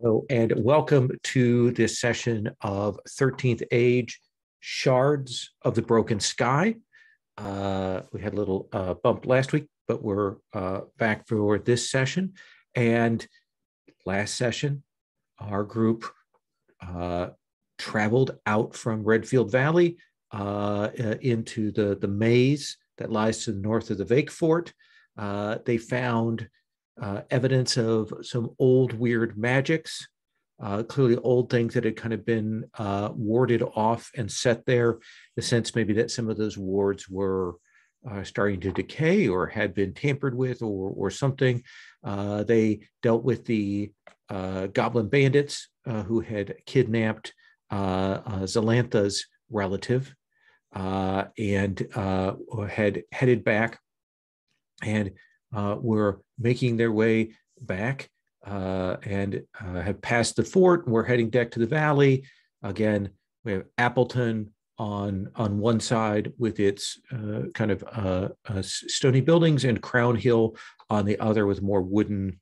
Hello, and welcome to this session of 13th Age, Shards of the Broken Sky. We had a little bump last week, but we're back for this session. And last session, our group traveled out from Redfield Valley into the maze that lies to the north of the Vake Fort. They found evidence of some old weird magics, clearly old things that had kind of been warded off and set there. The sense maybe that some of those wards were starting to decay or had been tampered with or something. They dealt with the goblin bandits who had kidnapped Zalantha's relative and had headed back and were making their way back and have passed the fort. We're heading back to the valley. Again, we have Appleton on one side with its kind of stony buildings, and Crown Hill on the other with more wooden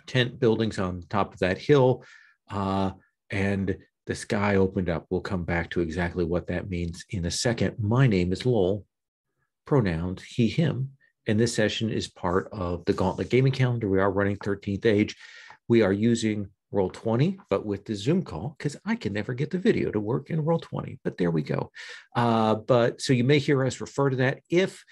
tent buildings on top of that hill. And the sky opened up. We'll come back to exactly what that means in a second. My name is Lowell, pronouns he, him. And this session is part of the Gauntlet Gaming Calendar. We are running 13th Age. We are using Roll20, but with the Zoom call, because I can never get the video to work in Roll20, but there we go. But so you may hear us refer to that. If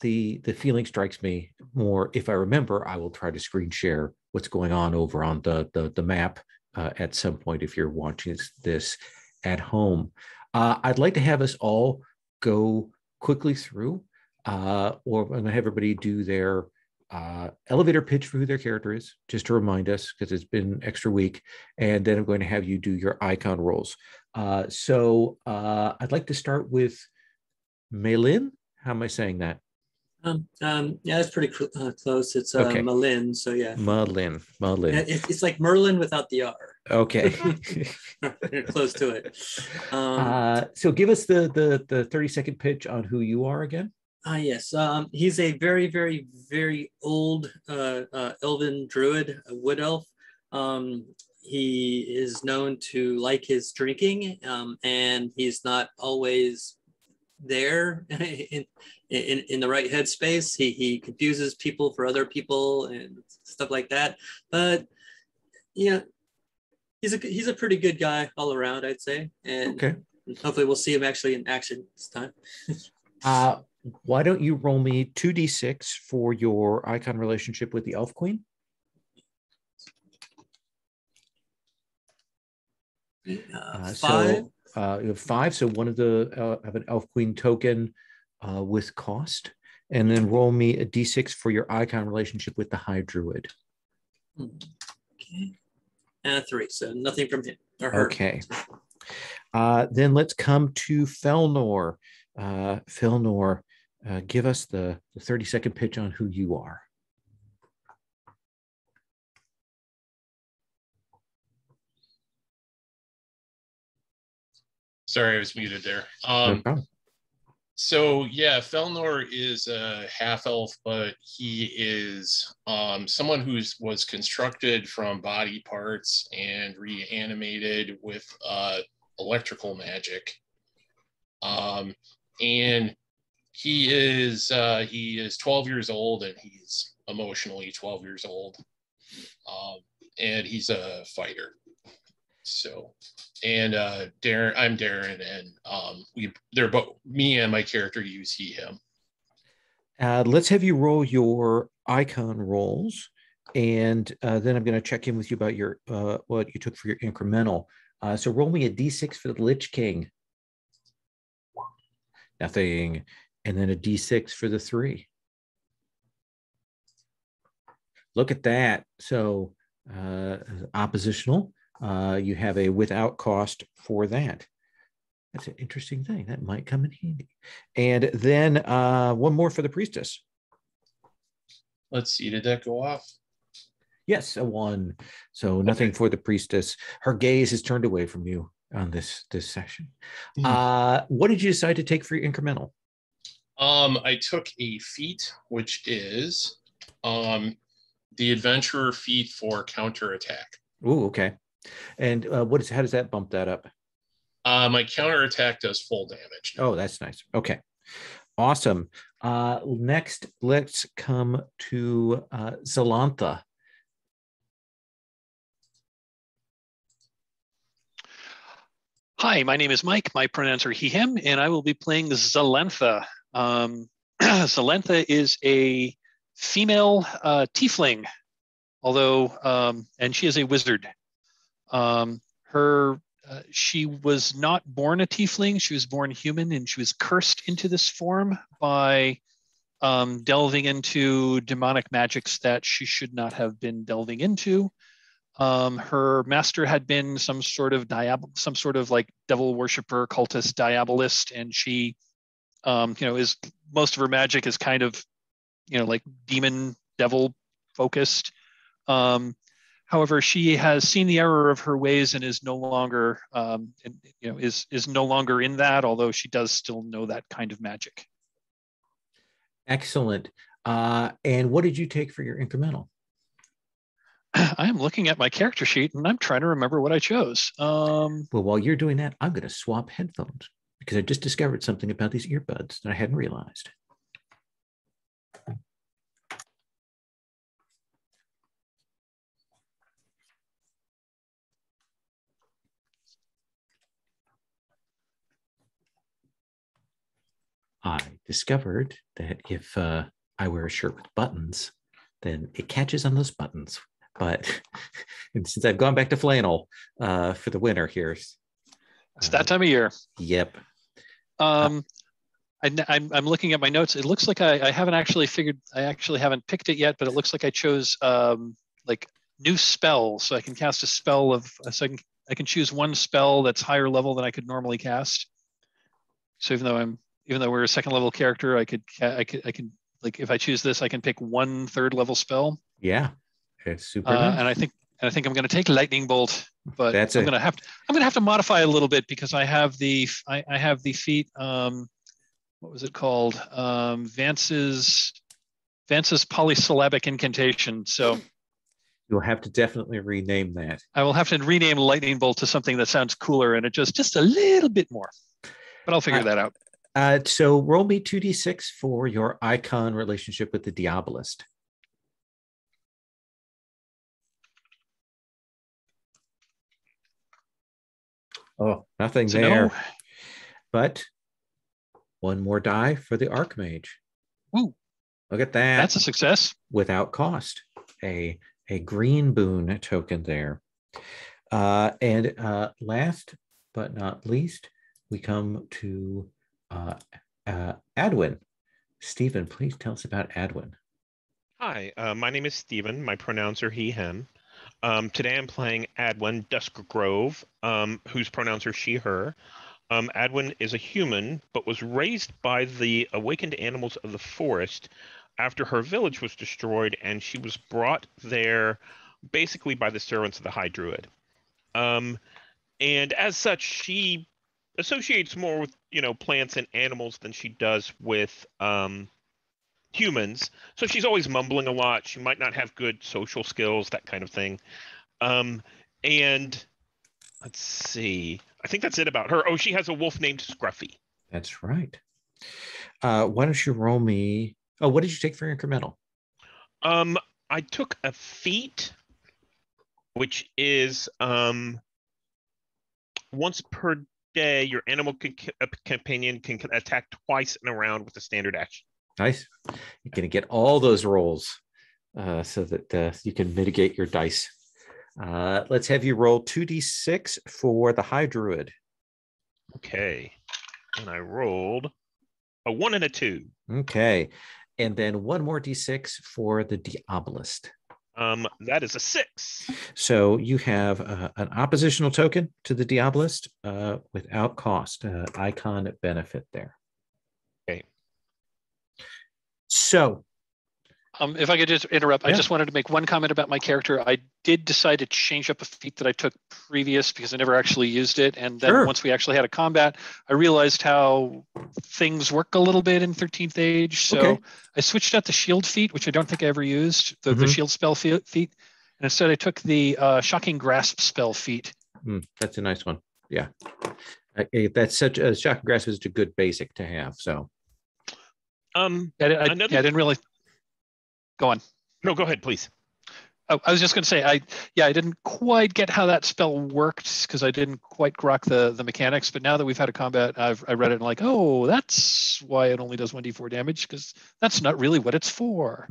the feeling strikes me more, if I remember, I will try to screen share what's going on over on the map at some point if you're watching this at home. I'd like to have us all go quickly through or I'm going to have everybody do their elevator pitch for who their character is, just to remind us, because it's been an extra week. And then I'm going to have you do your icon rolls. So I'd like to start with Malin. How am I saying that? Yeah, it's pretty close. It's okay. Malin, so yeah. Malin. Yeah, it's like Merlin without the R. Okay. Close to it. So give us the 30-second pitch on who you are again. Yes, he's a very, very, very old elven druid, a wood elf. He is known to like his drinking, and he's not always there in the right headspace. He confuses people for other people and stuff like that. But yeah, he's a pretty good guy all around, I'd say. And okay, hopefully we'll see him actually in action this time. Why don't you roll me 2d6 for your icon relationship with the Elf Queen? Five. So you have 5. So one of the have an Elf Queen token with cost, and then roll me a d6 for your icon relationship with the High Druid. Okay. And a 3, so nothing from him or her. Okay. Then let's come to Felnor. Felnor, give us the 30-second pitch on who you are. Sorry, I was muted there. No problem. So yeah, Felnor is a half elf, but he is someone who was constructed from body parts and reanimated with electrical magic. And he is 12 years old, and he's emotionally 12 years old. And he's a fighter. So, and Darren, I'm Darren, and they're both, me and my character use he, him. Let's have you roll your icon rolls, and then I'm going to check in with you about your what you took for your incremental. So roll me a d6 for the Lich King. Nothing. And then a d6 for the 3. Look at that. So oppositional. You have a without cost for that. That's an interesting thing. That might come in handy. And then one more for the priestess. Let's see. Did that go off? Yes, a 1. So nothing for the priestess. Her gaze is turned away from you on this session. What did you decide to take for your incremental? I took a feat, which is the adventurer feat for counterattack. Ooh, okay. And how does that bump that up? My counterattack does full damage. Oh, that's nice. Okay. Awesome. Next, let's come to Zalantha. Hi, my name is Mike. My pronouns are he, him, and I will be playing Zelentha. Zelentha is a female tiefling, and she is a wizard. She was not born a tiefling. She was born human, and she was cursed into this form by delving into demonic magics that she should not have been delving into. Her master had been some sort of like devil worshiper, cultist, diabolist, and she, is most of her magic is kind of, like demon devil focused. However, she has seen the error of her ways and is no longer, is no longer in that. Although she does still know that kind of magic. Excellent. And what did you take for your incremental? I am looking at my character sheet and I'm trying to remember what I chose. Well, while you're doing that, I'm going to swap headphones because I just discovered something about these earbuds that I hadn't realized. I discovered that if I wear a shirt with buttons, then it catches on those buttons. But and since I've gone back to flannel for the winter here, it's that time of year. Yep. I'm looking at my notes. It looks like I haven't actually figured. I actually haven't picked it yet, but it looks like I chose like new spell, so I can cast a spell so I can choose one spell that's higher level than I could normally cast. So even though we're a second level character, I can like if I choose this, I can pick one third level spell. Yeah, it's super nice. And I think I'm going to take lightning bolt, but I'm going to have to modify a little bit because I have the feat. What was it called? Vance's polysyllabic incantation. So you'll have to definitely rename that. I will have to rename lightning bolt to something that sounds cooler and it just a little bit more. But I'll figure that out. So roll me 2d6 for your icon relationship with the Diabolist. Oh, nothing there. No. But one more die for the Archmage. Ooh. Look at that. That's a success. Without cost. A green boon token there. And last but not least, we come to Adwin. Stephen, please tell us about Adwin. Hi, my name is Stephen. My pronouns are he, him. Today I'm playing Adwin Duskgrove, whose pronouns are she, her. Adwin is a human, but was raised by the awakened animals of the forest after her village was destroyed, and she was brought there basically by the servants of the High Druid. And as such, she associates more with, plants and animals than she does with humans. So she's always mumbling a lot. She might not have good social skills, that kind of thing. And let's see. I think that's it about her. Oh, she has a wolf named Scruffy. That's right. Why don't you roll me? Oh, what did you take for incremental? I took a feat, which is once per day, your animal companion can attack twice in a round with a standard action. Nice. You're going to get all those rolls so that you can mitigate your dice. Let's have you roll 2d6 for the High Druid. Okay. And I rolled a 1 and a 2. Okay. And then one more d6 for the Diabolist. That is a 6. So you have an oppositional token to the Diabolist without cost, icon benefit there. Okay. So If I could just interrupt, I Yeah. just wanted to make one comment about my character. I did decide to change up a feat that I took previous because I never actually used it. And then Sure. once we actually had a combat, I realized how things work a little bit in 13th Age. So Okay. I switched out the shield feat, which I don't think I ever used, the Mhm. shield spell feat. And instead I took the Shocking Grasp spell feat. That's a nice one. Yeah. That's such a Shocking Grasp is such a good basic to have. So I didn't really go on. No, go ahead, please. Oh, I was just going to say, I didn't quite get how that spell worked because I didn't quite grok the mechanics. But now that we've had a combat, I read it and like, oh, that's why it only does 1d4 damage because that's not really what it's for.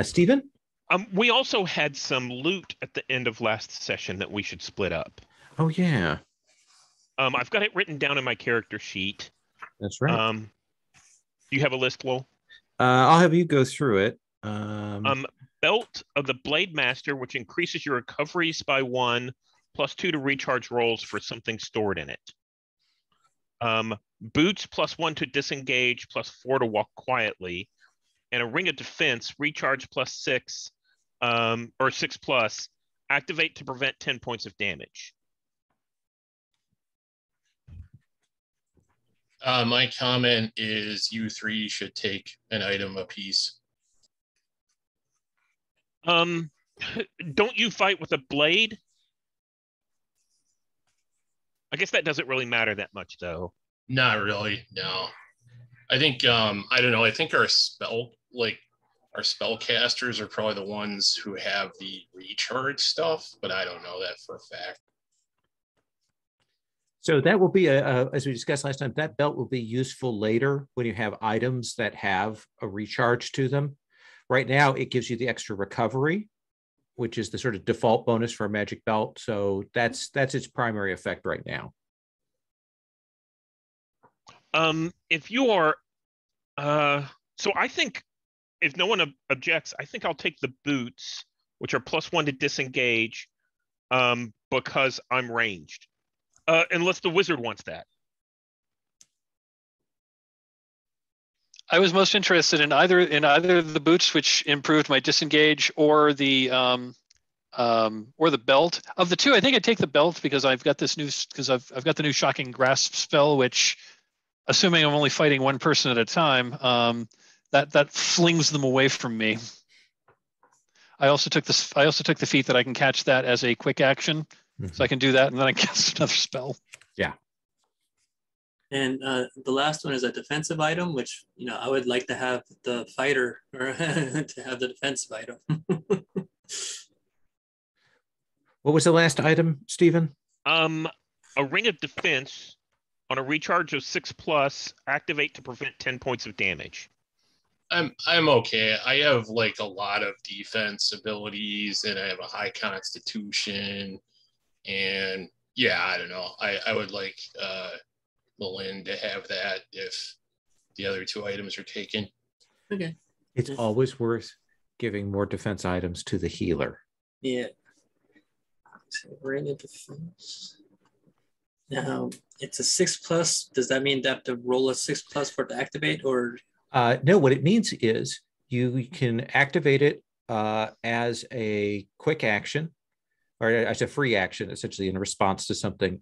Stephen? We also had some loot at the end of last session that we should split up. Oh, yeah. I've got it written down in my character sheet. That's right. Do you have a list, Will? I'll have you go through it. Belt of the Blade Master, which increases your recoveries by 1, +2 to recharge rolls for something stored in it. Boots +1 to disengage, +4 to walk quietly. And a Ring of Defense, recharge +6, or 6+, activate to prevent 10 points of damage. My comment is you three should take an item apiece. Don't you fight with a blade? I guess that doesn't really matter that much, though. Not really, no. I think I don't know. I think our spellcasters are probably the ones who have the recharge stuff, but I don't know that for a fact. So that will be, as we discussed last time, that belt will be useful later when you have items that have a recharge to them. Right now, it gives you the extra recovery, which is the sort of default bonus for a magic belt. So that's its primary effect right now. If you are, so I think if no one objects, I think I'll take the boots, which are +1 to disengage, because I'm ranged. Unless the wizard wants that. I was most interested in either of the boots, which improved my disengage, or the belt. Of the two, I think I'd take the belt because I've got this new I've got the new Shocking Grasp spell, which, assuming I'm only fighting one person at a time, that flings them away from me. I also took the feat that I can catch that as a quick action, so I can do that, and then I cast another spell. Yeah. And the last one is a defensive item, which, I would like to have the fighter or to have the defensive item. What was the last item, Stephen? A Ring of Defense on a recharge of 6+, activate to prevent 10 points of damage. I'm okay. I have a lot of defense abilities, and I have a high constitution, and yeah, I don't know. I would like Malin to have that if the other two items are taken. Okay. It's always worth giving more defense items to the healer. Yeah. Ring of Defense. Now, it's a 6+. Does that mean they have to roll a 6+ for it to activate, or? No, what it means is you can activate it as a quick action, or as a free action, essentially in response to something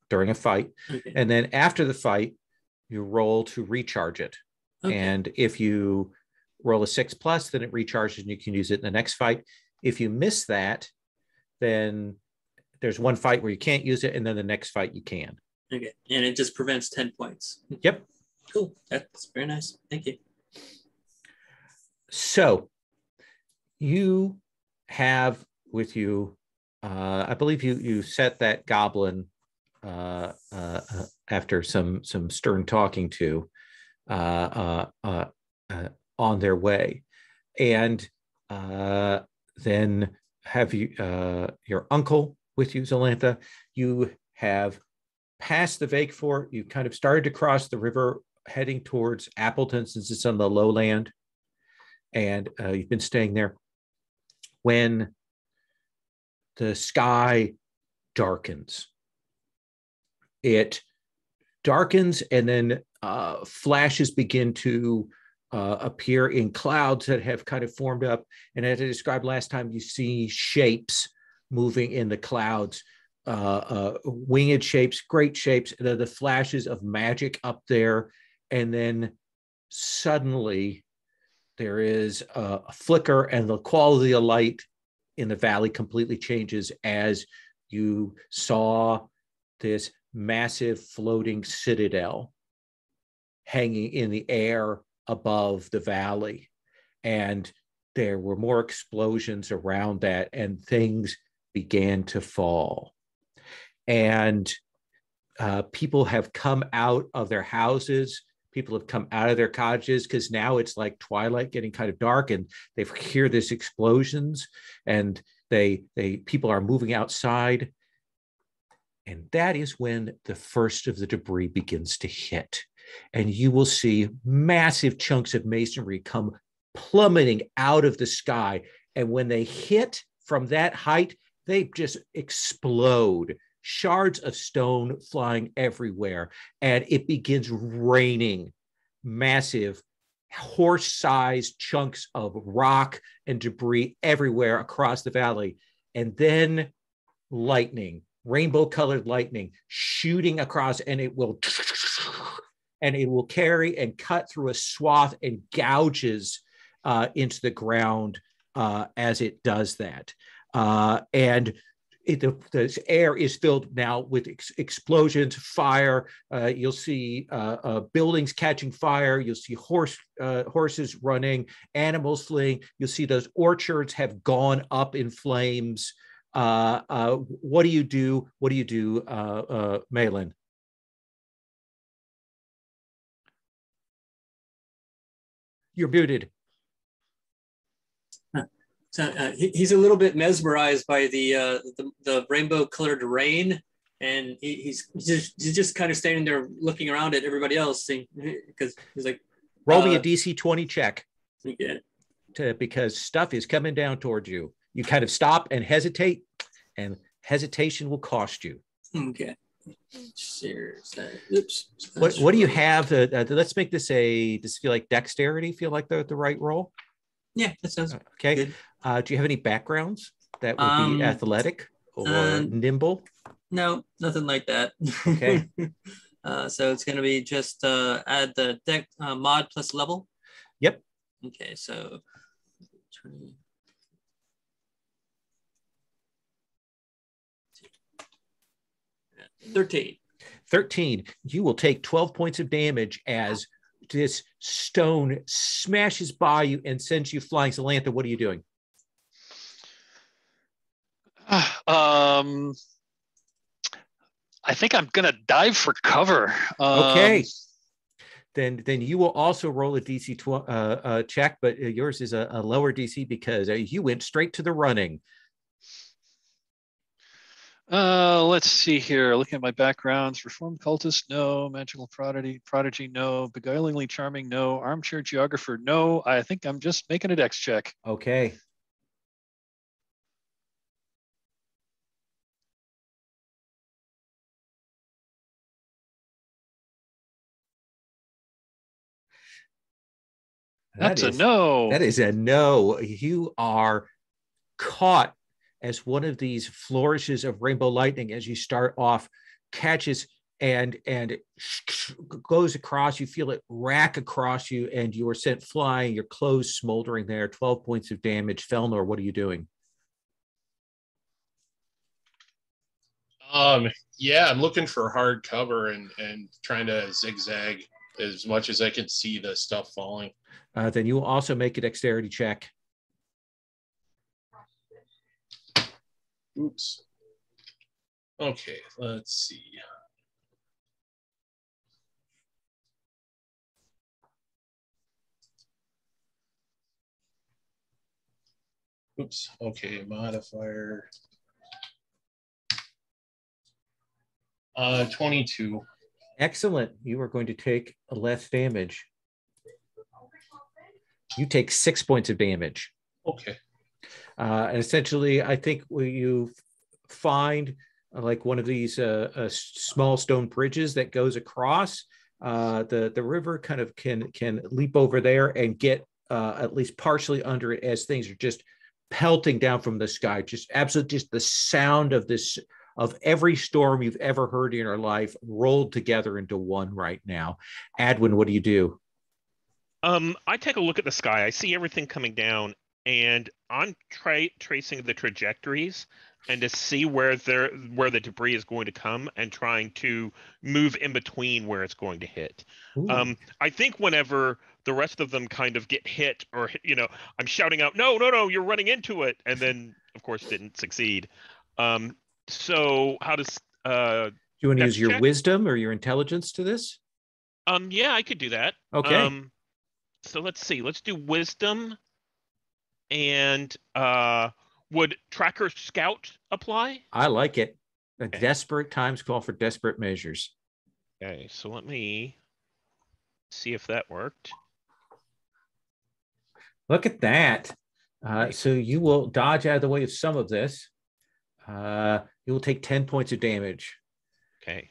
during a fight. Okay. And then after the fight, you roll to recharge it. Okay. And if you roll a 6+, then it recharges and you can use it in the next fight. If you miss that, then there's one fight where you can't use it, and then the next fight you can. Okay. And it just prevents 10 points. Yep. Cool. That's very nice. Thank you. So you have with you, I believe you set that goblin after some stern talking to on their way, and then have you your uncle with you, Zelentha. You have passed the Vake Fort. You kind of started to cross the river, heading towards Appleton, since it's on the lowland, and you've been staying there. When the sky darkens, it darkens, and then flashes begin to appear in clouds that have kind of formed up. And as I described last time, you see shapes moving in the clouds, winged shapes, great shapes, the flashes of magic up there. And then suddenly there is a flicker, and the quality of light in the valley completely changes as you saw this massive floating citadel hanging in the air above the valley. And there were more explosions around that, and things began to fall. And people have come out of their houses. People have come out of their cottages, because now it's like twilight, getting kind of dark, and they hear this explosions, and people are moving outside. And that is when the first of the debris begins to hit. And you will see massive chunks of masonry come plummeting out of the sky. And when they hit from that height, they just explode. Shards of stone flying everywhere. And it begins raining massive horse-sized chunks of rock and debris everywhere across the valley. And then lightning, rainbow-colored lightning, shooting across, and it will carry and cut through a swath and gouges into the ground as it does that. And the air is filled now with explosions, fire. You'll see buildings catching fire. You'll see horses running, animals fleeing. You'll see those orchards have gone up in flames. What do you do? What do you do, Malin? You're muted. So he's a little bit mesmerized by the rainbow-colored rain, and he's just kind of standing there looking around at everybody else, because he's like, roll me a DC 20 check. Yeah. Because stuff is coming down towards you. You kind of stop and hesitate, and hesitation will cost you. Okay. Oops. What do you have? Let's make this does it feel like dexterity? Feel like the right roll? Yeah, that sounds okay. Good. Do you have any backgrounds that would be athletic or nimble? No, nothing like that. Okay. So it's going to be just add the deck mod plus level. Yep. Okay, so 20. 13. You will take 12 points of damage as this stone smashes by you and sends you flying. Zelantha, what are you doing? I think I'm gonna dive for cover. Okay. Then you will also roll a DC check, but yours is a lower DC because you went straight to the running. Let's see here. Looking at my backgrounds: reformed cultist, no; magical prodigy, no; beguilingly charming, no; armchair geographer, no. I think I'm just making a dex check. Okay. That's a no. That is a no. You are caught as one of these flourishes of rainbow lightning as you start off catches and goes across. You feel it rack across you, and you are sent flying. Your clothes smoldering there. 12 points of damage. Felnor, what are you doing? Yeah, I'm looking for hard cover and trying to zigzag as much as I can see the stuff falling. Then you will also make a dexterity check. Oops. Okay, let's see. Oops. Okay, modifier. 22. Excellent. You are going to take less damage. You take 6 points of damage. Okay. And essentially, I think you find like one of these small stone bridges that goes across. The river kind of can leap over there and get at least partially under it as things are just pelting down from the sky. Just absolutely, just the sound of this, of every storm you've ever heard in your life rolled together into one right now. Adwin, what do you do? I take a look at the sky. I see everything coming down, and I'm tracing the trajectories and to see where the debris is going to come and trying to move in between where it's going to hit. I think whenever the rest of them kind of get hit, or I'm shouting out, no, you're running into it, and then of course didn't succeed. So how does do you want to use your check? wisdom or your intelligence to this? Yeah, I could do that. Okay. So let's see. Let's do wisdom. And would Tracker Scout apply? I like it. Okay. Desperate times call for desperate measures. Okay, so let me see if that worked. Look at that. So you will dodge out of the way of some of this. You will take 10 points of damage. Okay.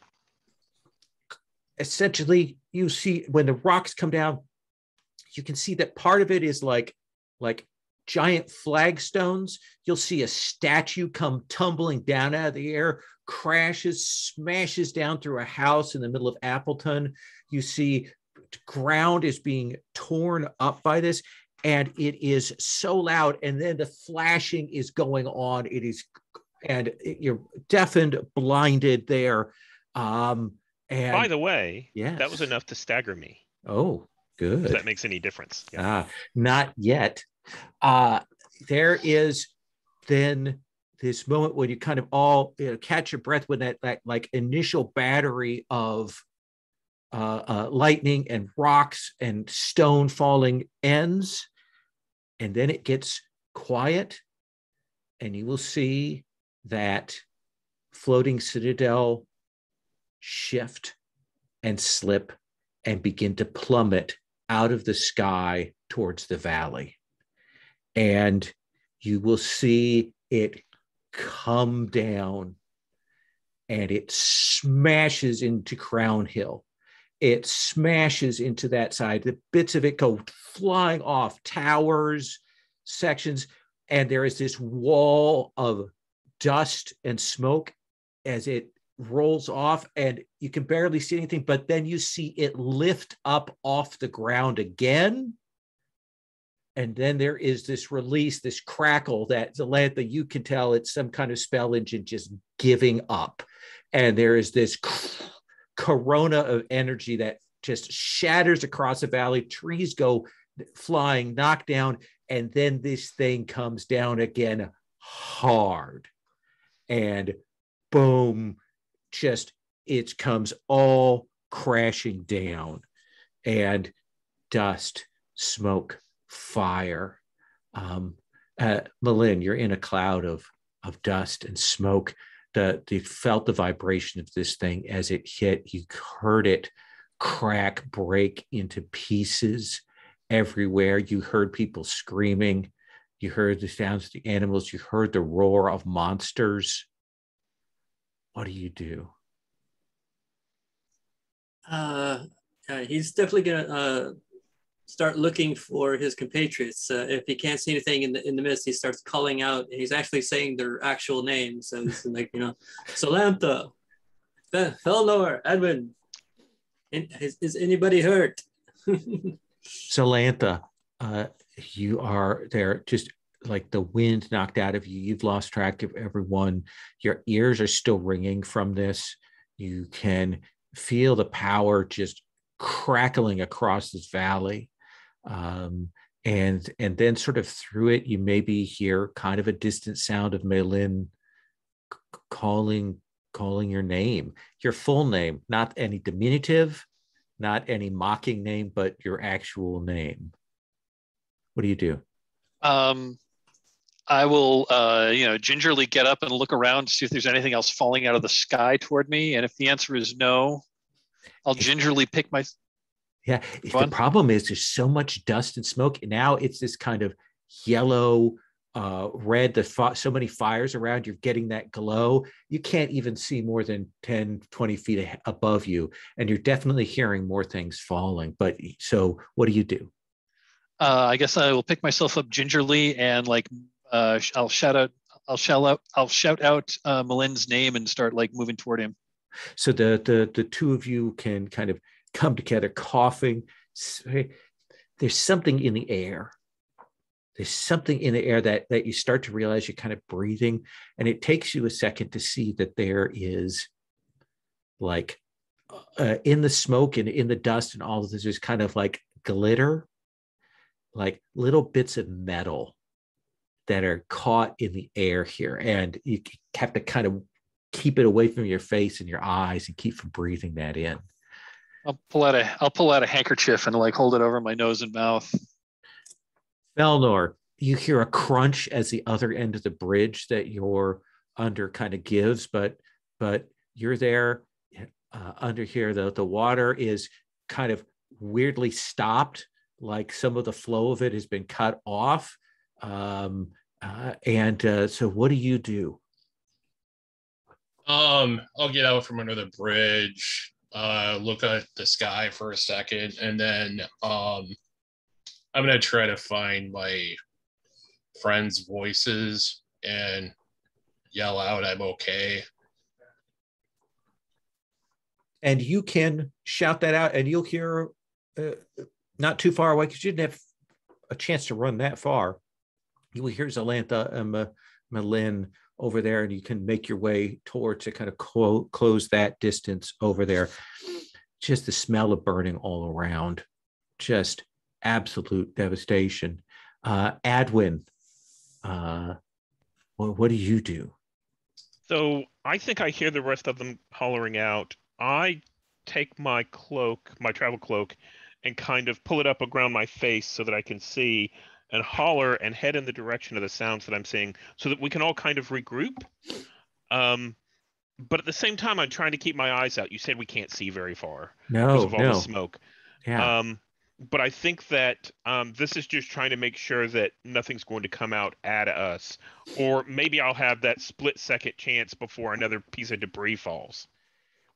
Essentially, you see when the rocks come down, you can see that part of it is like giant flagstones. You'll see a statue come tumbling down out of the air, crashes, smashes down through a house in the middle of Appleton. You see ground is being torn up by this, and it is so loud. And then the flashing is going on. It is, and you're deafened, blinded there. And by the way, yes, that was enough to stagger me. Oh, good. If that makes any difference. Yeah. Not yet. There is then this moment when you kind of all catch your breath when that like initial battery of lightning and rocks and stone falling ends, and then it gets quiet, and you will see that floating citadel shift and slip and begin to plummet out of the sky towards the valley. And you will see it come down, and it smashes into Crown Hill. It smashes into that side. The bits of it go flying off, towers, sections, and there is this wall of dust and smoke as it rolls off, and you can barely see anything, but then you see it lift up off the ground again. And then there is this release, this crackle that Zelentha, you can tell it's some kind of spell engine just giving up. And there is this corona of energy that just shatters across the valley. Trees go flying, knocked down, and then this thing comes down again hard. And boom, just it comes all crashing down, and dust, smoke, fire. Malin, you're in a cloud of dust and smoke. You felt the vibration of this thing as it hit. You heard it crack, break into pieces everywhere. You heard people screaming. You heard the sounds of the animals. You heard the roar of monsters. What do you do? He's definitely gonna start looking for his compatriots. If he can't see anything in the mist, he starts calling out, and he's actually saying their actual names. So it's like, Zalantha, Felnor, Edwin. Is anybody hurt? Zalantha, you are there, just like the wind knocked out of you. You've lost track of everyone. Your ears are still ringing from this. You can feel the power just crackling across this valley. And then sort of through it, you maybe hear kind of a distant sound of Melin calling your name, your full name, not any diminutive, not any mocking name, but your actual name. What do you do? I will, gingerly get up and look around to see if there's anything else falling out of the sky toward me. And if the answer is no, I'll gingerly pick my... Yeah, the problem is there's so much dust and smoke. Now it's this kind of yellow, red, so many fires around, you're getting that glow. You can't even see more than 10, 20 feet above you. And you're definitely hearing more things falling. But so what do you do? I guess I will pick myself up gingerly and like I'll shout out Malin's name and start like moving toward him. So the two of you can kind of come together, coughing. There's something in the air. There's something in the air that you start to realize you're kind of breathing, and it takes you a second to see that there is like in the smoke and in the dust and all of this is kind of like glitter, like little bits of metal that are caught in the air here, and you have to kind of keep it away from your face and your eyes and keep from breathing that in. I'll pull out a handkerchief and like hold it over my nose and mouth. Felnor, you hear a crunch as the other end of the bridge that you're under kind of gives, but you're there under here. The water is kind of weirdly stopped, like some of the flow of it has been cut off. So what do you do? I'll get out from under the bridge, look at the sky for a second, and then I'm gonna try to find my friends' voices and yell out, "I'm okay." And you can shout that out, and you'll hear not too far away, because you didn't have a chance to run that far. You will hear Zelentha and Malin over there, and you can make your way towards to kind of close that distance over there. Just the smell of burning all around, just absolute devastation. Adwin, what do you do? So I think I hear the rest of them hollering out. I take my cloak, my travel cloak, and kind of pull it up around my face so that I can see, and holler and head in the direction of the sounds that I'm seeing so that we can all kind of regroup. But at the same time, I'm trying to keep my eyes out. You said we can't see very far because of all the smoke. Yeah. But I think that this is just trying to make sure that nothing's going to come out at us. Or maybe I'll have that split second chance before another piece of debris falls.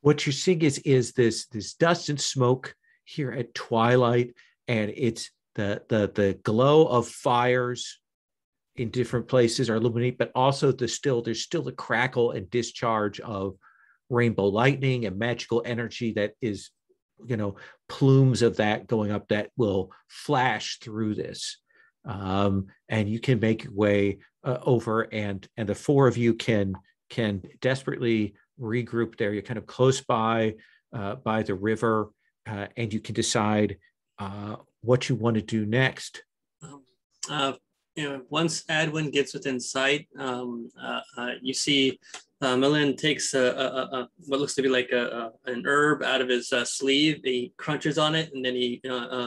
What you're seeing is this dust and smoke here at twilight, and it's the glow of fires in different places are illuminated, but also there's still the crackle and discharge of rainbow lightning and magical energy that is, plumes of that going up that will flash through this. And you can make your way over, and the four of you can desperately regroup there. You're kind of close by the river, and you can decide what you want to do next. Once Adwin gets within sight, you see Malin takes what looks to be like an herb out of his sleeve. He crunches on it, and then he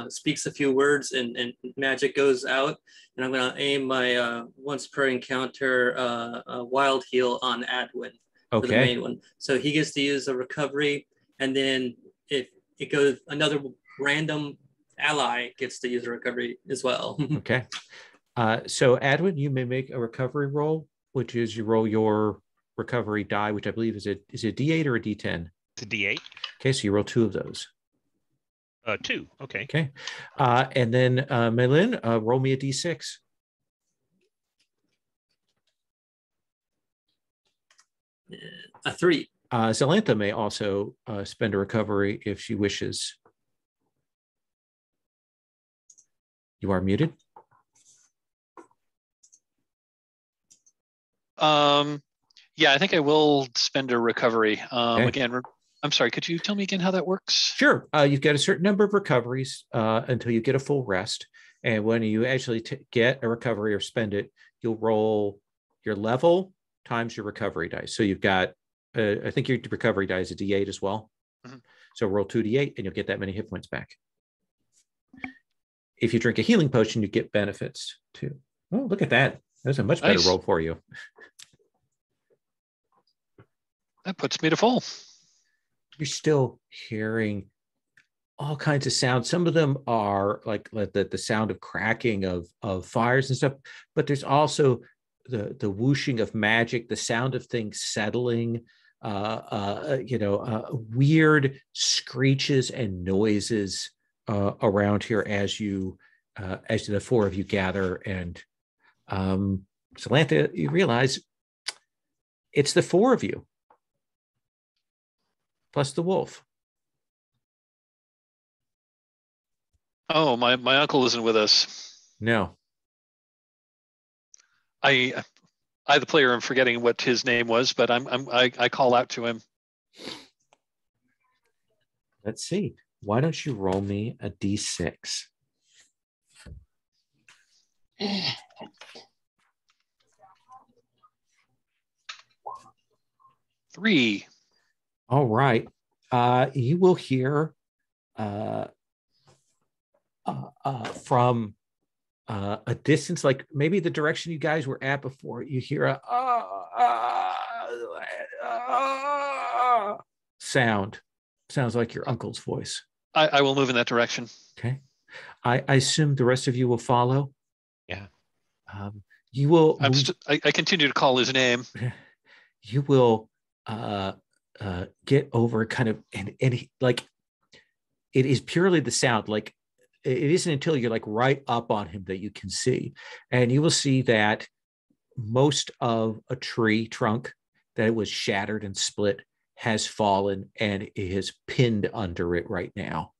speaks a few words, and magic goes out. And I'm going to aim my once per encounter wild heal on Adwin for the main one. So he gets to use a recovery, and then if it goes, another random ally gets to use a recovery as well. Okay. So Adwin, you may make a recovery roll, which is you roll your recovery die, which I believe is it a D8 or a D10? It's a D8. Okay, so you roll two of those. 2. Okay. Okay. And then Malin, roll me a D6. A 3. Zelentha may also spend a recovery if she wishes. You are muted. Yeah, I think I will spend a recovery. Okay. Again, I'm sorry, could you tell me again how that works? Sure. You've got a certain number of recoveries until you get a full rest. And when you actually get a recovery or spend it, you'll roll your level times your recovery dice. So you've got, I think your recovery die is a D8 as well. Mm-hmm. So roll 2D8 and you'll get that many hit points back. If you drink a healing potion, you get benefits too. Oh, look at that. That's a much better roll for you. That puts me to full. You're still hearing all kinds of sounds. Some of them are like the sound of cracking of fires and stuff, but there's also the whooshing of magic, the sound of things settling, weird screeches and noises around here as the four of you gather. And Zelentha, you realize it's the four of you plus the wolf. Oh, my uncle isn't with us. No. I, the player, am forgetting what his name was, but I call out to him. Let's see. Why don't you roll me a d6? Three. All right. You will hear from a distance, like maybe the direction you guys were at before. You hear a sound. Sounds like your uncle's voice. I will move in that direction. Okay. I assume the rest of you will follow. Yeah. You will. I continue to call his name. You will get over kind of and like it is purely the sound. Like it isn't until you're like right up on him that you can see, and you will see that most of a tree trunk that was shattered and split has fallen and is pinned under it right now.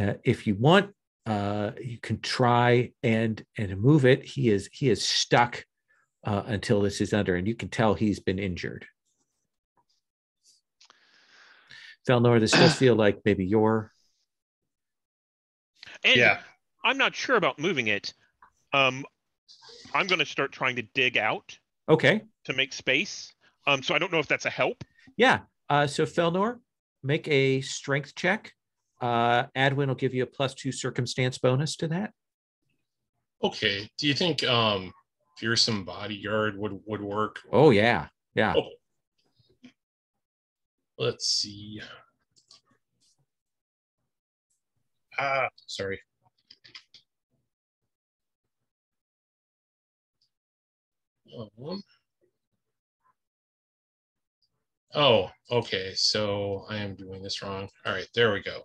If you want, you can try and move it. He is stuck until this is under, and you can tell he's been injured. Felnor, this does feel like maybe you're. And Yeah. I'm not sure about moving it. I'm going to start trying to dig out. Okay. To make space. So I don't know if that's a help. Yeah. So Felnor, make a strength check. Adwin will give you a +2 circumstance bonus to that. Okay. Do you think fearsome bodyguard would work? Oh yeah. Yeah. Oh. Let's see. Sorry. Oh, okay. So I am doing this wrong. All right, there we go.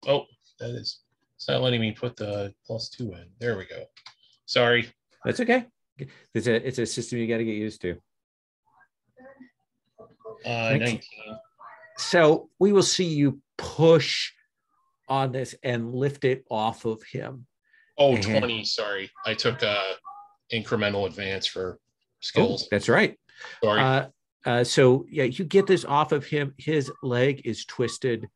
Oh, it's not letting me put the +2 in. There we go. Sorry. That's okay. It's a system you got to get used to. 19. So we will see you push on this and lift it off of him. Oh, 20. Sorry. I took incremental advance for skills. Oh, that's right. Sorry. So yeah, you get this off of him. His leg is twisted.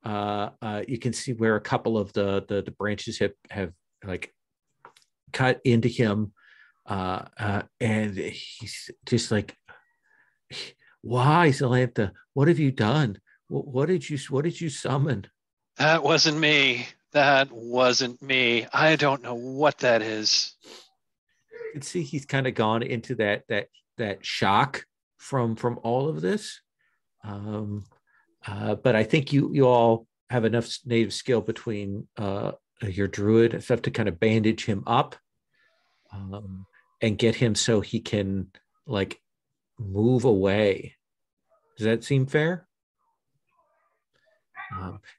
You can see where a couple of the branches have like cut into him. And he's just like, why, Zelentha? What have you done? What did you summon? That wasn't me. That wasn't me. I don't know what that is. You can see he's kind of gone into that shock from all of this. But I think you all have enough native skill between your druid and stuff to kind of bandage him up and get him so he can like move away. Does that seem fair?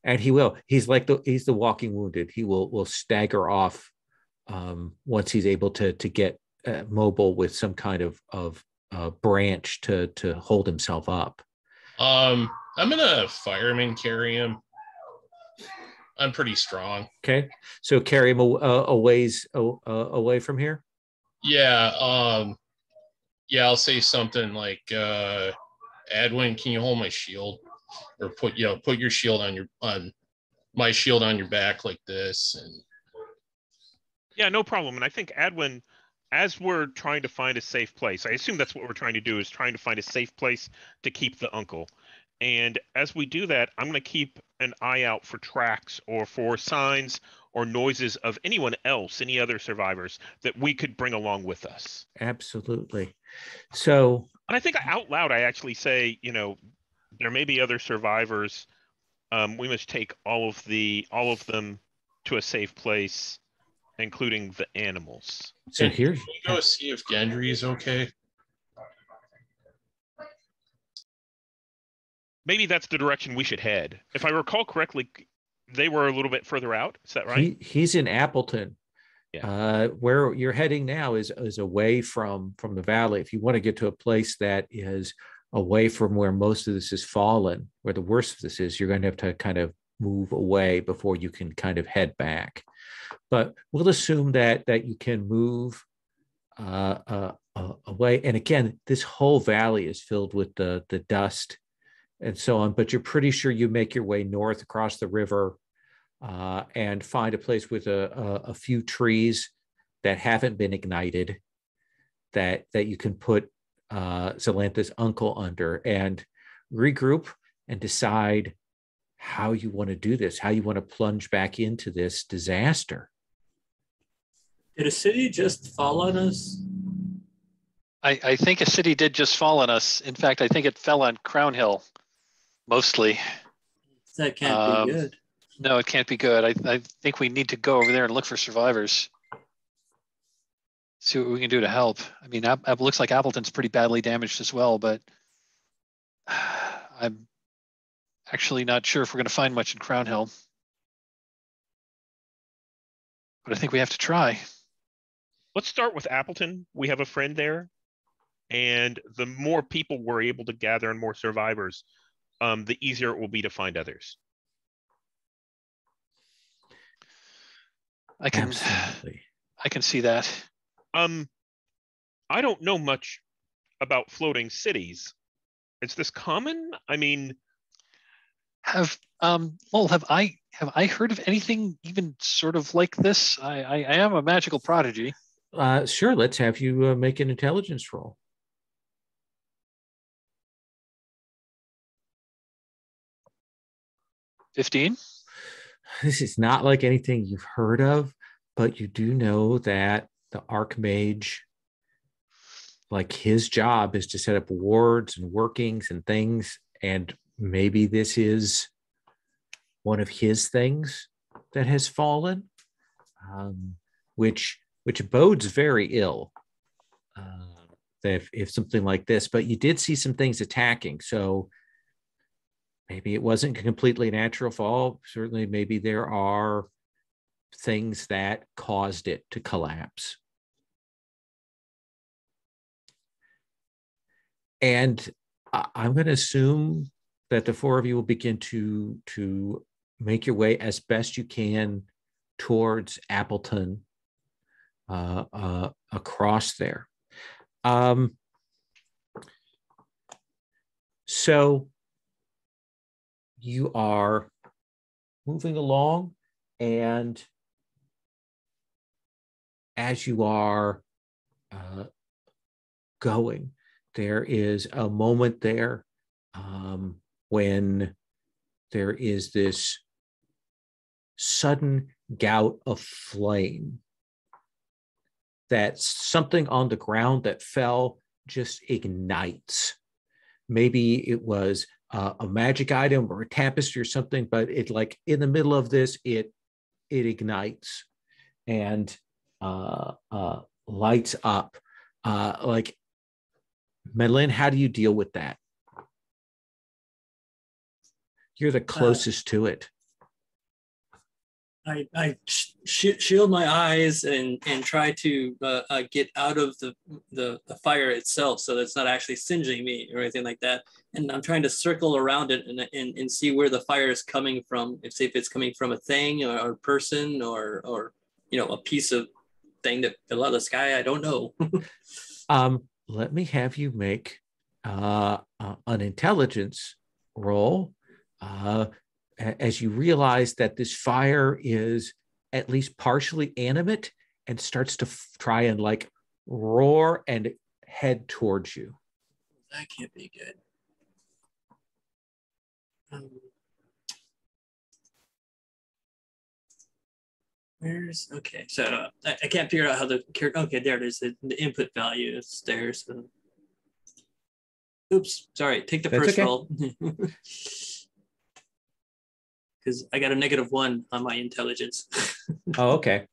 And he will. He's the walking wounded. He will stagger off once he's able to get mobile with some kind of branch to hold himself up. I'm gonna fireman carry him. I'm pretty strong. Okay, so carry him a ways away from here. Yeah. Yeah. I'll say something like, Adwin, can you hold my shield, or put your shield on my shield on your back like this? And Yeah, no problem. And I think Adwin, as we're trying to find a safe place, I assume that's what we're trying to do, is trying to find a safe place to keep the uncle. And as we do that, I'm going to keep an eye out for tracks or for signs or noises of anyone else, any other survivors that we could bring along with us. Absolutely. So And I think out loud, I actually say, there may be other survivors. We must take all of them to a safe place, including the animals. So Can here's we go see if Gendry is okay? Maybe that's the direction we should head. If I recall correctly, they were a little bit further out. Is that right? he's in Appleton. Yeah. Where you're heading now is away from the valley. If you want to get to a place that is away from where most of this has fallen, where the worst of this is, you're going to have to kind of move away before you can kind of head back. But we'll assume that you can move away. And again, this whole valley is filled with the dust and so on. But you're pretty sure you make your way north across the river and find a place with a few trees that haven't been ignited that you can put Zelentha's uncle under and regroup and decide how you want to do this, how you want to plunge back into this disaster. Did a city just fall on us? I think a city did just fall on us. In fact, I think it fell on Crown Hill, mostly. That can't be good. No, it can't be good. I think we need to go over there and look for survivors. See what we can do to help. I mean, it looks like Appleton's pretty badly damaged as well, but I'm actually not sure if we're going to find much in Crown Hill. But I think we have to try. Let's start with Appleton. We have a friend there. And the more people we're able to gather and more survivors, the easier it will be to find others. Absolutely. I can see that. I don't know much about floating cities. Is this common? I mean, have I heard of anything even sort of like this? I am a magical prodigy. Sure, let's have you make an intelligence roll. 15. This is not like anything you've heard of, but you do know that the Archmage, like his job is to set up wards and workings and things, and maybe this is one of his things that has fallen, which bodes very ill if something like this. But you did see some things attacking, so maybe it wasn't a completely natural fall. Certainly, maybe there are things that caused it to collapse. And I'm going to assume that the four of you will begin to make your way as best you can towards Appleton across there. So you are moving along, and as you are going, there is a moment there when there is this sudden gout of flame that something on the ground that fell just ignites. Maybe it was a magic item or a tapestry or something, but it, like, in the middle of this, it ignites and lights up. Like, Madeline, how do you deal with that? You're the closest to it. I shield my eyes and try to get out of the fire itself, so that it's not actually singeing me or anything like that. And I'm trying to circle around it and see where the fire is coming from. If it's coming from a thing or a person or a piece of thing that fell out of the sky. I don't know. Let me have you make an intelligence roll. As you realize that this fire is at least partially animate and starts to try and like roar and head towards you. That can't be good. Where's, okay, so I can't figure out how the character, okay, there it is, the input value is there. So Oops, sorry. Take the That's first okay. roll. Because I got a -1 on my intelligence. Oh, okay.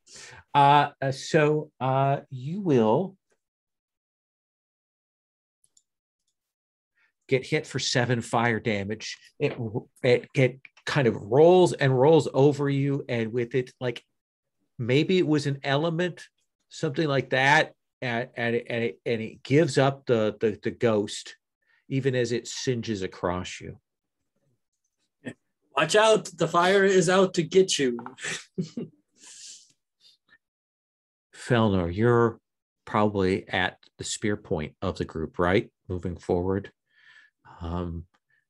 So you will get hit for 7 fire damage. It kind of rolls and rolls over you, and with it, like maybe it was an element, something like that, and it gives up the ghost, even as it singes across you. Watch out! The fire is out to get you. Felnor, you're probably at the spear point of the group, right? Moving forward.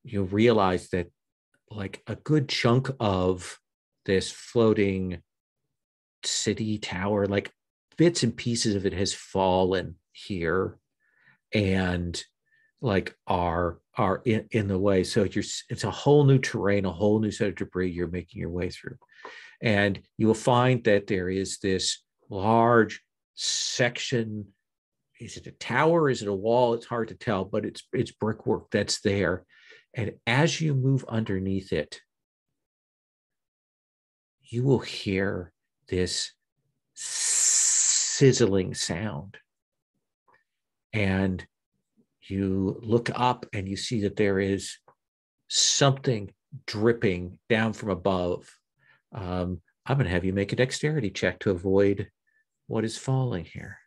You realize that like a good chunk of this floating city tower, like bits and pieces of it has fallen here and like are in the way. So it's a whole new terrain, a whole new set of debris you're making your way through. And you will find that there is this large section. Is it a tower? Is it a wall? It's hard to tell, but it's brickwork that's there. And as you move underneath it, you will hear this sizzling sound. And you look up and you see that there is something dripping down from above. I'm going to have you make a dexterity check to avoid what is falling here.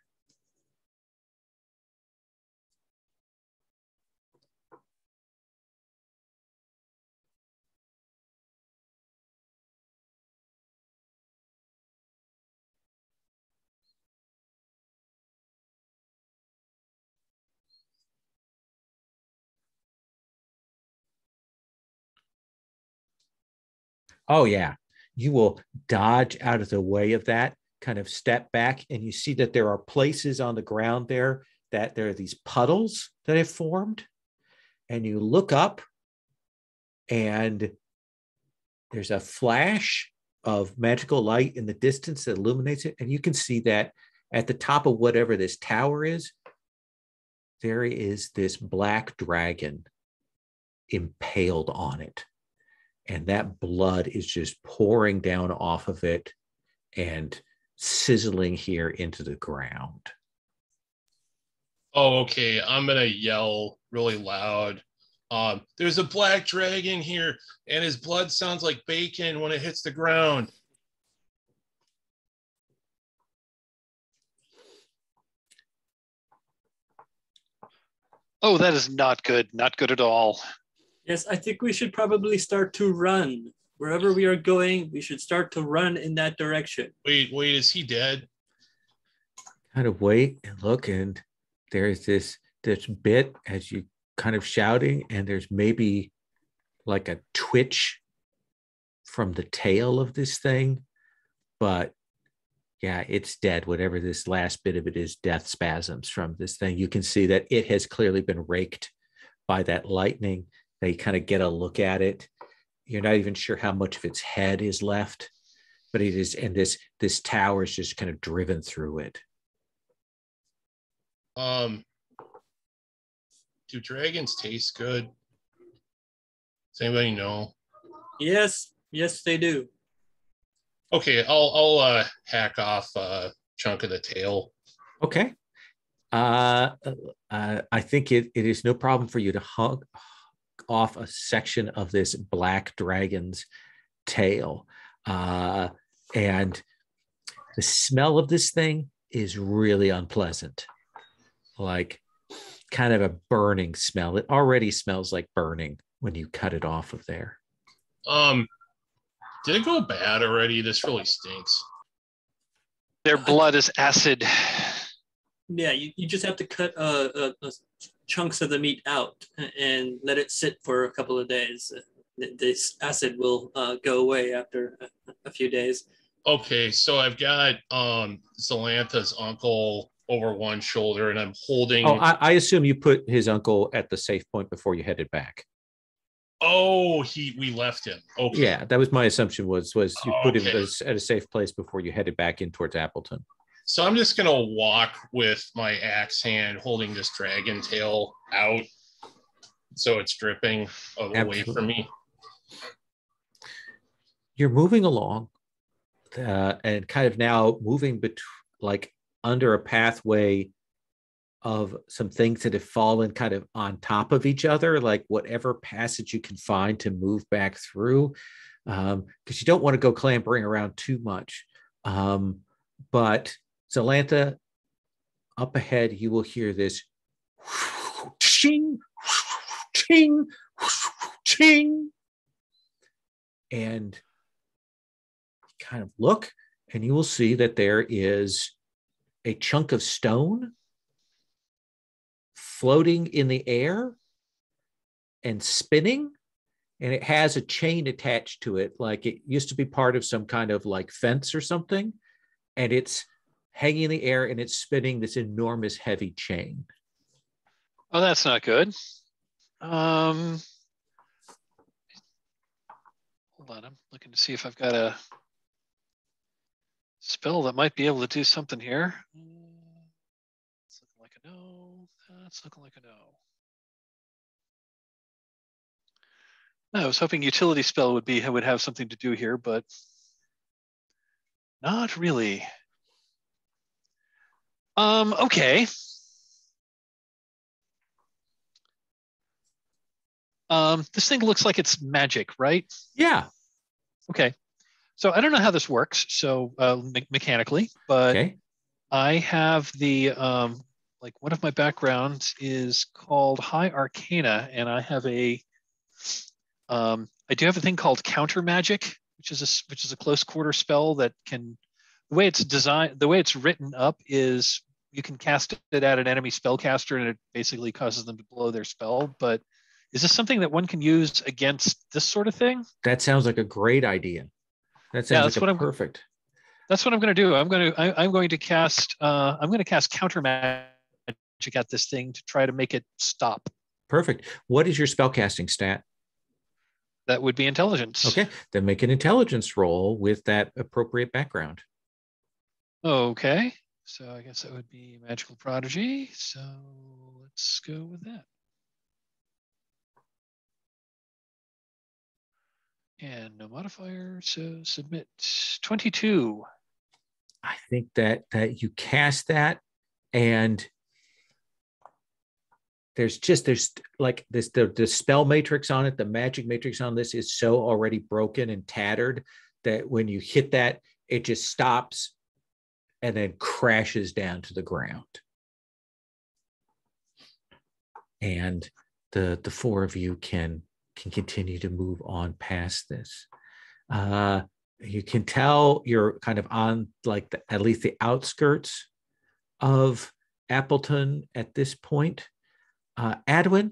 Oh, yeah. You will dodge out of the way of that, kind of step back, and you see that there are places on the ground there that there are these puddles that have formed. And you look up, and there's a flash of magical light in the distance that illuminates it. And you can see that at the top of whatever this tower is, there is this black dragon impaled on it. And that blood is just pouring down off of it and sizzling here into the ground. Oh, okay. I'm gonna yell really loud. There's a black dragon here, and his blood sounds like bacon when it hits the ground. Oh, that is not good. Not good at all. Yes, I think we should probably start to run. Wherever we are going, we should start to run in that direction. Wait, is he dead? Kind of wait and look, and there's this bit as you kind of shouting, and there's maybe like a twitch from the tail of this thing, but yeah, it's dead. Whatever this last bit of it is, death spasms from this thing. You can see that it has clearly been raked by that lightning. They kind of get a look at it. You're not even sure how much of its head is left, but it is, and this tower is just kind of driven through it. Do dragons taste good? Does anybody know? Yes, they do. Okay, I'll hack off a chunk of the tail. Okay. I think it is no problem for you to hug off a section of this black dragon's tail. And the smell of this thing is really unpleasant. Like kind of a burning smell. It already smells like burning when you cut it off of there. Did it go bad already? This really stinks. Their blood is acid. Yeah, you just have to cut chunks of the meat out and let it sit for a couple of days. This acid will go away after a few days. Okay, so I've got Zalantha's uncle over one shoulder, and I'm holding. Oh, I assume you put his uncle at the safe point before you headed back. Oh, we left him. Okay. Yeah, that was my assumption. Was you put him Okay. at a safe place before you headed back in towards Appleton. So I'm just gonna walk with my axe hand, holding this dragon tail out, So it's dripping away Absolutely. from me. You're moving along and kind of now moving like under a pathway of some things that have fallen kind of on top of each other, like whatever passage you can find to move back through, because you don't want to go clambering around too much. But Zelentha, up ahead, you will hear this ching, ching, ching, and kind of look, and you will see that there is a chunk of stone floating in the air and spinning, and it has a chain attached to it, like it used to be part of some kind of like fence or something, and it's hanging in the air and it's spinning this enormous heavy chain. Oh, that's not good. Hold on, I'm looking to see if I've got a spell that might be able to do something here. It's looking like a no. That's looking like a no. I was hoping utility spell would have something to do here, but not really. Okay. This thing looks like it's magic, right? Yeah. Okay. So I don't know how this works, so mechanically, but Okay. I have the like one of my backgrounds is called High Arcana, and I have a I do have a thing called Counter Magic, which is a close quarter spell that can, the way it's designed, the way it's written up is you can cast it at an enemy spellcaster and it basically causes them to blow their spell. But is this something that one can use against this sort of thing? That sounds like a great idea. That sounds that's like what a I'm perfect. That's what I'm going to do. I'm going to cast Counter Magic at this thing to try to make it stop. Perfect. What is your spellcasting stat? That would be intelligence. Okay, then make an intelligence roll with that appropriate background. Okay, so I guess that would be Magical Prodigy. So let's go with that. And no modifier, so submit 22. I think that you cast that, and there's like this, the spell matrix on it, the magic matrix on this is so already broken and tattered that when you hit that, it just stops and then crashes down to the ground. And the four of you can continue to move on past this. You can tell you're kind of on like at least the outskirts of Appleton at this point. Adwin,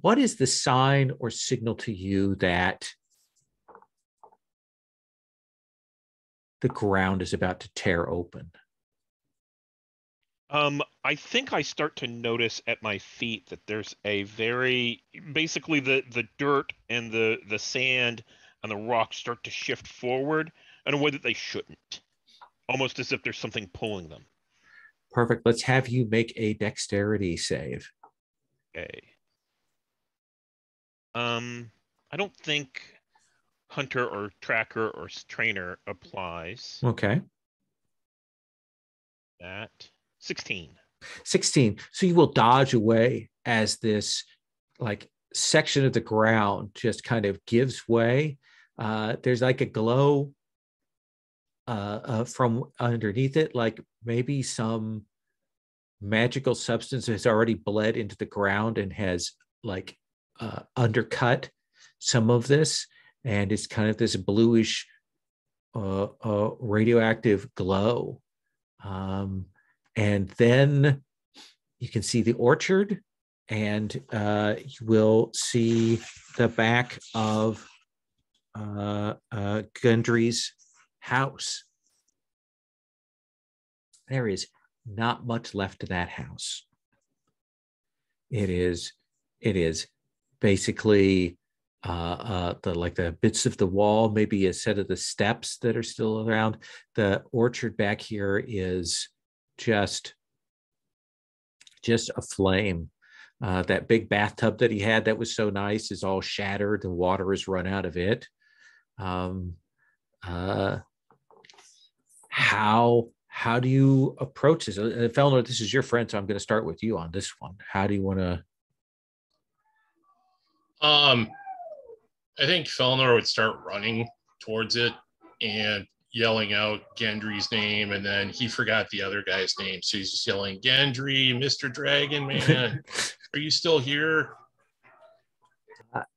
what is the sign or signal to you that the ground is about to tear open? I think I start to notice at my feet that there's a very, basically the dirt and the sand and the rocks start to shift forward in a way that they shouldn't. Almost as if there's something pulling them. Perfect. Let's have you make a dexterity save. Okay. I don't think hunter or tracker or trainer applies. Okay. That 16. 16. So you will dodge away as this like section of the ground just kind of gives way. There's like a glow from underneath it, like maybe some magical substance has already bled into the ground and has like undercut some of this, and it's kind of this bluish radioactive glow. And then you can see the orchard, and you will see the back of Gundry's house. There is not much left of that house. It is basically the bits of the wall, maybe a set of the steps that are still around. The orchard back here is just a flame. That big bathtub that he had that was so nice is all shattered. The water has run out of it. Um, how do you approach this? Felnor, this is your friend, so I'm going to start with you on this one. How do you want to? I think Felnor would start running towards it and yelling out Gendry's name, and then he forgot the other guy's name, so he's just yelling, Gendry, Mr. Dragon Man, are you still here?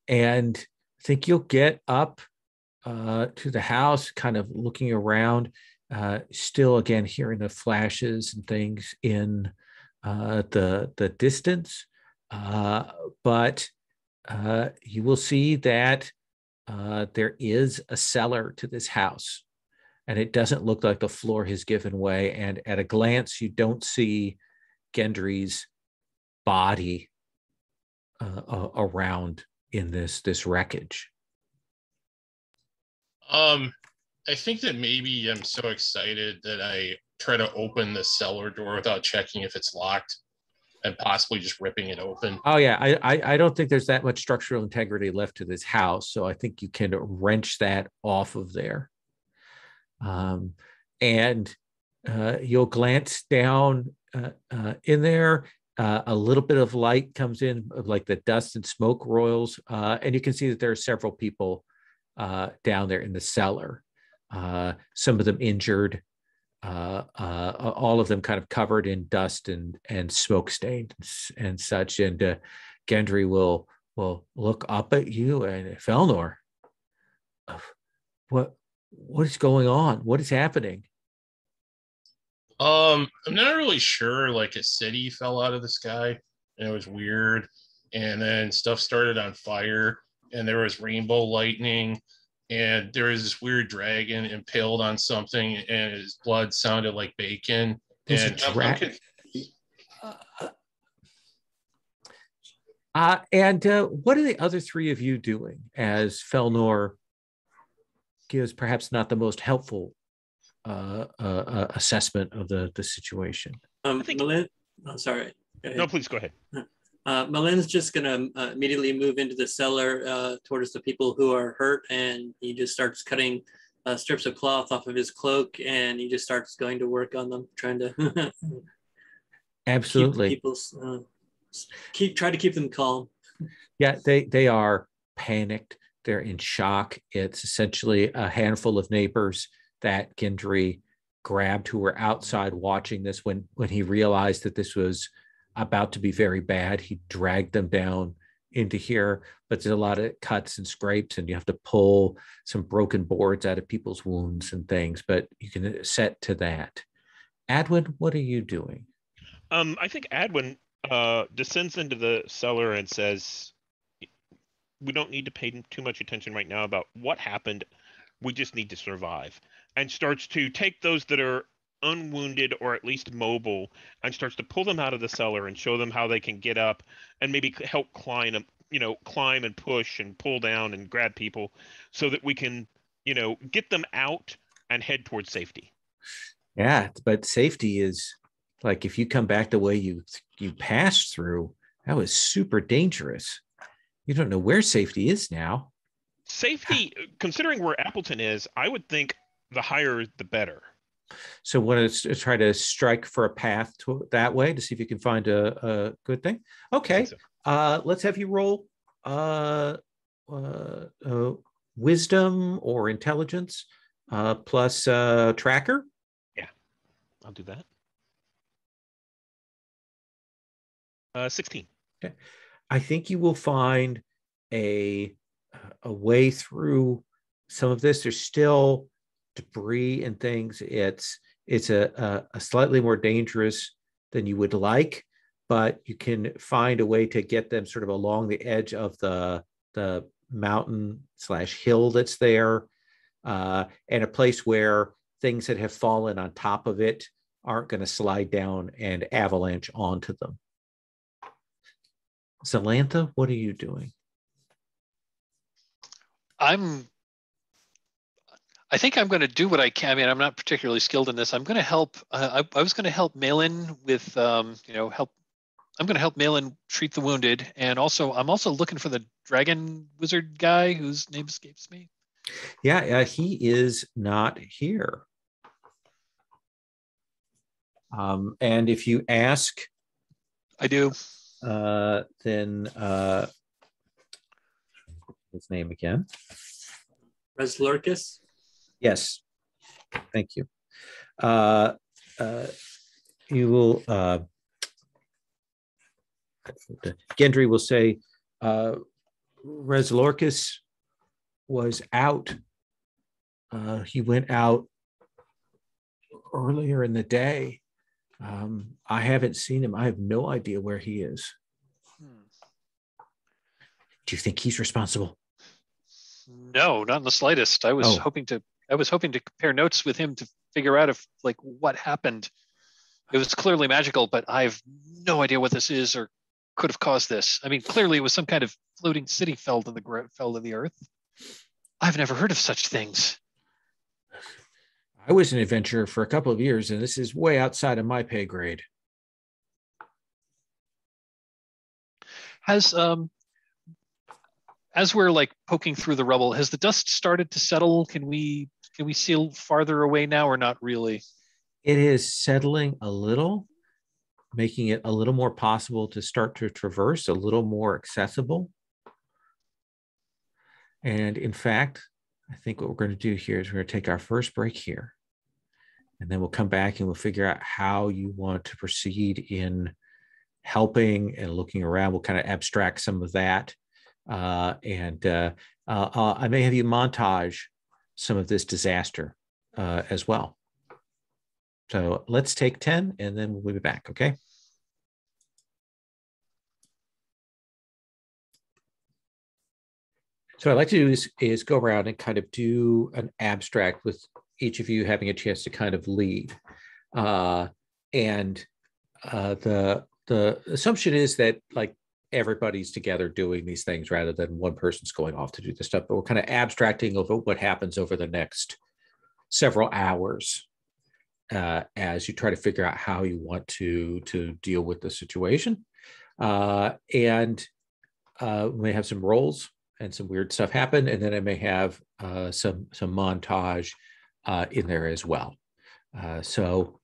And I think you'll get up to the house, kind of looking around, still again hearing the flashes and things in the distance, but you will see that there is a cellar to this house, and it doesn't look like the floor has given way. And at a glance, you don't see Gendry's body around in this wreckage. I think that maybe I'm so excited that I try to open the cellar door without checking if it's locked and possibly just ripping it open. Oh yeah, I don't think there's that much structural integrity left to this house, so I think you can wrench that off of there. And you'll glance down in there. A little bit of light comes in, like the dust and smoke roils, and you can see that there are several people down there in the cellar. Some of them injured, all of them kind of covered in dust and smoke stains and such. And Gendry will look up at you and Felnor. What is going on? What is happening? I'm not really sure. Like a city fell out of the sky and it was weird, and then stuff started on fire and there was rainbow lightning. And there was this weird dragon impaled on something, and his blood sounded like bacon. There's and a dragon. And what are the other three of you doing as Felnor gives perhaps not the most helpful assessment of the situation? Malin, sorry. No, please go ahead. Malin's just going to immediately move into the cellar towards the people who are hurt, and he just starts cutting strips of cloth off of his cloak, and he just starts going to work on them, trying to Absolutely try to keep them calm. Yeah, they are panicked. They're in shock. It's essentially a handful of neighbors that Gendry grabbed who were outside watching this when he realized that this was about to be very bad. He dragged them down into here, but there's a lot of cuts and scrapes, and you have to pull some broken boards out of people's wounds and things, but you can set to that. Adwin, what are you doing? I think Adwin descends into the cellar and says, we don't need to pay too much attention right now about what happened. We just need to survive. And starts to take those that are unwounded or at least mobile and starts to pull them out of the cellar and show them how they can get up and maybe help climb and push and pull down and grab people so that we can, get them out and head towards safety. Yeah, but safety is like, if you come back the way you passed through, that was super dangerous. You don't know where safety is now. Safety, considering where Appleton is, I would think the higher the better. So want to try to strike for a path that way to see if you can find a good thing. Okay, so. Let's have you roll wisdom or intelligence plus tracker. Yeah, I'll do that. 16. Okay. I think you will find a way through some of this. There's still debris and things. It's a slightly more dangerous than you would like, but you can find a way to get them sort of along the edge of the mountain/hill that's there, and a place where things that have fallen on top of it aren't going to slide down and avalanche onto them. Zelentha, what are you doing? I think I'm going to do what I can. I mean, I'm not particularly skilled in this. I'm going to help. I was going to help Malin with, help I'm going to help Malin treat the wounded, and I'm also looking for the dragon wizard guy whose name escapes me. Yeah, he is not here. And if you ask, I do. Then his name again. Reslurkus? Yes, thank you. You will. Gendry will say, Reslorcus was out. He went out earlier in the day. I haven't seen him. I have no idea where he is. Do you think he's responsible? No, not in the slightest. I was hoping to compare notes with him to figure out if what happened. It was clearly magical, but I have no idea what this is or could have caused this. I mean, clearly it was some kind of floating city fell to the earth. I've never heard of such things. I was an adventurer for a couple of years, and this is way outside of my pay grade. Has as we're poking through the rubble, has the dust started to settle? Can we see farther away now, or not really? It is settling a little, making it a little more possible to start to traverse, a little more accessible. And in fact, I think what we're going to do here is we're going to take our first break here, and then we'll come back and we'll figure out how you want to proceed in helping and looking around. We'll kind of abstract some of that. I may have you montage some of this disaster as well. So let's take 10 and then we'll be back, okay? So what I'd like to do is go around and kind of do an abstract with each of you having a chance to kind of lead. The assumption is that everybody's together doing these things rather than one person's going off to do this stuff, but we're kind of abstracting over what happens over the next several hours as you try to figure out how you want to deal with the situation. We may have some rolls and some weird stuff happen, and then I may have some montage in there as well. So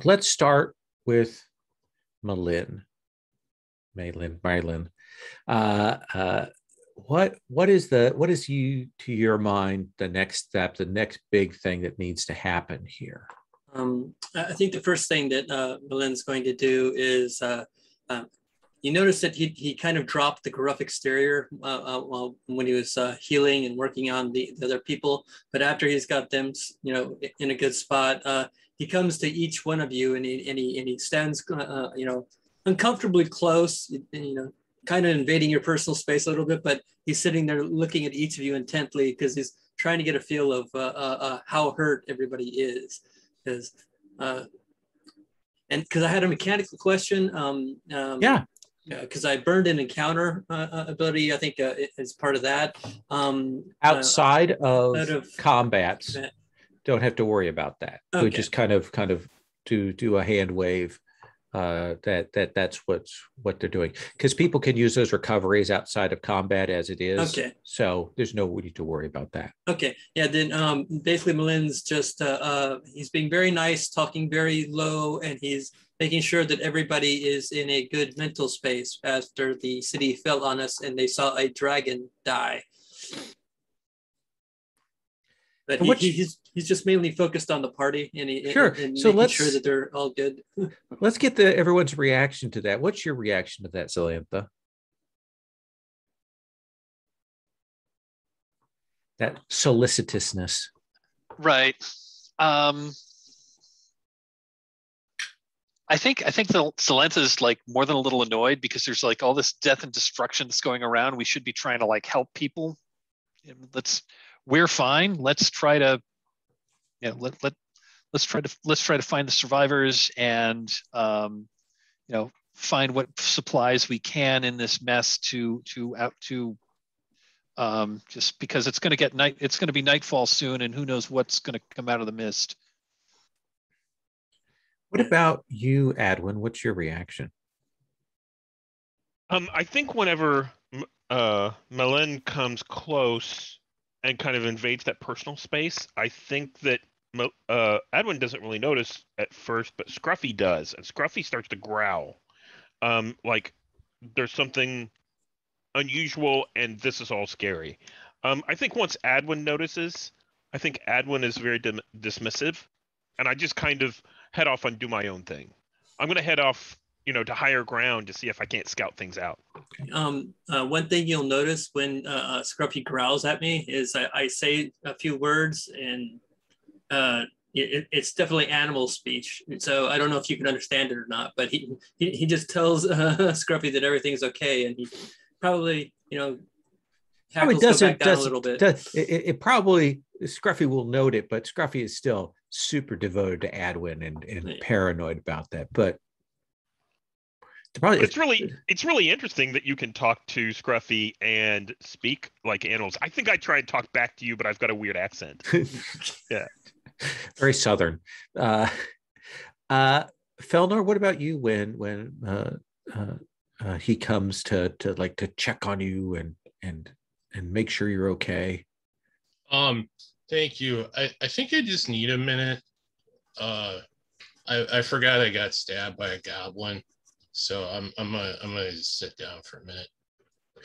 let's start with Malin. What is to your mind the next step, the next big thing that needs to happen here? I think the first thing that Malin's going to do is you notice that he kind of dropped the gruff exterior when he was healing and working on the other people, but after he's got them in a good spot, he comes to each one of you and he stands uncomfortably close, kind of invading your personal space a little bit, but he's sitting there looking at each of you intently because he's trying to get a feel of how hurt everybody is. Because I had a mechanical question. Because I burned an encounter ability, I think as part of that. Outside of combats, don't have to worry about that. Okay. We just kind of do a hand wave. That's what they're doing, because people can use those recoveries outside of combat as it is. Okay. So there's no need to worry about that. Okay. Yeah. Then basically Malin's just he's being very nice, talking very low, and he's making sure that everybody is in a good mental space after the city fell on us and they saw a dragon die. But he's just mainly focused on the party and making sure that they're all good. Let's get everyone's reaction to that. What's your reaction to that, Zelentha? That solicitousness. Right. I think the Zelentha is more than a little annoyed because there's all this death and destruction that's going around. We should be trying to help people. We're fine. Let's try to, let's try to find the survivors and find what supplies we can in this mess just because it's going to be nightfall soon, and who knows what's going to come out of the mist. What about you, Adwin? What's your reaction? I think whenever Melen comes close and kind of invades that personal space, I think that Adwin doesn't really notice at first, but Scruffy does, and Scruffy starts to growl. Like there's something unusual, and this is all scary. I think once Adwin notices, I think Adwin is very dismissive, and I just kind of head off and do my own thing. I'm going to head off, to higher ground to see if I can't scout things out. One thing you'll notice when Scruffy growls at me is I say a few words, and it's definitely animal speech. So I don't know if you can understand it or not, but he just tells Scruffy that everything's okay, and he probably hackles go back down a little bit. It probably Scruffy will note it, but Scruffy is still super devoted to Adwin and paranoid about that. But it's really interesting that you can talk to Scruffy and speak like animals. I think I try and talk back to you, but I've got a weird accent. Yeah, very southern. Felnor, what about you when he comes to check on you and make sure you're okay? Thank you. I think I just need a minute. I forgot I got stabbed by a goblin, so I'm gonna just sit down for a minute,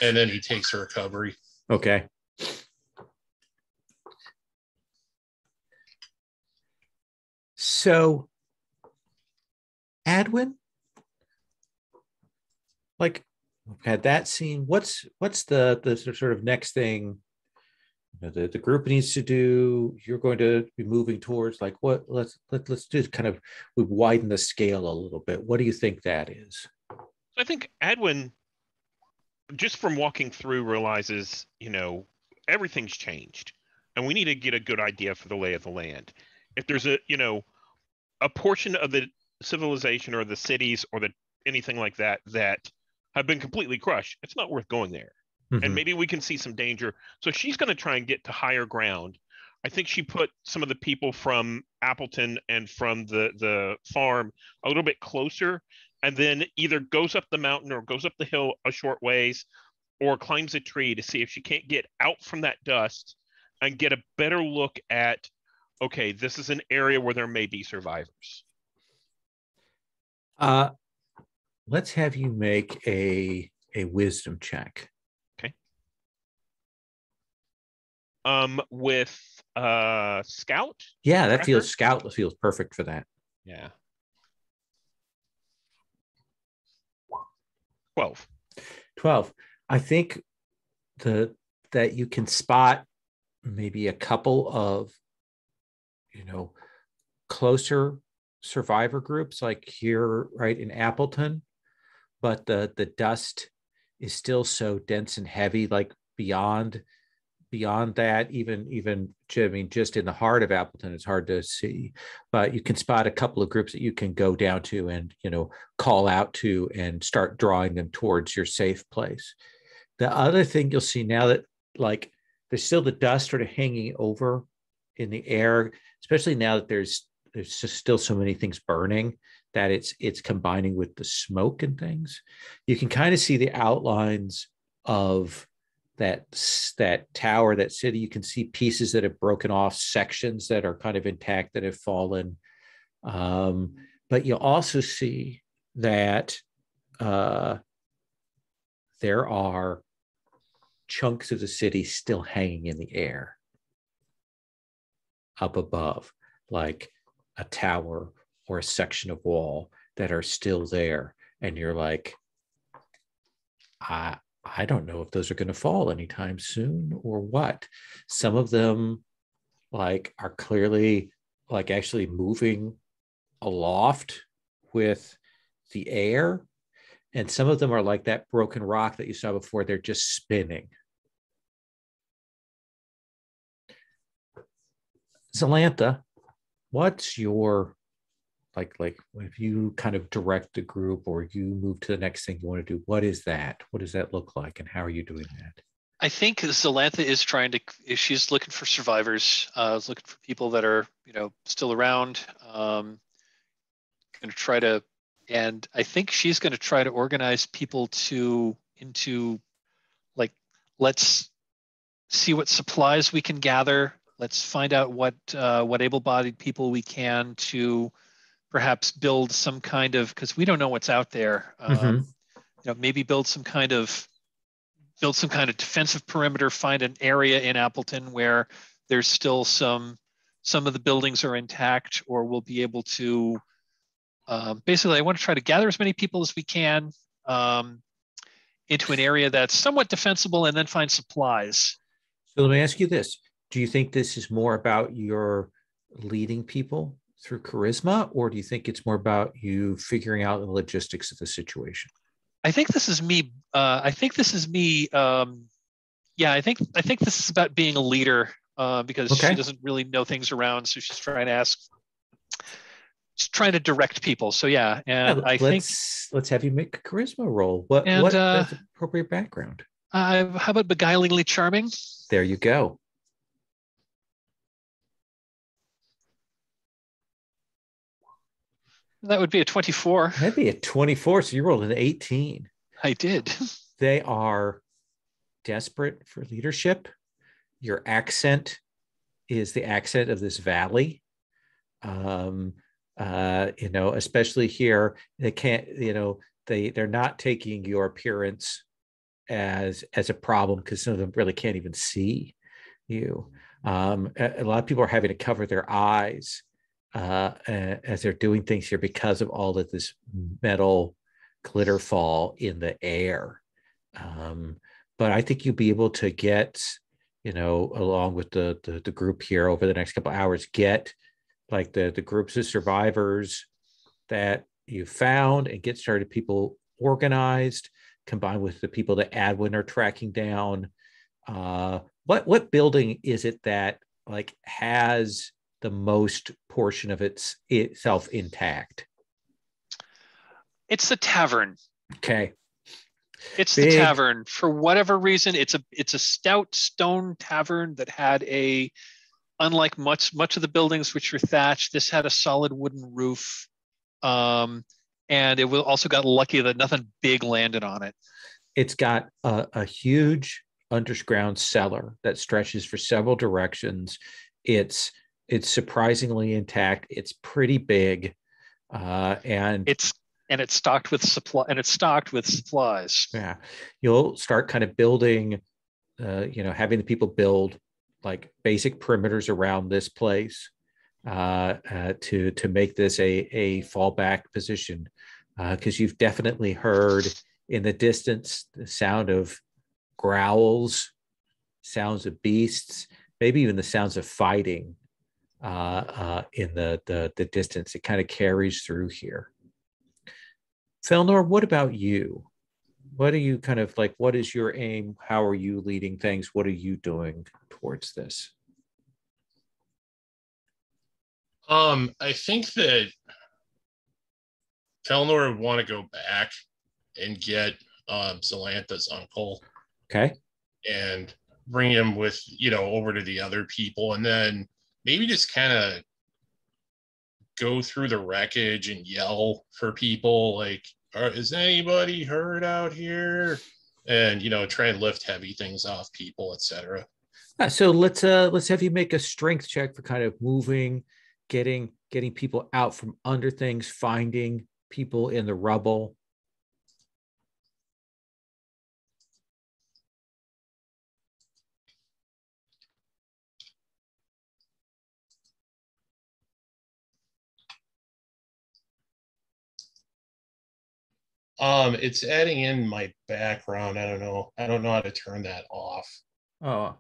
and then he takes a recovery. Okay. So, Adwin, we've had that scene. What's the sort of next thing the group needs to do? You're going to be moving towards what? Let's just kind of widen the scale a little bit. What do you think that is? I think Adwin, just from walking through, realizes everything's changed, and we need to get a good idea for the lay of the land. If there's a portion of the civilization or the cities or anything like that have been completely crushed, it's not worth going there. Mm-hmm. And maybe we can see some danger. So she's going to try and get to higher ground. I think she put some of the people from Appleton and from the farm a little bit closer, and then either goes up the mountain or goes up the hill a short ways or climbs a tree to see if she can't get out from that dust and get a better look at, okay, this is an area where there may be survivors. Let's have you make a wisdom check. Okay. With scout? Yeah, that feels perfect for that. Yeah. 12. I think that you can spot maybe a couple of closer survivor groups like here right in Appleton, but the dust is still so dense and heavy, beyond that, even just in the heart of Appleton, it's hard to see, but you can spot a couple of groups that you can go down to and call out to and start drawing them towards your safe place. The other thing you'll see now that there's still the dust sort of hanging over in the air, especially now that there's just still so many things burning that it's combining with the smoke and things. You can kind of see the outlines of that tower, that city. You can see pieces that have broken off, sections that are kind of intact that have fallen. But you'll also see that there are chunks of the city still hanging in the air up above, like a tower or a section of wall that are still there. And you're like, I don't know if those are going to fall anytime soon or what. Some of them are clearly actually moving aloft with the air. And some of them are like that broken rock that you saw before. They're just spinning. Zelentha, what's your if you kind of direct the group or you move to the next thing you want to do, what is that? What does that look like, and how are you doing that? I think Zalantha is she's looking for survivors, looking for people that are still around. Going to try to And I think she's going to try to organize people into like, let's see what supplies we can gather. Let's find out what able-bodied people we can to perhaps build some kind of, because we don't know what's out there. Maybe build some kind of defensive perimeter. Find an area in Appleton where there's still some of the buildings are intact, or we'll be able to. Basically, I want to try to gather as many people as we can into an area that's somewhat defensible, and then find supplies. So let me ask you this. Do you think this is more about your leading people through charisma, or do you think it's more about you figuring out the logistics of the situation? I think this is me. Yeah, I think this is about being a leader because she doesn't really know things around, so she's trying to direct people. So yeah, and let's have you make a charisma roll. What is the appropriate background? How about beguilingly charming? There you go. That would be a 24. That'd be a 24. So you rolled an 18. I did. They are desperate for leadership. Your accent is the accent of this valley. Especially here, they can't, they're not taking your appearance as a problem, because some of them really can't even see you. A lot of people are having to cover their eyes as they're doing things here because of all of this metal glitter fall in the air. But I think you'll be able to get, along with the group here over the next couple of hours, get like the groups of survivors that you found and get started people organized, combined with the people that Adwin are tracking down. What building is it that like has the most portion of itself intact? It's the Tavern. Okay. It's the Tavern. For whatever reason, it's a stout stone tavern that had unlike much of the buildings which were thatched, this had a solid wooden roof. And it also got lucky that nothing big landed on it. It's got a huge underground cellar that stretches for several directions. It's surprisingly intact. It's pretty big, and it's stocked with supplies. Yeah, you'll start kind of building, having the people build like basic perimeters around this place to make this a fallback position, because you've definitely heard in the distance the sound of growls, sounds of beasts, maybe even the sounds of fighting in the distance. It kind of carries through here. Felnor, what about you? What are you kind of like? What is your aim? How are you leading things? What are you doing towards this? I think that Felnor would want to go back and get Zalantha's uncle. Okay. And bring him with, over to the other people, and then maybe just kind of go through the wreckage and yell for people like, is anybody hurt out here? And, try and lift heavy things off people, etc. So let's have you make a strength check for kind of moving, getting people out from under things, finding people in the rubble. It's adding in my background. I don't know how to turn that off. Oh,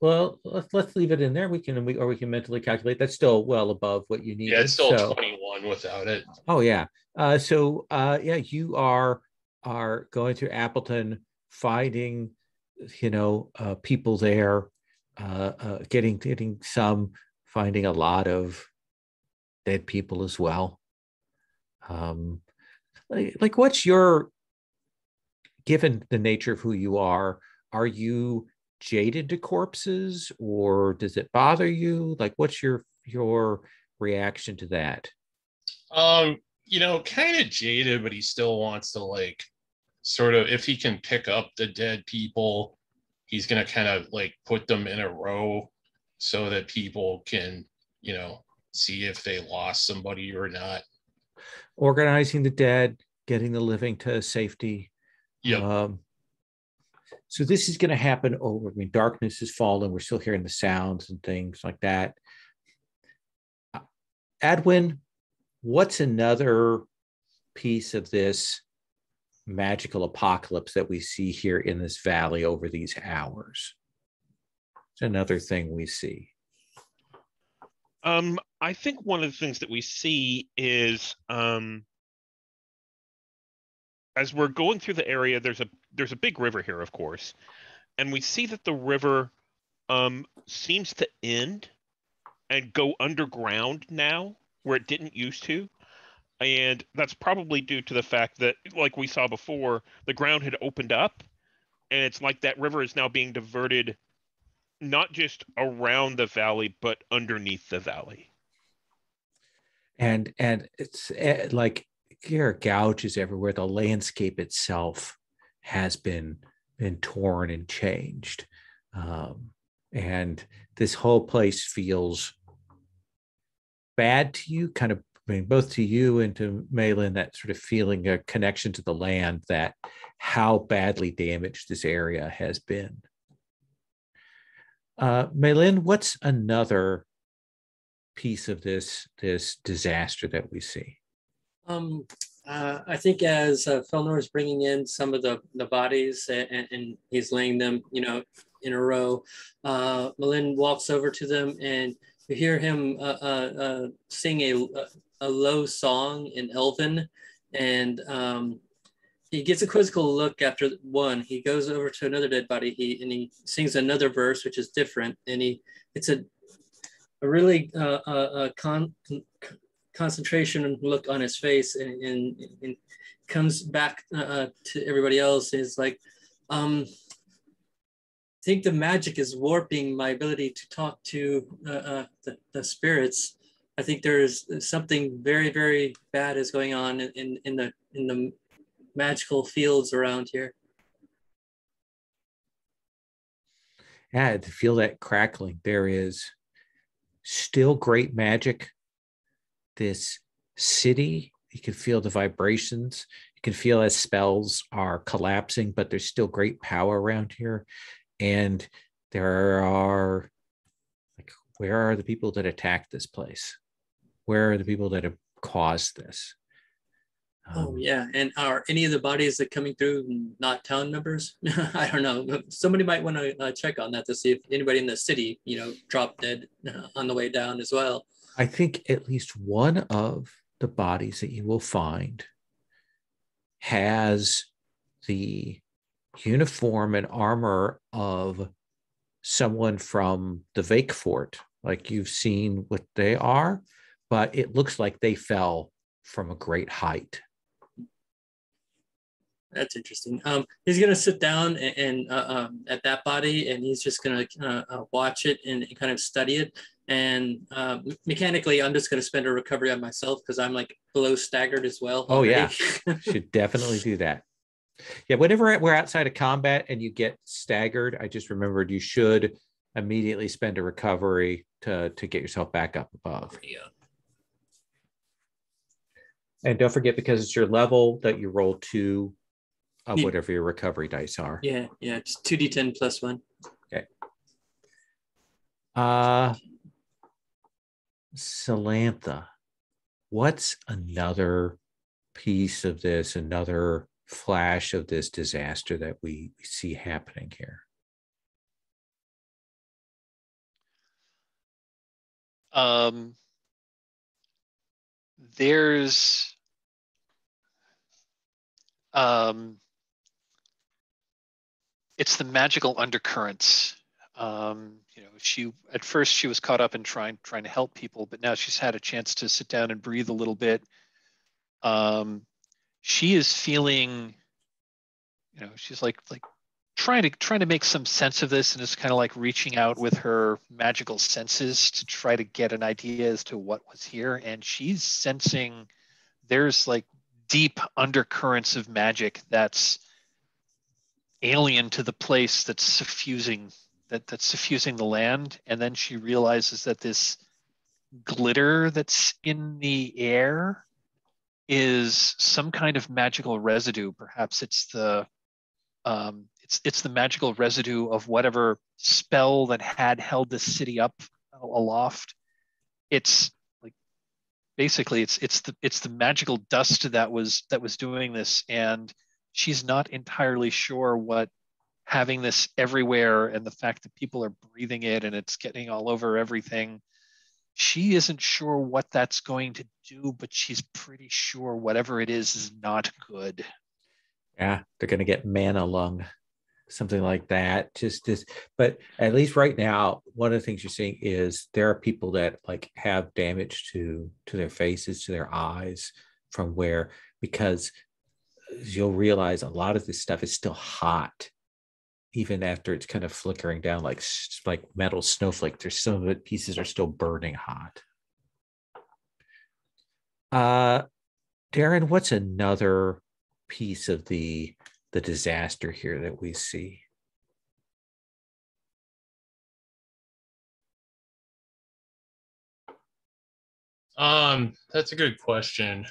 well, let's leave it in there. We can mentally calculate. That's still well above what you need. Yeah, it's still 21 without it. Oh yeah. You are going through Appleton, finding, people there, getting some, finding a lot of dead people as well. Like what's your, given the nature of who you are you jaded to corpses, or does it bother you? Like, what's your reaction to that? kind of jaded, but he still wants to like sort of, if he can pick up the dead people, he's going to kind of like put them in a row so that people can, see if they lost somebody or not. Organizing the dead, getting the living to safety. Yep. So this is going to happen over. I mean, darkness is falling. We're still hearing the sounds and things like that. Adwin, what's another piece of this magical apocalypse that we see here in this valley over these hours? It's another thing we see. I think one of the things that we see is as we're going through the area, there's a big river here, of course, and we see that the river seems to end and go underground now, where it didn't used to. And that's probably due to the fact that, like we saw before, the ground had opened up, and it's like that river is now being diverted not just around the valley, but underneath the valley. And it's like there are gouges everywhere. The landscape itself has been torn and changed. And this whole place feels bad to you, kind of, I mean, both to you and to Malin, that sort of feeling a connection to the land, that how badly damaged this area has been. Malin, what's another piece of this disaster that we see? I think as Felnor is bringing in some of the bodies and he's laying them, in a row, Malin walks over to them and you hear him sing a low song in Elven, and he gets a quizzical look after one. He goes over to another dead body. He sings another verse, which is different, and it's a really concentration look on his face, and comes back to everybody else. Is like, I think the magic is warping my ability to talk to the spirits. I think there's something very, very bad is going on in the magical fields around here. Yeah, to feel that crackling. There is still great magic. This city, you can feel the vibrations. You can feel as spells are collapsing, but there's still great power around here. And there are, like, where are the people that attacked this place? Where are the people that have caused this? Oh yeah, and are any of the bodies that coming through not town members? I don't know. Somebody might want to check on that to see if anybody in the city, dropped dead on the way down as well. I think at least one of the bodies that you will find has the uniform and armor of someone from the Vake Fort. Like, you've seen what they are, but it looks like they fell from a great height. That's interesting. He's gonna sit down and at that body, and he's just gonna watch it and kind of study it. And mechanically, I'm just gonna spend a recovery on myself because I'm like below staggered as well. Oh yeah, should definitely do that. Yeah, whenever we're outside of combat and you get staggered, I just remembered you should immediately spend a recovery to get yourself back up above. Yeah. And don't forget, because it's your level, that you roll 2 of whatever your recovery dice are. Yeah, it's 2d10 plus 1. Okay. Zelentha, what's another piece of this, another flash of this disaster that we see happening here? There's it's the magical undercurrents. She at first she was caught up in trying to help people, but now she's had a chance to sit down and breathe a little bit. She is feeling, she's like trying to make some sense of this, and is kind of like reaching out with her magical senses to try to get an idea as to what was here. And she's sensing there's like deep undercurrents of magic that's alien to the place that's suffusing the land. And then she realizes that this glitter that's in the air is some kind of magical residue. Perhaps it's the it's the magical residue of whatever spell that had held this city up aloft. It's like basically it's the magical dust that was doing this, and she's not entirely sure what having this everywhere and the fact that people are breathing it and it's getting all over everything. She isn't sure what that's going to do, but she's pretty sure whatever it is not good. Yeah, they're going to get mana lung, something like that. Just this, but at least right now, one of the things you're seeing is there are people that like have damage to their faces, to their eyes, from where, because you'll realize a lot of this stuff is still hot even after it's kind of flickering down like metal snowflake. There's some of it pieces are still burning hot. Darren, what's another piece of the disaster here that we see? That's a good question.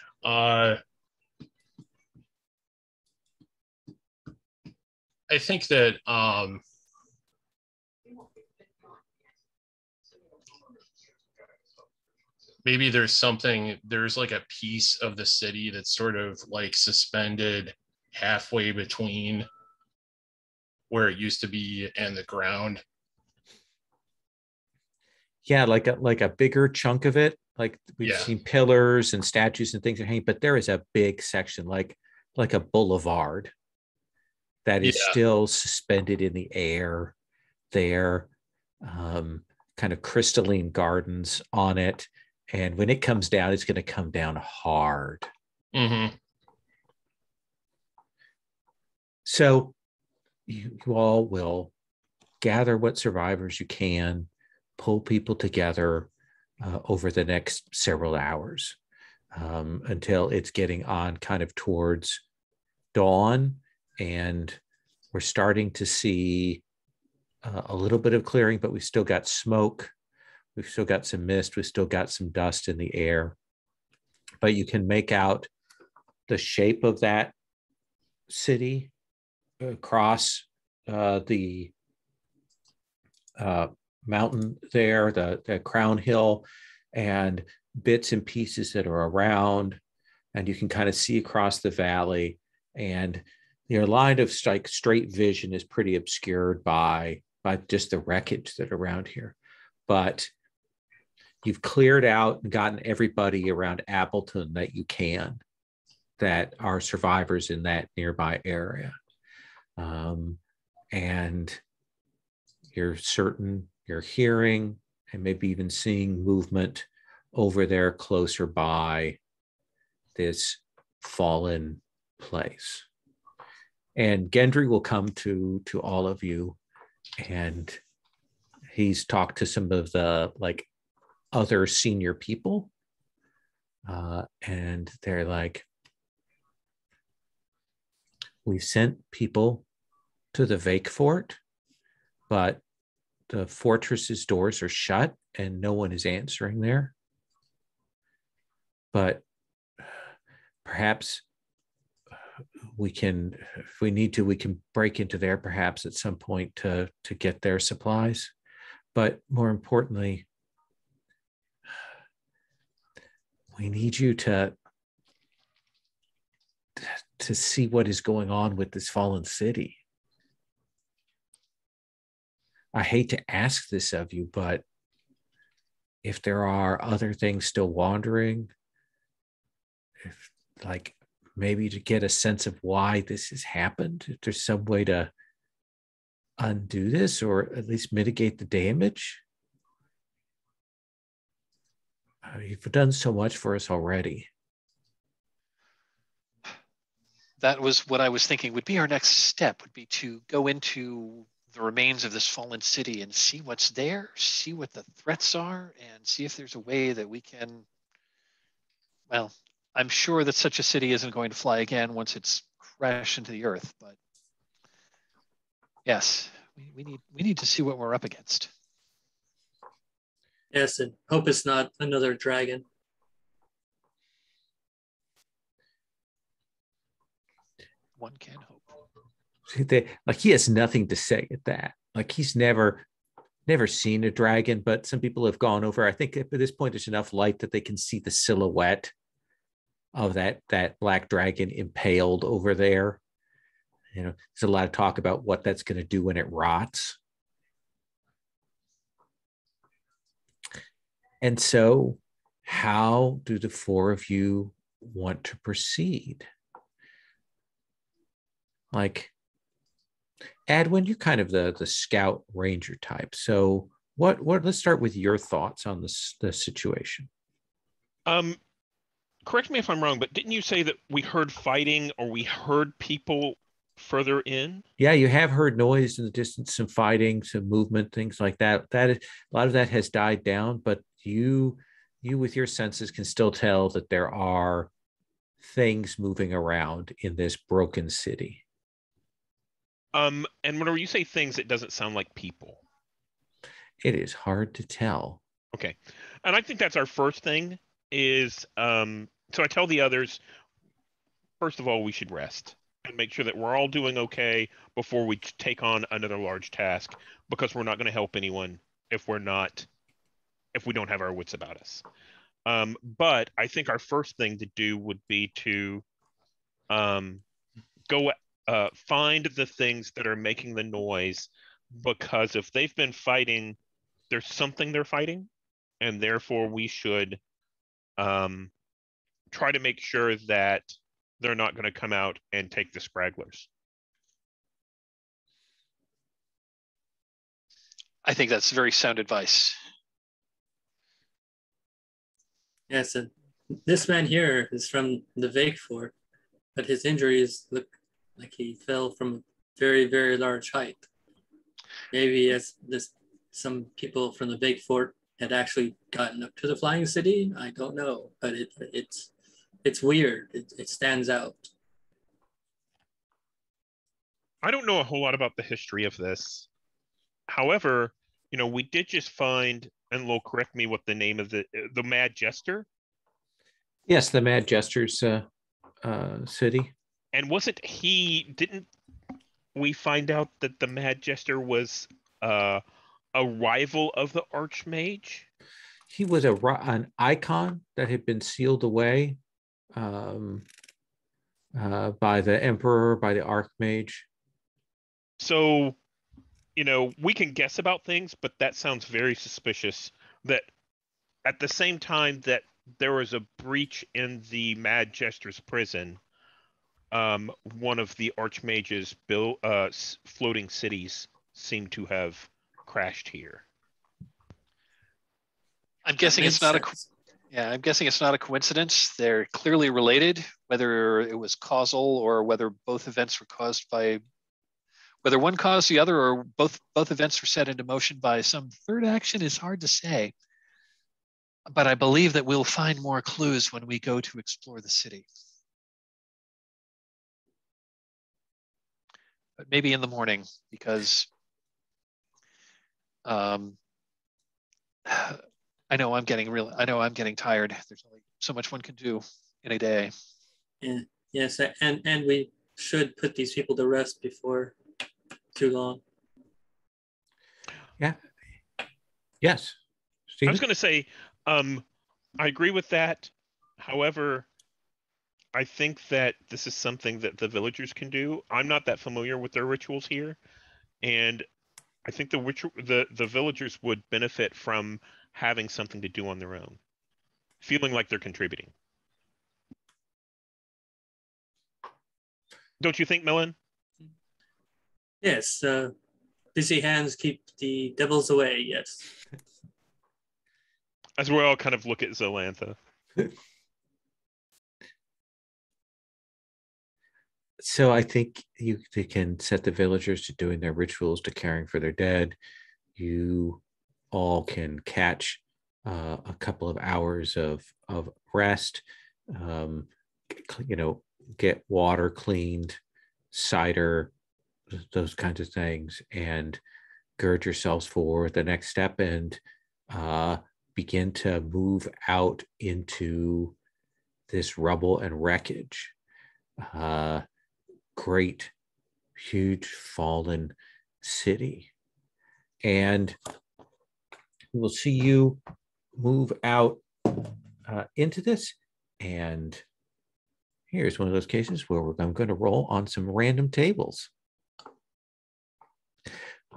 I think that maybe there's like a piece of the city that's sort of like suspended halfway between where it used to be and the ground. Yeah, like a bigger chunk of it. Like we've seen pillars and statues and things are hanging, but there is a big section, like a boulevard, that is still suspended in the air there. Kind of crystalline gardens on it. And when it comes down, it's going to come down hard. Mm-hmm. So you all will gather what survivors you can, pull people together over the next several hours until it's getting on kind of towards dawn. And we're starting to see a little bit of clearing, but we've still got smoke. We've still got some mist. We've still got some dust in the air. But you can make out the shape of that city across the mountain there, the crown hill, and bits and pieces that are around. And you can kind of see across the valley. And your line of straight vision is pretty obscured by just the wreckage that around here. But you've cleared out and gotten everybody around Appleton that you can, that are survivors in that nearby area. And you're certain you're hearing and maybe even seeing movement over there closer by this fallen place. And Gendry will come to all of you, and he's talked to some of the like other senior people, and they're like, we sent people to the Vake Fort, but the fortress's doors are shut and no one is answering there. But perhaps we can, if we need to, we can break into there perhaps at some point to get their supplies. But more importantly, we need you to see what is going on with this fallen city. I hate to ask this of you, but if there are other things still wandering, if like maybe to get a sense of why this has happened, if there's some way to undo this or at least mitigate the damage. You've done so much for us already. That was what I was thinking would be our next step, would be to go into the remains of this fallen city and see what's there, see what the threats are, and see if there's a way that we can, well, I'm sure that such a city isn't going to fly again once it's crashed into the earth. But yes, we need to see what we're up against. Yes, and hope it's not another dragon. One can hope. Like he has nothing to say at that. Like he's never seen a dragon, but some people have gone over. I think at this point there's enough light that they can see the silhouette of that black dragon impaled over there. You know, there's a lot of talk about what that's going to do when it rots. And so, how do the four of you want to proceed? Like, Adwin, you're kind of the scout ranger type. So, what? Let's start with your thoughts on the situation. Correct me if I'm wrong, but didn't you say that we heard fighting or we heard people further in? Yeah, you have heard noise in the distance, some fighting, some movement, things like that. A lot of that has died down, but you with your senses can still tell that there are things moving around in this broken city. And whenever you say things, it doesn't sound like people. It is hard to tell. Okay. And I think that's our first thing is, so I tell the others, first of all, we should rest and make sure that we're all doing okay before we take on another large task, because we're not going to help anyone if we don't have our wits about us. But I think our first thing to do would be to go find the things that are making the noise, because if they've been fighting, there's something they're fighting, and therefore we should try to make sure that they're not going to come out and take the scragglers. I think that's very sound advice. Yes, and this man here is from the Vague Fort, but his injuries look like he fell from a very, very large height. Maybe some people from the Vague Fort had actually gotten up to the Flying City. I don't know, but it's weird. It stands out. I don't know a whole lot about the history of this. However, we did just find, and Lowell, correct me what the name of the Mad Jester? Yes, the Mad Jester's city. And didn't we find out that the Mad Jester was a rival of the Archmage? He was an icon that had been sealed away by the Emperor, by the Archmage. So, we can guess about things, but that sounds very suspicious. That at the same time that there was a breach in the Mad Jester's prison, one of the Archmage's floating cities seemed to have crashed here. I'm guessing it's not I'm guessing it's not a coincidence. They're clearly related, whether it was causal or whether both events were caused by, whether one caused the other or both events were set into motion by some third action is hard to say. But I believe that we'll find more clues when we go to explore the city. But maybe in the morning, because I know I'm getting tired. There's only so much one can do in a day. Yeah, yes, and we should put these people to rest before too long. Yeah. Yes. Steven? I was going to say, I agree with that. However, I think that this is something that the villagers can do. I'm not that familiar with their rituals here, and I think the villagers would benefit from having something to do on their own, feeling like they're contributing. Don't you think, Millen? Yes, busy hands keep the devils away, yes. As we all kind of look at Zelentha. So I think they can set the villagers to doing their rituals, to caring for their dead. You all can catch a couple of hours of rest. um, get water cleaned, cider, those kinds of things, and gird yourselves for the next step and begin to move out into this rubble and wreckage. Great, huge fallen city. And we'll see you move out into this. And here's one of those cases where I'm going to roll on some random tables.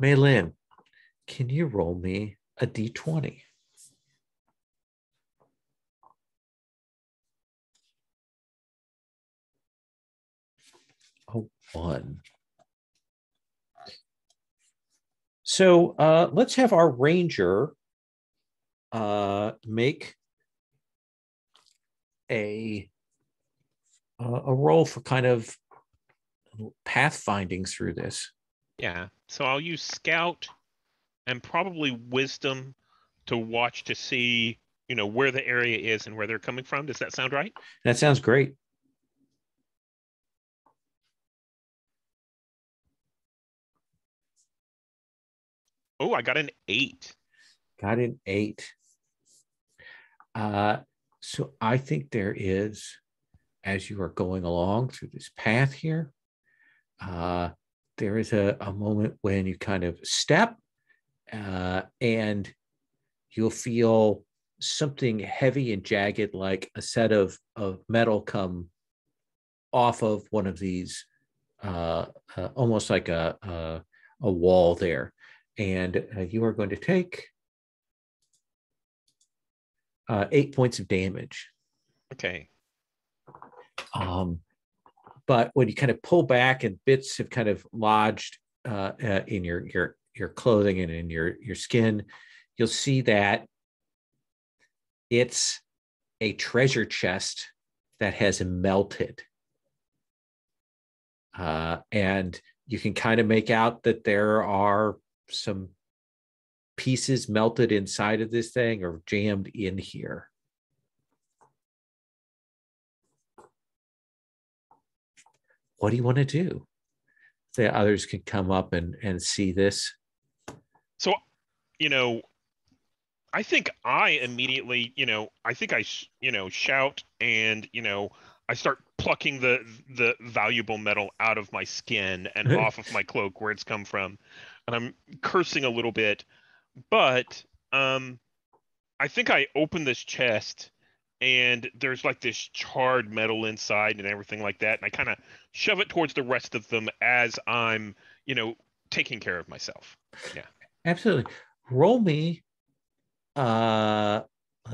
Maylin, can you roll me a d20? Oh, 1. So let's have our ranger make a roll for kind of pathfinding through this. Yeah. So I'll use scout and probably wisdom to watch to see, where the area is and where they're coming from. Does that sound right? That sounds great. Oh, I got an 8. Got an 8. So I think there is, as you are going along through this path here, there is a moment when you kind of step and you'll feel something heavy and jagged, like a set of metal come off of one of these, almost like a wall there. And you are going to take 8 points of damage. Okay. But when you kind of pull back and bits have kind of lodged in your clothing and in your skin, you'll see that it's a treasure chest that has melted. And you can kind of make out that there are some pieces melted inside of this thing or jammed in here. What do you want to do? The others can come up and see this. So, I think I immediately, I think I, shout and, I start plucking the valuable metal out of my skin and off of my cloak where it's come from. And I'm cursing a little bit, but I think I open this chest and there's like this charred metal inside and everything like that. And I kind of shove it towards the rest of them as I'm, taking care of myself. Yeah. Absolutely. Roll me. Let's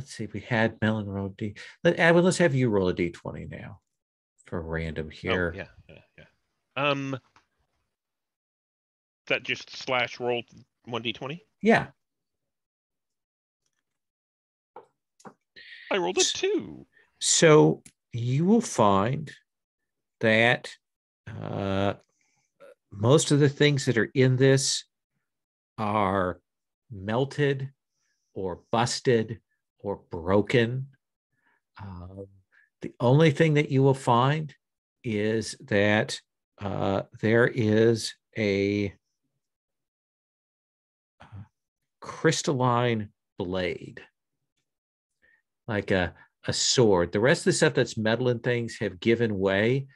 see. We had Melon roll D. Adwin, let's have you roll a D20 now for random here. Oh, yeah. That just slash roll 1d20? Yeah. I rolled a 2. So you will find that most of the things that are in this are melted or busted or broken. The only thing that you will find is that there is a crystalline blade, like a sword. The rest of the stuff that's metal and things have given way,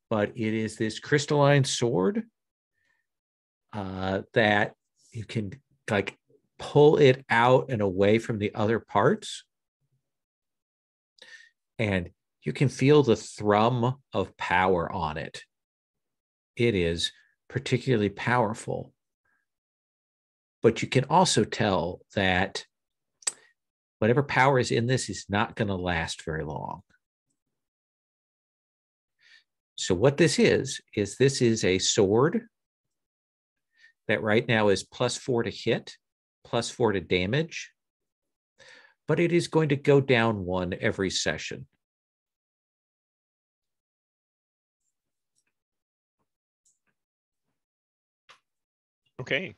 but it is this crystalline sword that you can like pull it out and away from the other parts. And you can feel the thrum of power on it. It is particularly powerful. But you can also tell that whatever power is in this is not going to last very long. So what this is this is a sword that right now is +4 to hit, +4 to damage, but it is going to go down 1 every session. Okay.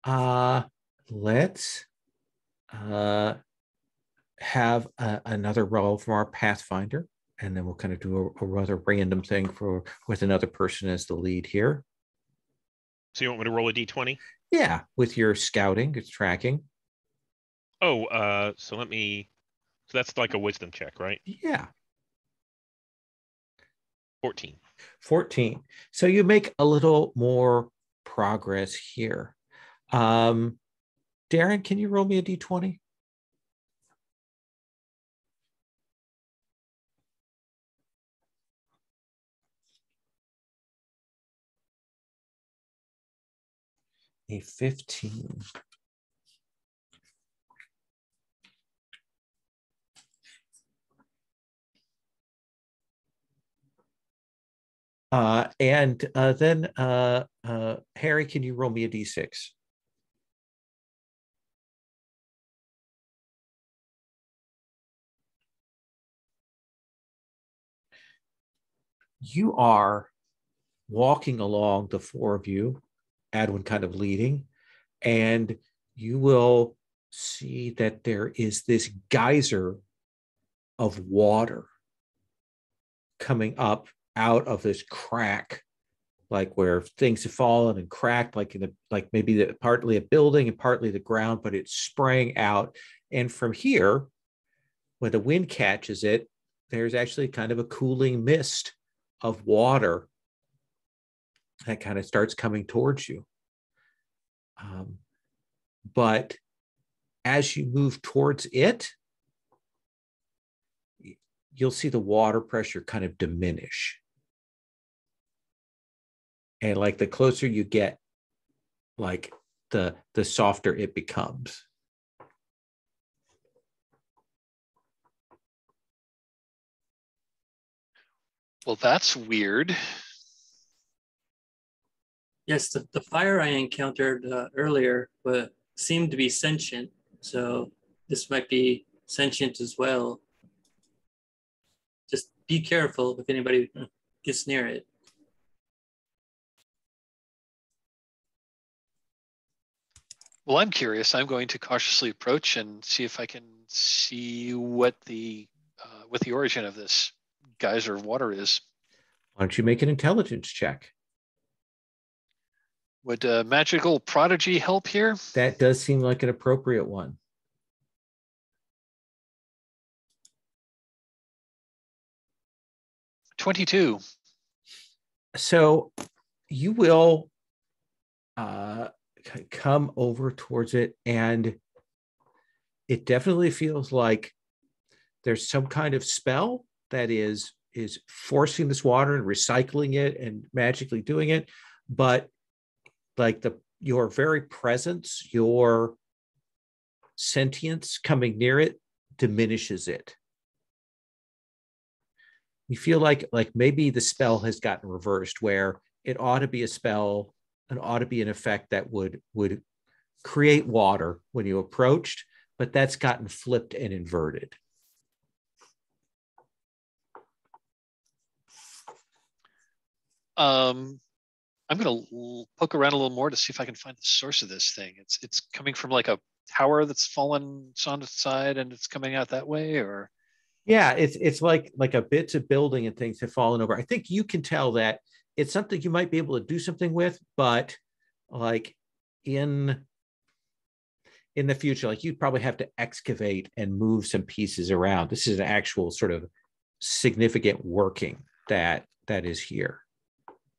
Let's have another roll from our Pathfinder, and then we'll kind of do a rather random thing with another person as the lead here. So you want me to roll a d20? Yeah, with your scouting, it's tracking. Oh, so that's like a wisdom check, right? Yeah. 14. 14. So you make a little more progress here. Darren, can you roll me a d20? A 15. And then Harry, can you roll me a d6? You are walking along, the four of you, Adwin kind of leading, and you will see that there is this geyser of water coming up out of this crack, like where things have fallen and cracked, like maybe partly a building and partly the ground, but it's spraying out. And from here, when the wind catches it, there's actually kind of a cooling mist of water that kind of starts coming towards you. But as you move towards it, you'll see the water pressure kind of diminish. And like the closer you get, like the softer it becomes. Well, that's weird. Yes, the fire I encountered earlier seemed to be sentient, so this might be sentient as well. Just be careful if anybody gets near it. Well, I'm curious. I'm going to cautiously approach and see if I can see what the origin of this geyser of water is. Why don't you make an intelligence check? Would magical prodigy help here? That does seem like an appropriate one. $22. So you will come over towards it, and it definitely feels like there's some kind of spell that is forcing this water and recycling it and magically doing it. But like your very presence, your sentience coming near it diminishes it. You feel like maybe the spell has gotten reversed, where it ought to be a spell and ought to be an effect that would create water when you approached, but that's gotten flipped and inverted. I'm going to poke around a little more to see if I can find the source of this thing. It's coming from like a tower that's fallen on its side and it's coming out that way, or? Yeah, it's like a bits of building and things have fallen over. I think you can tell that it's something you might be able to do something with, but like in the future, like you'd probably have to excavate and move some pieces around. This is an actual sort of significant working that is here.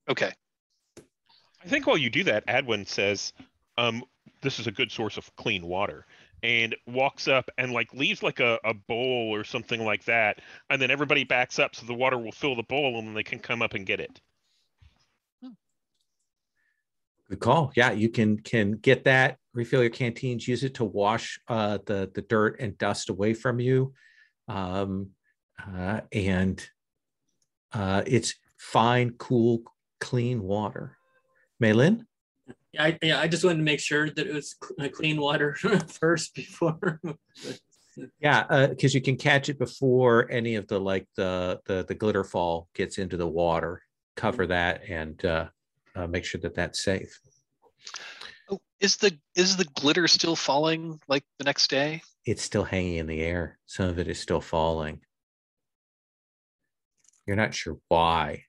Okay. I think while you do that, Adwin says, this is a good source of clean water, and walks up and like leaves like a bowl or something like that, and then everybody backs up so the water will fill the bowl and then they can come up and get it. Good call. Yeah, you can get that, refill your canteens, use it to wash the dirt and dust away from you. And it's fine, cool, clean water. Maylin? I just wanted to make sure that it was clean water first before. Yeah, because you can catch it before any of the glitter fall gets into the water. Cover that and make sure that that's safe. Oh, is the glitter still falling like the next day? It's still hanging in the air. Some of it is still falling. You're not sure why.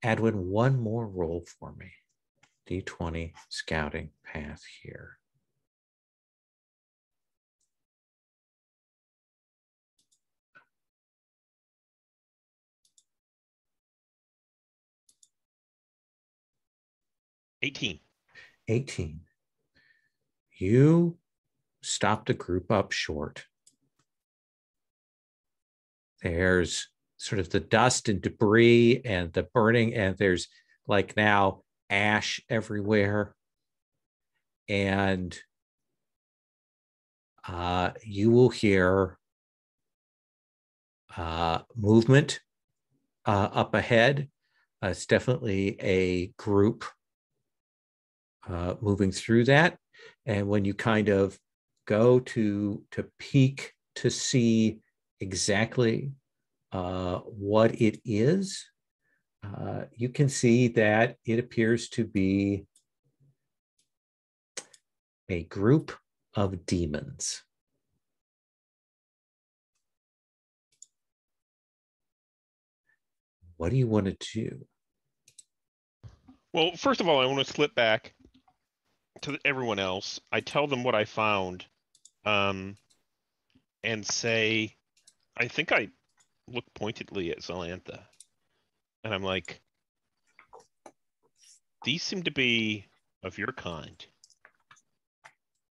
Adwin, one more roll for me. D20 scouting path here. $18. 18. You stop the group up short. There's sort of the dust and debris and the burning, and there's like now ash everywhere. And you will hear movement up ahead. It's definitely a group moving through that. And when you kind of go to peek to see exactly what it is, you can see that it appears to be a group of demons. What do you want to do? Well, first of all, I want to slip back to everyone else. I tell them what I found, and say, I think I look pointedly at Zalantha, and I'm like, these seem to be of your kind.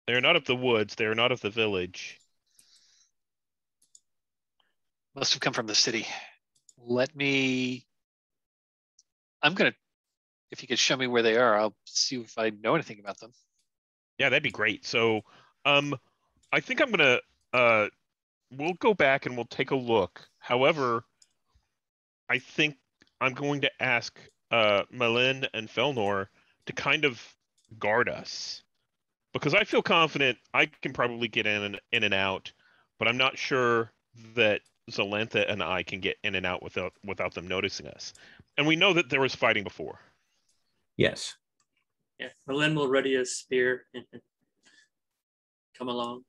They're not of the woods. They're not of the village. Must have come from the city. If you could show me where they are, I'll see if I know anything about them. Yeah, that'd be great. So, I think I'm gonna, we'll go back and we'll take a look. However, I think I'm going to ask, Malin and Felnor to kind of guard us, because I feel confident I can probably get in and out, but I'm not sure that Zelentha and I can get in and out without them noticing us. And we know that there was fighting before. Yes. Yeah, Merlin will ready a spear and come along.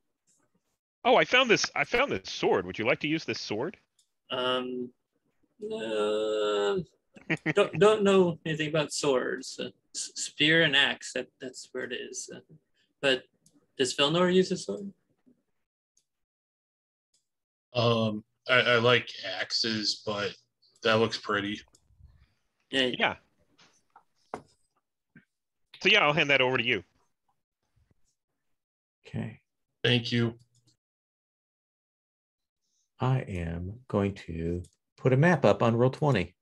Oh, I found this sword. Would you like to use this sword? Don't know anything about swords. Spear and axe. That's where it is. But does Felnor use a sword? I like axes, but that looks pretty. Yeah. So yeah, I'll hand that over to you. Okay. Thank you. I am going to put a map up on Roll20.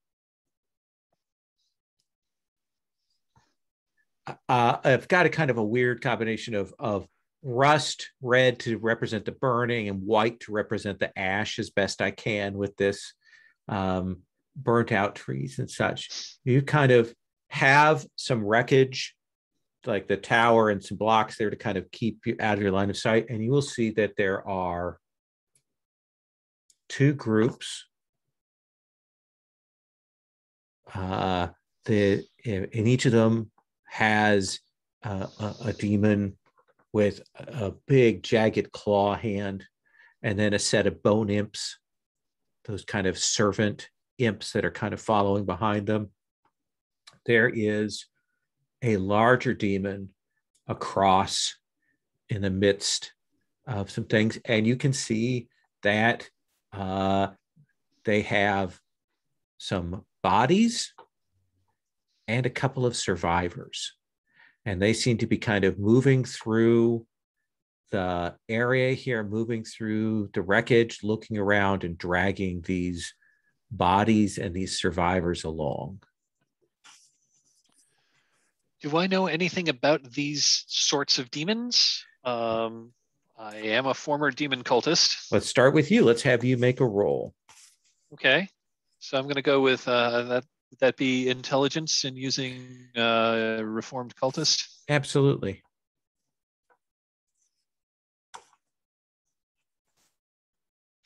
I've got a kind of a weird combination of rust red to represent the burning and white to represent the ash as best I can with this burnt out trees and such. You kind of have some wreckage, like the tower and some blocks there to kind of keep you out of your line of sight. And you will see that there are two groups. In each of them has a demon with a big jagged claw hand, and then a set of bone imps, those kind of servant imps that are kind of following behind them. There is a larger demon across in the midst of some things, and you can see that they have some bodies and a couple of survivors. And they seem to be kind of moving through the area here, moving through the wreckage, looking around and dragging these bodies and these survivors along. Do I know anything about these sorts of demons? I am a former demon cultist. Let's start with you. Let's have you make a roll. Okay. So I'm going to go with that. Would that be intelligence and using reformed cultist? Absolutely.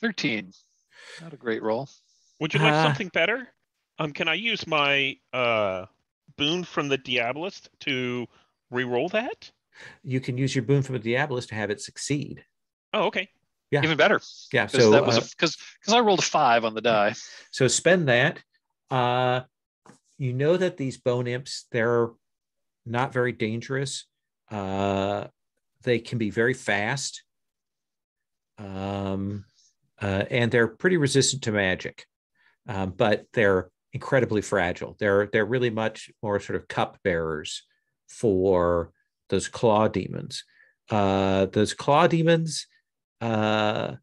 $13. Not a great roll. Would you like something better? Can I use my boon from the Diabolist to re-roll that? You can use your boon from the Diabolist to have it succeed. Oh, okay. Yeah. Even better. Yeah. Because So that was because I rolled a 5 on the die. So spend that. You know that these bone imps, they're not very dangerous. They can be very fast. And they're pretty resistant to magic. But they're incredibly fragile. They're really much more sort of cup bearers for those claw demons. Those claw demons can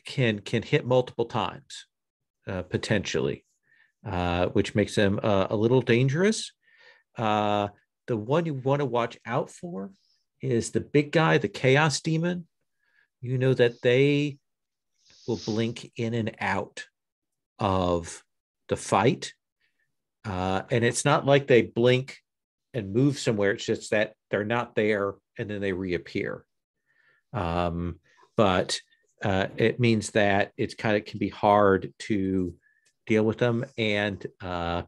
hit multiple times, potentially, which makes them a little dangerous. The one you want to watch out for is the big guy, the Chaos Demon. You know that they will blink in and out of the fight. And it's not like they blink and move somewhere. It's just that they're not there and then they reappear. But it means that it kind of can be hard to deal with them. And how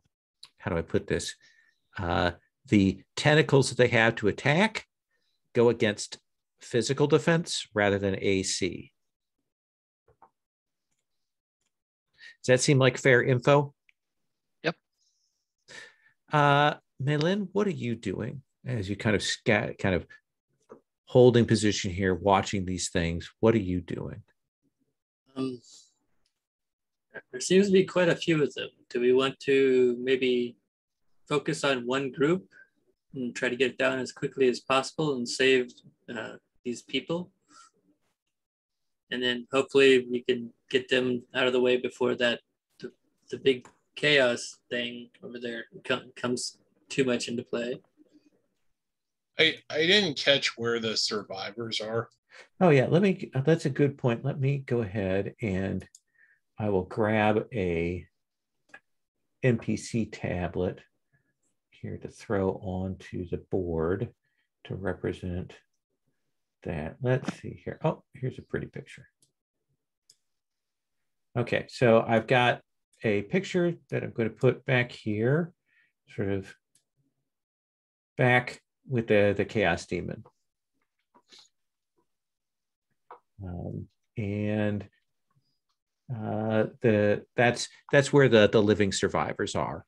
do I put this? The tentacles that they have to attack go against physical defense rather than AC. Does that seem like fair info? Yep. Maylin, what are you doing as you kind of holding position here, watching these things? What are you doing? There seems to be quite a few of them. Do we want to maybe focus on one group and try to get it down as quickly as possible and save these people? And then hopefully we can get them out of the way before that the big chaos thing over there comes too much into play. I didn't catch where the survivors are. Oh yeah, that's a good point. Let me go ahead and I will grab a NPC tablet here to throw onto the board to represent that. Let's see here. Oh, here's a pretty picture. Okay, so I've got a picture that I'm going to put back here, sort of back with the Chaos Demon. And that's where the living survivors are.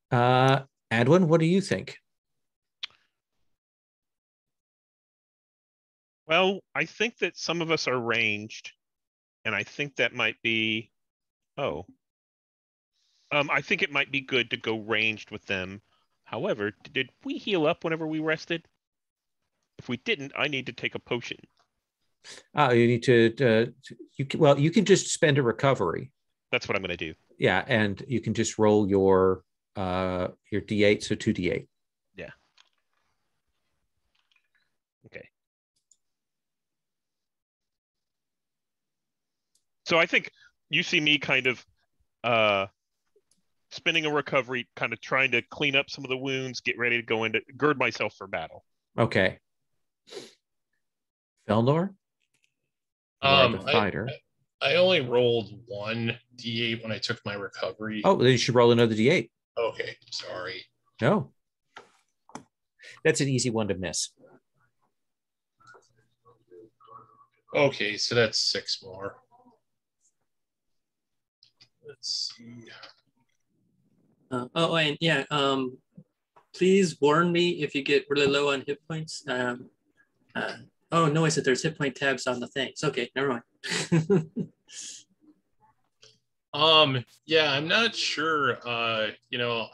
Adwin, what do you think? Well, I think that some of us are ranged, and I think that might be. I think it might be good to go ranged with them. However, did we heal up whenever we rested? If we didn't, I need to take a potion. You need to. You can just spend a recovery. That's what I'm going to do. Yeah, and you can just roll your D8, so 2d8. Yeah. Okay. So I think you see me kind of spinning a recovery, kind of trying to clean up some of the wounds, get ready to go into gird myself for battle. Okay. Felnor? You are the fighter. I only rolled one D8 when I took my recovery. Oh, then you should roll another D8. Okay, sorry. No. That's an easy one to miss. Okay, so that's 6 more. Let's see. And yeah, please warn me if you get really low on hit points. Oh no, I said there's hit point tabs on the things. Okay, never mind. Yeah, I'm not sure. I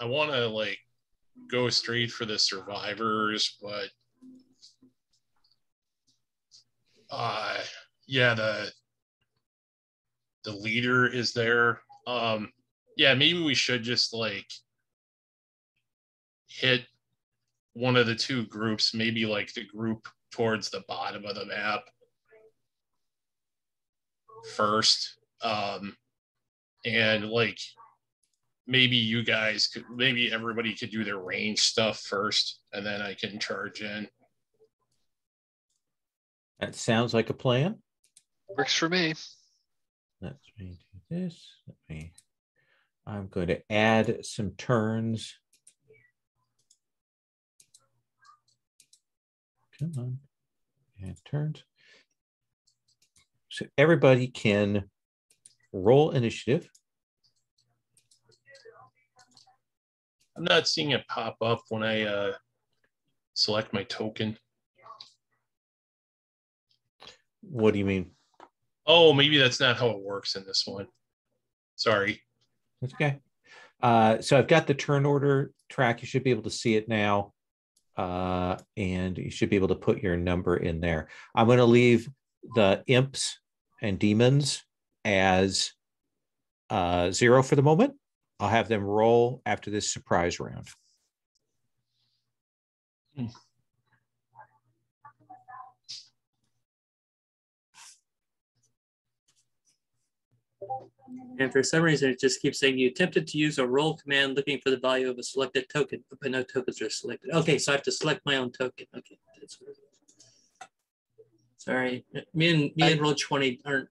want to go straight for the survivors, but yeah, the leader is there. Yeah, maybe we should just hit one of the two groups, maybe the group towards the bottom of the map first. And maybe everybody could do their range stuff first, and then I can charge in. That sounds like a plan. Works for me. Let me do this. I'm going to add some turns. Come on. Add turns. So everybody can roll initiative. I'm not seeing it pop up when I select my token. What do you mean? Oh, maybe that's not how it works in this one. Sorry. That's okay. So I've got the turn order track. You should be able to see it now. And you should be able to put your number in there. I'm going to leave the imps and demons as 0 for the moment. I'll have them roll after this surprise round. And for some reason, it just keeps saying you attempted to use a roll command looking for the value of a selected token, but no tokens are selected. Okay, so I have to select my own token. Okay, that's what it is. Sorry, me and Roll20 aren't.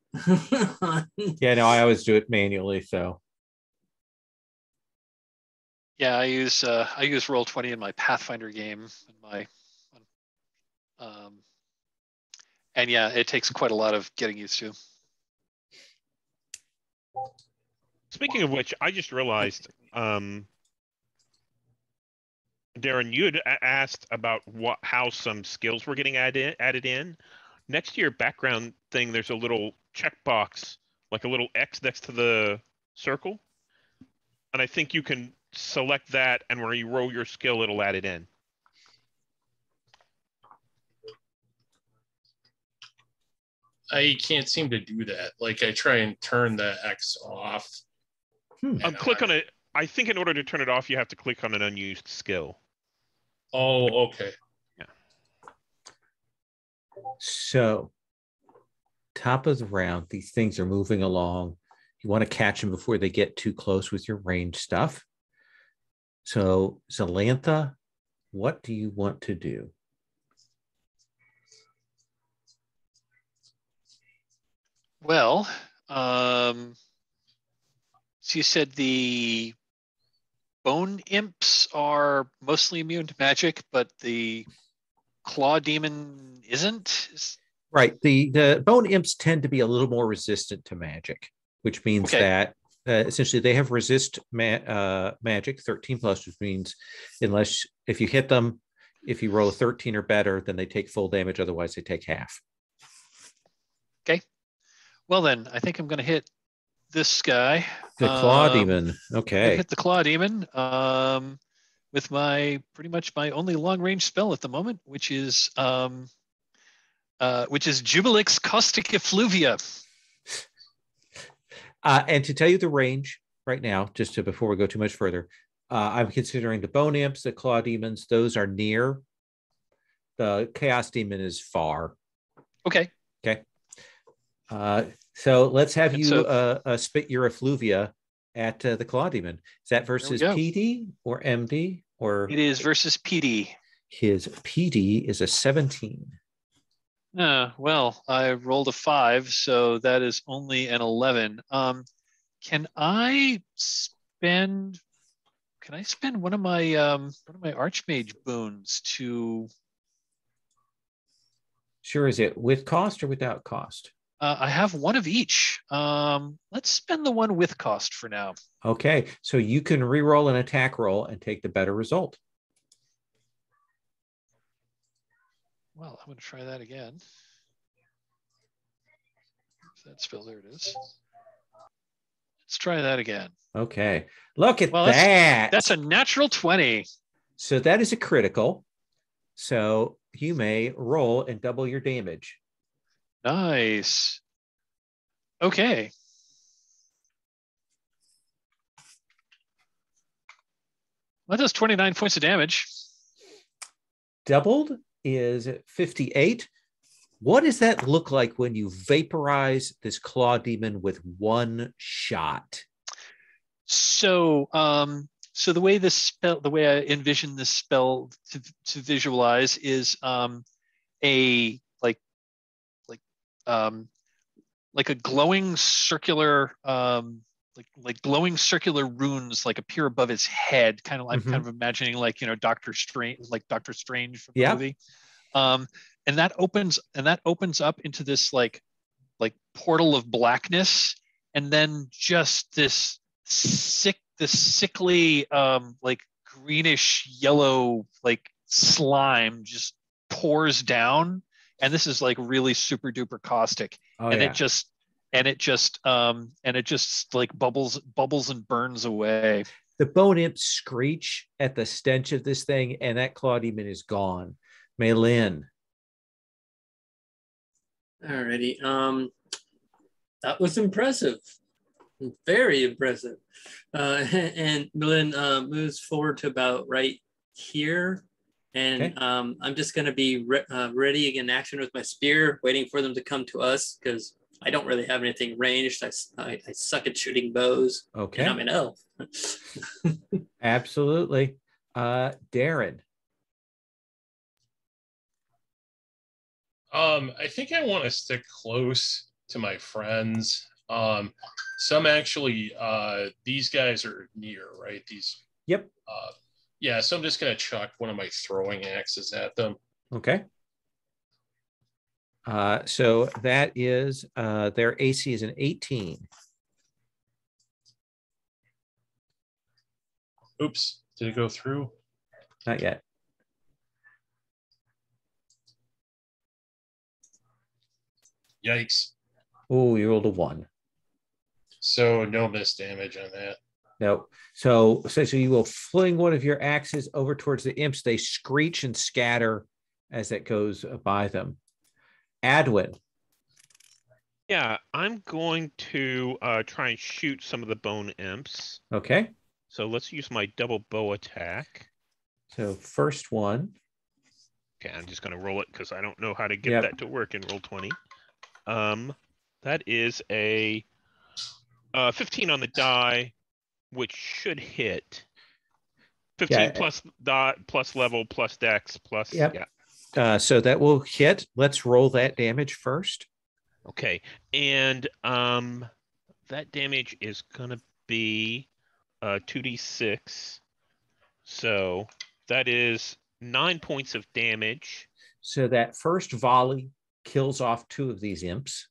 Yeah, no, I always do it manually. So Yeah, I use Roll20 in my Pathfinder game, and yeah, it takes quite a lot of getting used to. Speaking of which, I just realized, Darren, you had asked about how some skills were getting added in. Next to your background thing, there's a little checkbox, like a little X next to the circle. And I think you can select that, and where you roll your skill, it'll add it in. I can't seem to do that. Like, I try and turn the X off. Click on it. I think in order to turn it off, you have to click on an unused skill. Oh, okay. Yeah. So, top of the round, these things are moving along. You want to catch them before they get too close with your range stuff. So, Zelentha, what do you want to do? Well, so you said the bone imps are mostly immune to magic, but the claw demon isn't? Right. The bone imps tend to be a little more resistant to magic, which means that essentially they have resist magic 13 plus, which means if you hit them, if you roll a 13 or better, then they take full damage. Otherwise, they take half. Okay. Well, then I think I'm going to hit this guy. The claw demon. Okay. Hit the claw demon with pretty much my only long range spell at the moment, which is Jubilix Caustic Effluvia. And to tell you the range right now, before we go too much further, I'm considering the bone imps, the claw demons. Those are near. The chaos demon is far. Okay. So let's have you spit your effluvia at the claw demon. Is that versus PD or MD? Or it is versus PD. His PD is a 17. Well, I rolled a 5, so that is only an 11. Can I spend one of my Archmage boons to? Sure. Is it with cost or without cost? I have one of each. Let's spend the one with cost for now. Okay, so you can re-roll an attack roll and take the better result. Well, I'm going to try that again. That spell, there it is. Let's try that again. Okay, look at that. That's a natural 20. So that is a critical. So you may roll and double your damage. Nice. Okay. That does 29 points of damage. Doubled is 58. What does that look like when you vaporize this claw demon with one shot? So, the way I envision this spell to visualize is a like a glowing circular like glowing circular runes like appear above his head. I'm kind of imagining like Doctor Strange from the movie. And that opens up into this like portal of blackness, and then just this sickly like greenish yellow like slime just pours down, and this is like really super duper caustic. It just like bubbles and burns away. The bone imps screech at the stench of this thing, and that claw demon is gone. Maylin. Alrighty. That was impressive. Very impressive. And Maylin moves forward to about right here. And I'm just going to be ready in action with my spear, waiting for them to come to us, because I don't really have anything ranged. I suck at shooting bows. Okay. And I'm an elf. Absolutely. Darren. I think I want to stick close to my friends. Some actually, these guys are near, right? These. Yep. Yeah, so I'm just going to chuck one of my throwing axes at them. Okay. So that is, their AC is an 18. Oops, did it go through? Not yet. Yikes. Oh, you rolled a 1. So no miss damage on that. No. So essentially you will fling one of your axes over towards the imps. They screech and scatter as it goes by them. Adwin. Yeah, I'm going to try and shoot some of the bone imps. Okay. So let's use my double bow attack. So first one. Okay, I'm just going to roll it because I don't know how to get that to work in Roll20. That is a 15 on the die, which should hit. 15 plus level plus dex plus. Yep. Yeah. So that will hit. Let's roll that damage first. Okay, and that damage is gonna be 2d6. So that is 9 points of damage. So that first volley kills off 2 of these imps.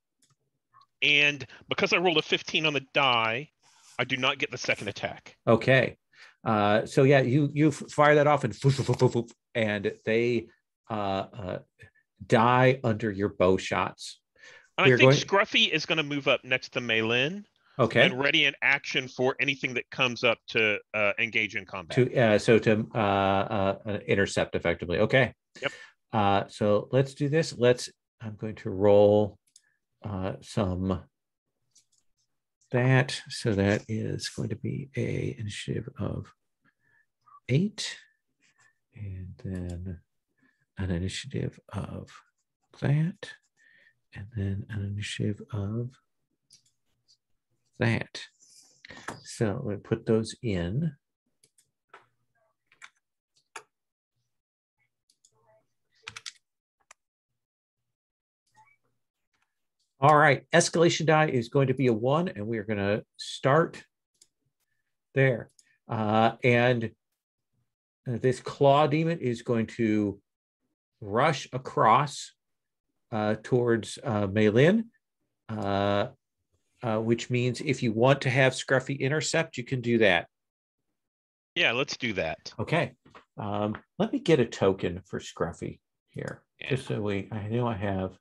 And because I rolled a 15 on the die, I do not get the second attack. Okay. So yeah, you fire that off and they die under your bow shots. And I think Scruffy is going to move up next to Maylin. Okay. And ready in action for anything that comes up to engage in combat. To intercept effectively. Okay. Yep. So let's do this. I'm going to roll some that. So that is going to be a initiative of 8, and then an initiative of that, and then an initiative of that. So I'm going to put those in. All right, escalation die is going to be a 1, and we are going to start there. And this claw demon is going to rush across towards Maylin, which means if you want to have Scruffy intercept, you can do that. Yeah, let's do that. Okay. Let me get a token for Scruffy here. Yeah. Just so I know I have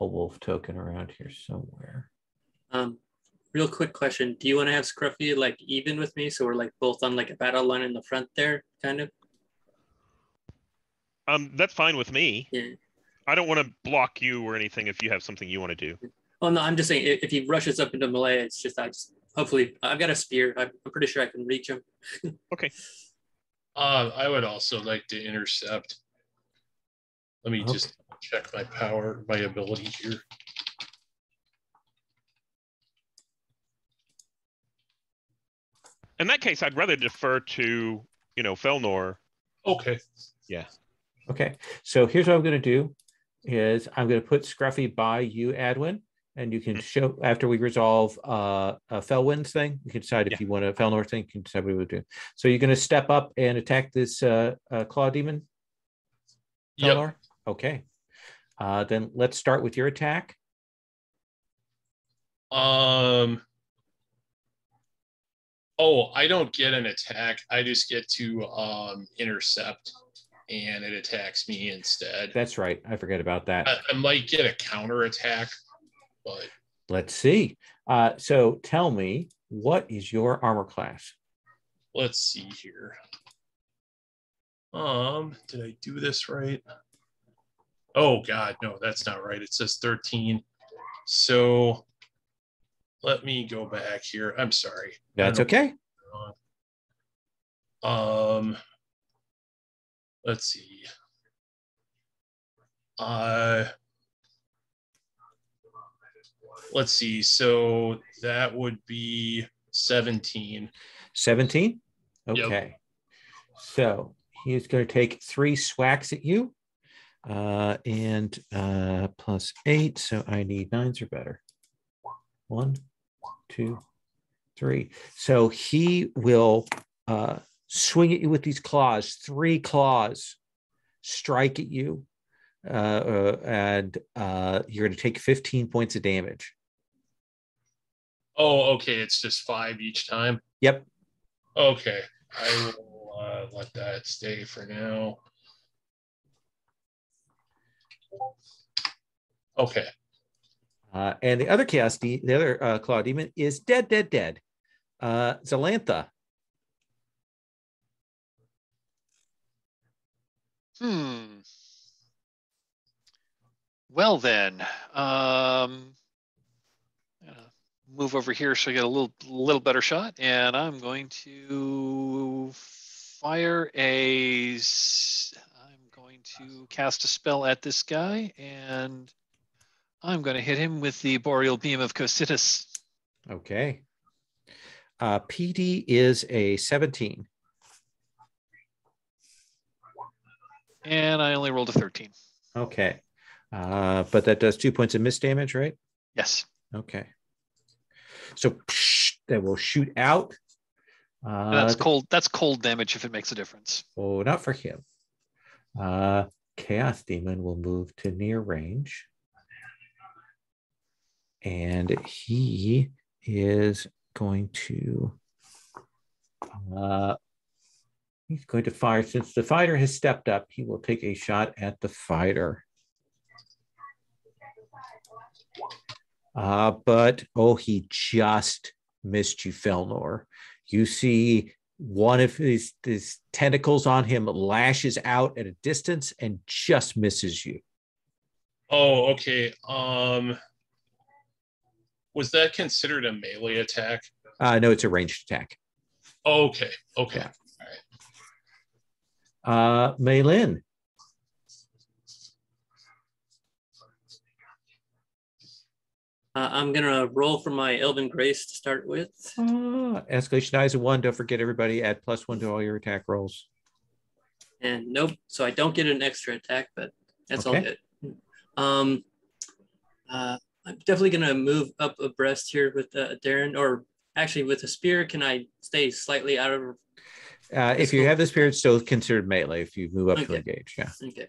a wolf token around here somewhere. Real quick question. Do you want to have Scruffy like even with me? So we're like both on like a battle line in the front there, kind of? That's fine with me. Yeah. I don't want to block you or anything if you have something you want to do. Oh no, I'm just saying if he rushes up into melee, it's just hopefully I've got a spear. I'm pretty sure I can reach him. Okay. I would also like to intercept. Let me just check my ability here. In that case, I'd rather defer to, Felnor. Okay. Yeah. Okay. So here's what I'm going to do. is I'm going to put Scruffy by you, Adwin, and you can show after we resolve a Felwin's thing. You can decide if you want a Felnor thing. You can decide what we would do. So you're going to step up and attack this Claw Demon, Felnor? Yep. Okay. Then let's start with your attack. Oh, I don't get an attack. I just get to intercept, and it attacks me instead. That's right. I forget about that. I might get a counter attack, but let's see. So tell me, what is your armor class? Let's see here. Did I do this right? Oh God, no, that's not right. It says 13. So let me go back here. I'm sorry. That's okay. Let's see. Let's see. So that would be 17. 17? Okay. Yep. So he is going to take 3 swacks at you. And plus 8. So I need 9s or better. 1, 2, 3. So he will swing at you with these claws. 3 claws strike at you. And you're going to take 15 points of damage. Oh, okay. It's just 5 each time. Yep. Okay. I will let that stay for now. Okay. And the other the other Claw Demon is dead. Zelentha. Well then, move over here so I get a little better shot, and I'm going to fire I'm going to cast a spell at this guy, and I'm going to hit him with the Boreal Beam of Cositus. Okay. PD is a 17. And I only rolled a 13. Okay. But that does 2 points of miss damage, right? Yes. Okay. So that will shoot out. That's cold. That's cold damage if it makes a difference. Oh, not for him. Chaos Demon will move to near range. And he is going to he's going to fire. Since the fighter has stepped up, he will take a shot at the fighter. But he just missed you, Felnor. You see one of his tentacles on him lashes out at a distance and just misses you. Oh, okay. Was that considered a melee attack? No, it's a ranged attack. Oh, okay. Okay. Yeah. All right. Maylin. I'm gonna roll for my Elven Grace to start with. Escalation dies of 1. Don't forget, everybody, add +1 to all your attack rolls. And nope, so I don't get an extra attack, but that's all good. I'm definitely gonna move up abreast here with Darren, or actually with a spear. Can I stay slightly out of? If you have the spear, it's still considered melee. If you move up to engage, yeah. Okay.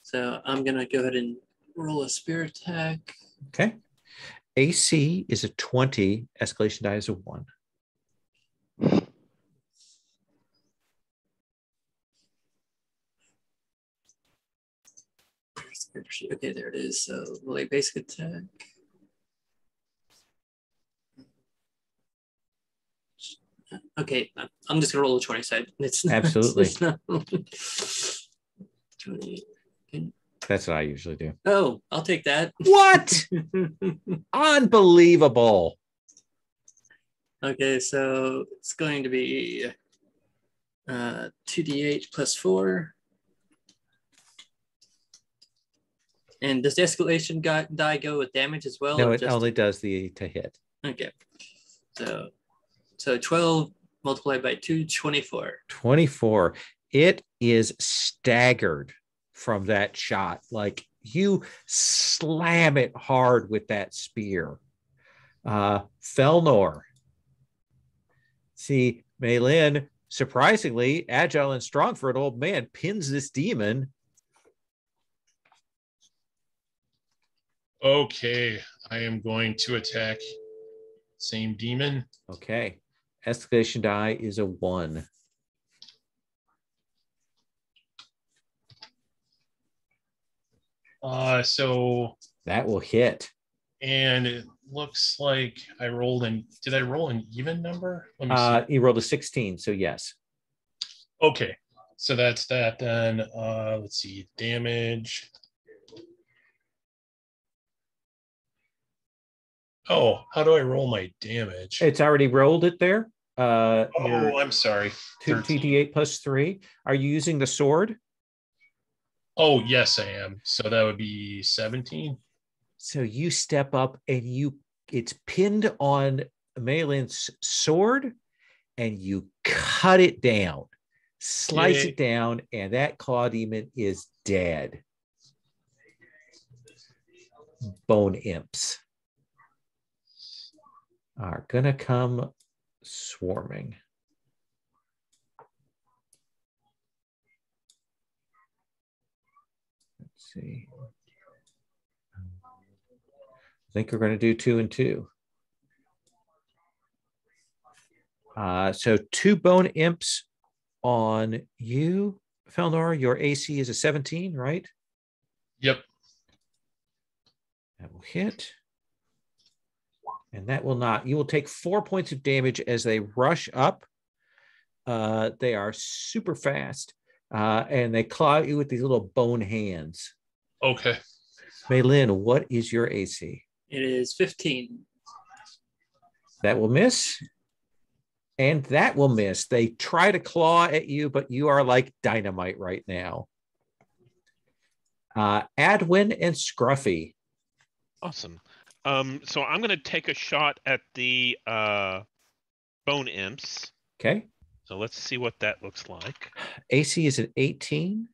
So I'm gonna go ahead and roll a spear attack. Okay. AC is a 20. Escalation die is a 1. Okay, there it is. So melee basic attack. Okay, I'm just gonna roll a 20 side. It's not, absolutely. It's not 20. That's what I usually do. Oh, I'll take that. What? Unbelievable. Okay, so it's going to be 2d8 plus 4. And does the escalation die go with damage as well? No, it only does the to hit. Okay. So 12 multiplied by 2, 24. 24. It is staggered from that shot. Like You slam it hard with that spear. Felnor. See, Maylin, surprisingly agile and strong for an old man, pins this demon. Okay, I am going to attack same demon. Okay. Escalation die is a 1. So that will hit. And it looks like I rolled in. Did I roll an even number? Let me see. You rolled a 16, so yes. Okay, so that's that then. Let's see, damage. Oh, how do I roll my damage? It's already rolled it there. I'm sorry. 2d8 plus 3. Are you using the sword? Oh, yes, I am. So that would be 17. So you step up and it's pinned on Maylin's sword and you cut it down, slice it down, and that claw demon is dead. Bone imps are gonna come swarming. Let's see. I think we're going to do 2 and 2. So 2 bone imps on you, Felnor. Your AC is a 17, right? Yep. That will hit. And that will not. You will take 4 points of damage as they rush up. They are super fast. And they claw you with these little bone hands. Okay. Maylin, what is your AC? It is 15. That will miss. And that will miss. They try to claw at you, but you are like dynamite right now. Adwin and Scruffy. Awesome. So I'm going to take a shot at the bone imps. Okay. So let's see what that looks like. AC is an 18.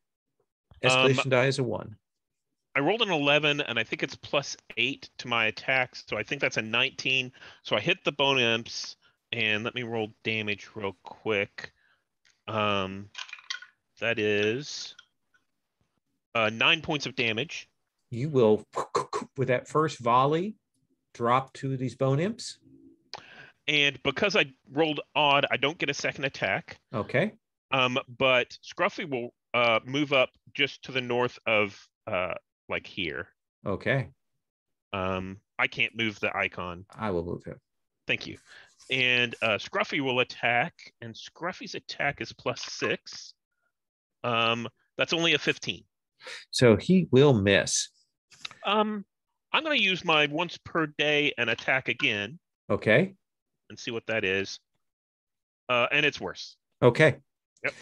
Escalation die is a 1. I rolled an 11, and I think it's +8 to my attacks, so I think that's a 19. So I hit the bone imps, and let me roll damage real quick. That is 9 points of damage. You will, with that first volley, drop 2 of these bone imps. And because I rolled odd, I don't get a second attack. Okay. But Scruffy will move up just to the north of like here. Okay. I can't move the icon. I will move him. Thank you. And Scruffy will attack, and Scruffy's attack is +6. That's only a 15. So he will miss. I'm going to use my once per day and attack again. Okay. And see what that is. And it's worse. Okay. Yep.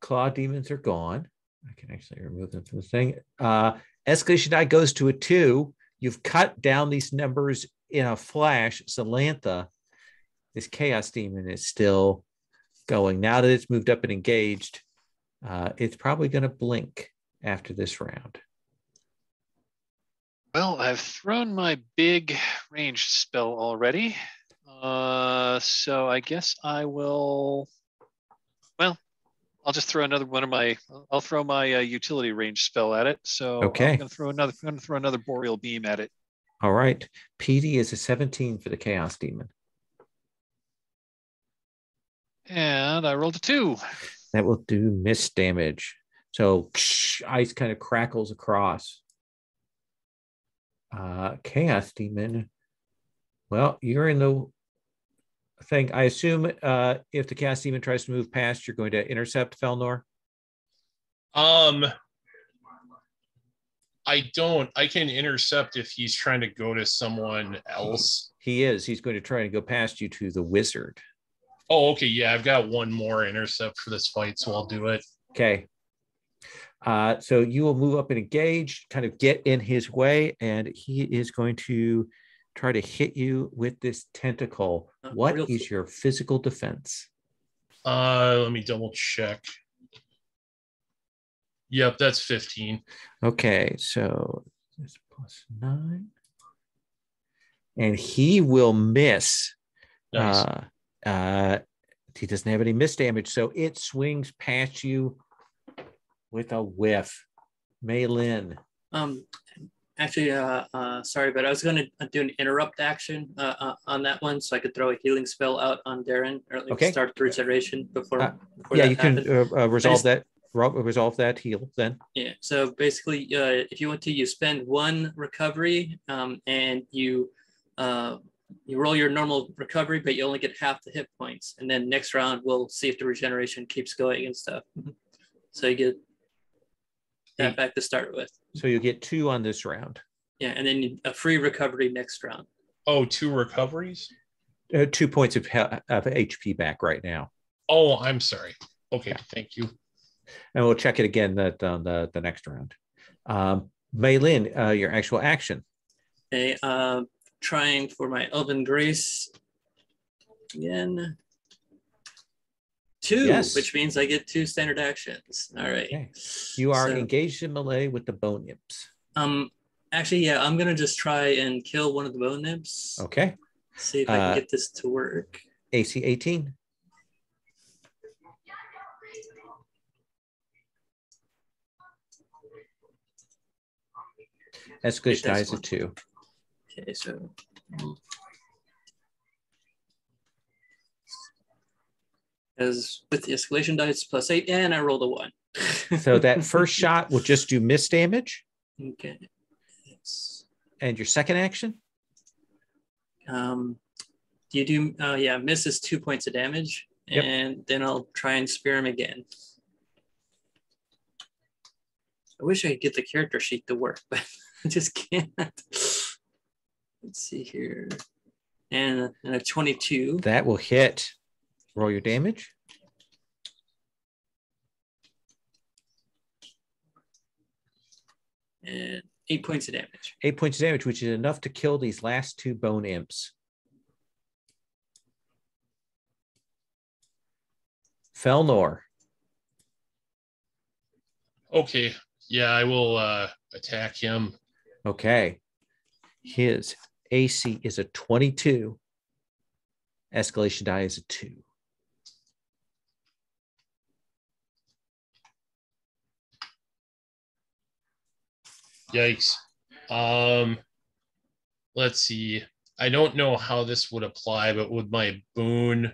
Claw demons are gone. I can actually remove them from the thing. Escalation die goes to a 2. You've cut down these numbers in a flash. Zelentha, this chaos demon, is still going. Now that it's moved up and engaged, it's probably going to blink after this round. Well, I've thrown my big ranged spell already. So I guess I will. Well, I'll just throw another one of my. I'll throw my utility range spell at it. So okay. I'm going to throw another boreal beam at it. All right. PD is a 17 for the chaos demon. And I rolled a 2. That will do miss damage. So ice kind of crackles across. Chaos demon. Well, you're in the thing. I assume if the chaos demon tries to move past, you're going to intercept Felnor. I don't. I can intercept if he's trying to go to someone else. He is. He's going to try to go past you to the wizard. Oh, okay. Yeah, I've got one more intercept for this fight, so I'll do it. Okay. So you will move up and engage, kind of get in his way, and he is going to try to hit you with this tentacle. What is your physical defense? Let me double check. Yep, that's 15. Okay, so this plus 9. And he will miss. Nice. He doesn't have any miss damage, so it swings past you with a whiff. Maylin. Actually, sorry, but I was going to do an interrupt action on that one, so I could throw a healing spell out on Darren, or at least start the regeneration before yeah, that you happened. can resolve that heal then. Yeah, so basically, if you want to, you spend 1 recovery, and you roll your normal recovery, but you only get half the hit points, and then next round we'll see if the regeneration keeps going and stuff. So you get that back to start with. So you get 2 on this round. Yeah, and then a free recovery next round. Oh, 2 recoveries? 2 points of HP back right now. Oh, I'm sorry. Okay, thank you. And we'll check it again on the next round. Maylin, your actual action. Okay, trying for my Elven Grace again. 2, yes. Which means I get 2 standard actions. All right. Okay. You are engaged in melee with the bone imps. Actually, yeah, I'm gonna just try and kill one of the bone imps. Okay. See if I can get this to work. AC 18. Escalation dies at 2. Okay, so as with the escalation dice plus 8, and I rolled a 1. So that first shot will just do miss damage. Okay. Yes. And your second action? Do you do yeah, miss is 2 points of damage, and then I'll try and spear him again. I wish I could get the character sheet to work, but I just can't. Let's see here. And a 22. That will hit. Roll your damage. And 8 points of damage. 8 points of damage, which is enough to kill these last 2 bone imps. Felnor. Okay. Yeah, I will attack him. Okay. His AC is a 22. Escalation die is a 2. Yikes. Let's see. I don't know how this would apply, but would my boon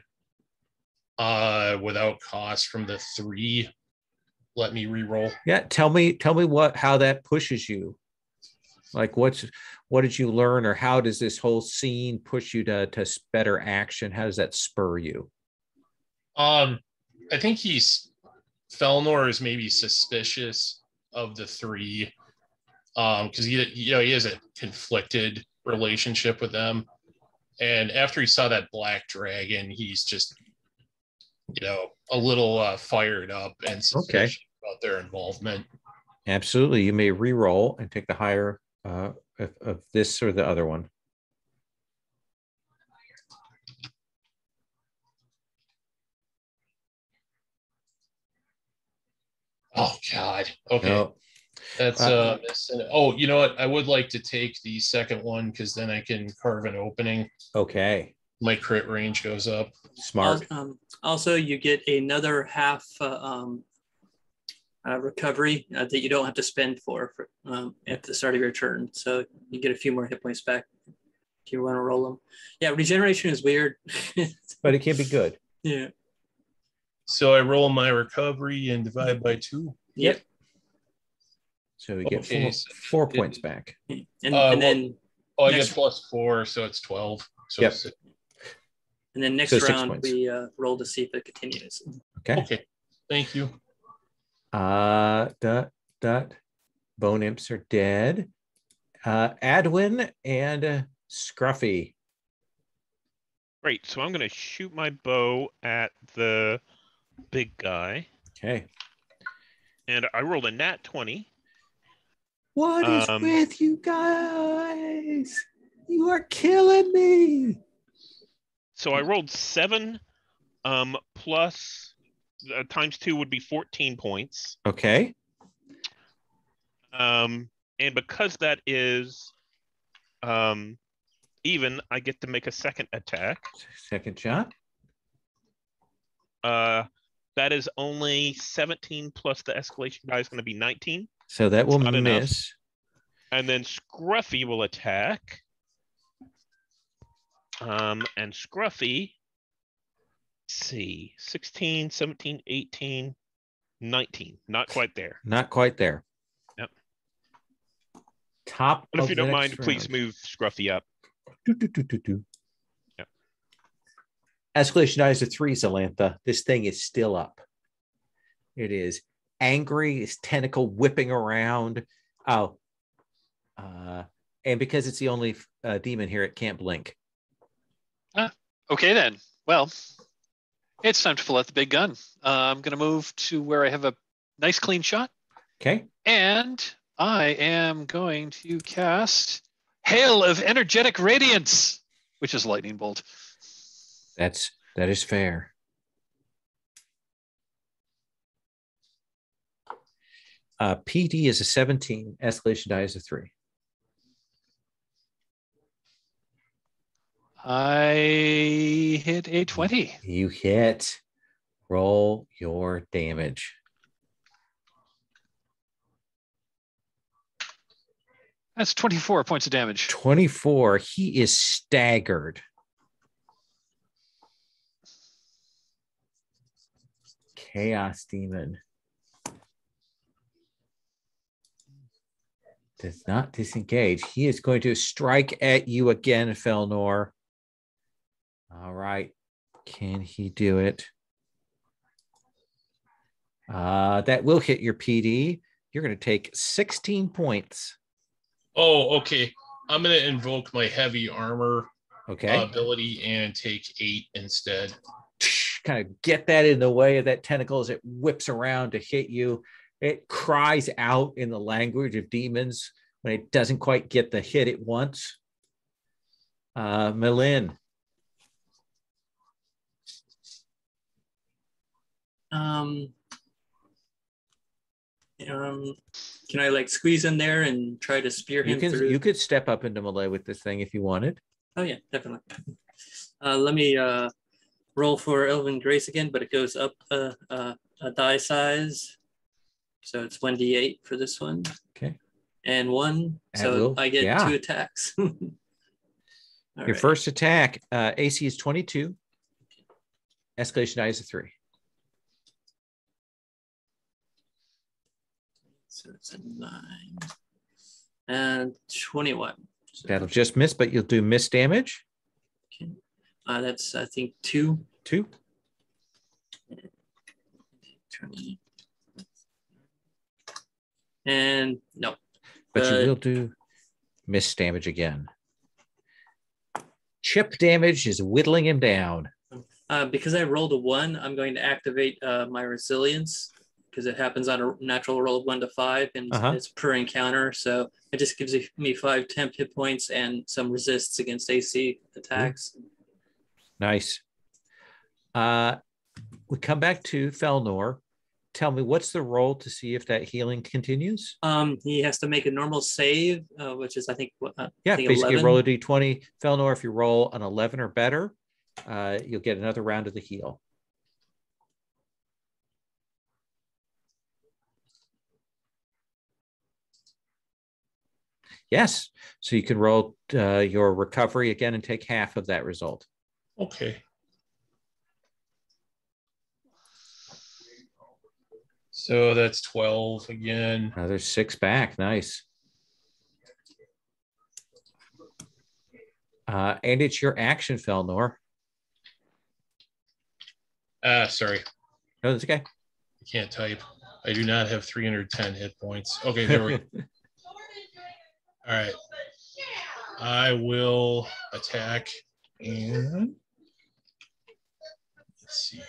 without cost from the 3 let me re-roll? Yeah, tell me how that pushes you. Like what did you learn, or how does this whole scene push you to better action? How does that spur you? I think Felnor is maybe suspicious of the 3. Because he has a conflicted relationship with them, and after he saw that black dragon, he's just a little fired up and suspicious about their involvement. Absolutely, you may re-roll and take the higher of this or the other one. Oh God. Okay. No. That's oh, you know what? I would like to take the second one because then I can carve an opening. Okay. My crit range goes up. Smart. Also, you get another half recovery that you don't have to spend for at the start of your turn. So you get a few more hit points back if you want to roll them. Yeah, regeneration is weird. But it can be good. Yeah. So I roll my recovery and divide by 2. Yep. So you get 4 points back. And then I get +4, so it's 12. So yep. And then next round we roll to see if it continues. Okay. Thank you. Bone imps are dead. Adwin and Scruffy. Great. So I'm going to shoot my bow at the big guy. Okay. And I rolled a nat 20. What is with you guys? You are killing me. So I rolled 7 plus times 2 would be 14 points. Okay. And because that is even, I get to make a second attack. Second shot. That is only 17 plus the escalation die is going to be 19. So that will Not enough. miss. And then Scruffy will attack. And Scruffy, let's see, 16, 17, 18, 19. Not quite there. Not quite there. Yep. Top But if of you the don't next mind, please round. move Scruffy up. Yep. Escalation die is a 3, Zelentha. This thing is still up. It is angry, its tentacle whipping around. Oh. And because it's the only demon here, it can't blink. Okay, then. Well, it's time to pull out the big gun. I'm going to move to where I have a nice clean shot. Okay. And I am going to cast Hail of Energetic Radiance, which is Lightning Bolt. That is fair. PD is a 17. Escalation die is a 3. I hit a 20. You hit. Roll your damage. That's 24 points of damage. 24. He is staggered. Chaos Demon does not disengage. He is going to strike at you again, Felnor. All right. Can he do it? That will hit your PD. You're going to take 16 points. Oh, okay. I'm going to invoke my heavy armor ability and take 8 instead. Kind of get that in the way of that tentacle as it whips around to hit you. It cries out in the language of demons when it doesn't quite get the hit it wants. Malin. Can I like squeeze in there and try to spear him through? You could step up into melee with this thing if you wanted. Oh yeah, definitely. Let me roll for Elven Grace again, but it goes up a die size. So it's 1d8 for this one. Okay. And 1. So I get 2 attacks. Your first attack, AC is 22. Escalation die is a 3. So it's a 9. And 21. So that'll just miss, but you'll do miss damage. Okay. That's, I think, 2. 2. 20. And no. But you will do miss damage again. Chip damage is whittling him down. Because I rolled a 1, I'm going to activate my resilience because it happens on a natural roll of 1 to 5 and it's per encounter. So it just gives me 5 temp hit points and some resists against AC attacks. Nice. We come back to Felnor. Tell me, what's the roll to see if that healing continues? He has to make a normal save, which is, I think, basically 11. Roll a d20. Felnor, if you roll an 11 or better, you'll get another round of the heal. Yes. So you can roll your recovery again and take half of that result. Okay. So that's 12 again. Another 6 back. Nice. And it's your action, Felnor. Sorry. No, that's okay. I can't type. I do not have 310 hit points. Okay, there we go. All right. I will attack and let's see here.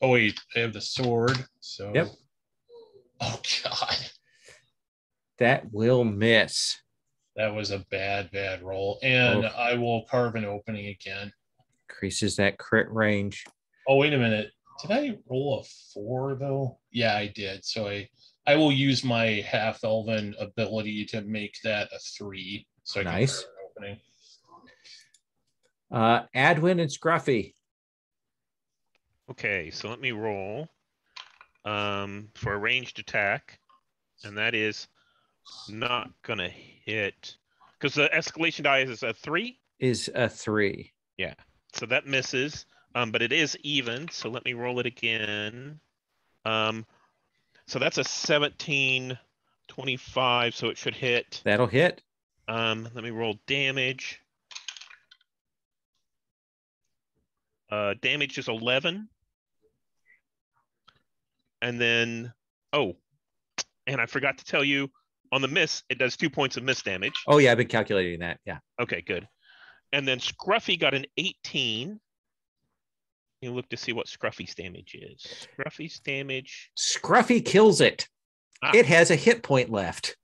Oh wait, I have the sword. So yep. Oh God. That will miss. That was a bad roll. And I will carve an opening again. Increases that crit range. Oh, wait a minute. Did I roll a 4 though? Yeah, I did. So I will use my half elven ability to make that a 3. So I can Nice. fire an opening. Adwin and Scruffy. Okay, so let me roll for a ranged attack, and that is not gonna hit because the escalation die is a 3. Is a 3. Yeah, so that misses, but it is even. So let me roll it again. So that's a 17, 25. So it should hit. That'll hit. Let me roll damage. Damage is 11. And then, oh, and I forgot to tell you, on the miss, it does 2 points of miss damage. Oh, yeah, I've been calculating that. Yeah. Okay, good. And then Scruffy got an 18. You look to see what Scruffy's damage is. Scruffy's damage. Scruffy kills it. Ah. It has a hit point left.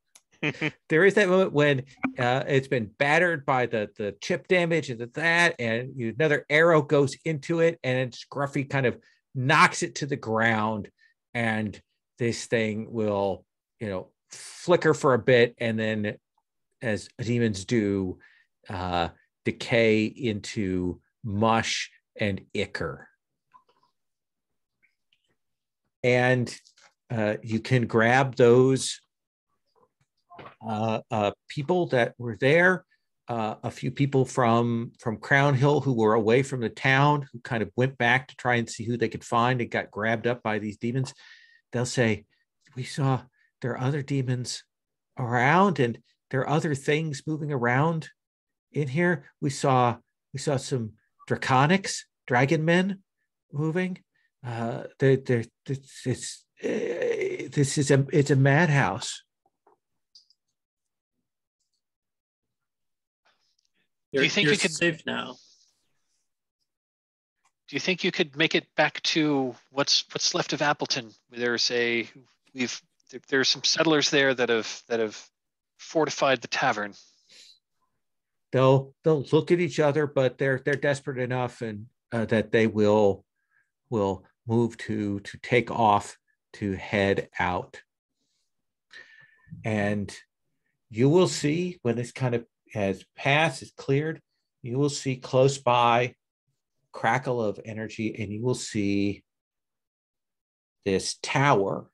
There is that moment when it's been battered by the chip damage and that, and another arrow goes into it, and Scruffy kind of knocks it to the ground, and this thing will, flicker for a bit, and then, as demons do, decay into mush and ichor. And you can grab those people that were there, a few people from Crown Hill who were away from the town, who kind of went back to try and see who they could find and got grabbed up by these demons. They'll say, we saw there are other demons around, and there are other things moving around in here. We saw some draconics, dragon men moving. It's a madhouse. Do you think you're you could safe now? Do you think you could make it back to what's left of Appleton? There's some settlers there that have fortified the tavern. They'll look at each other, but they're desperate enough, and that they will move to take off to head out. And you will see, when this kind of has passed, is cleared, you will see close by crackle of energy, and you will see this tower,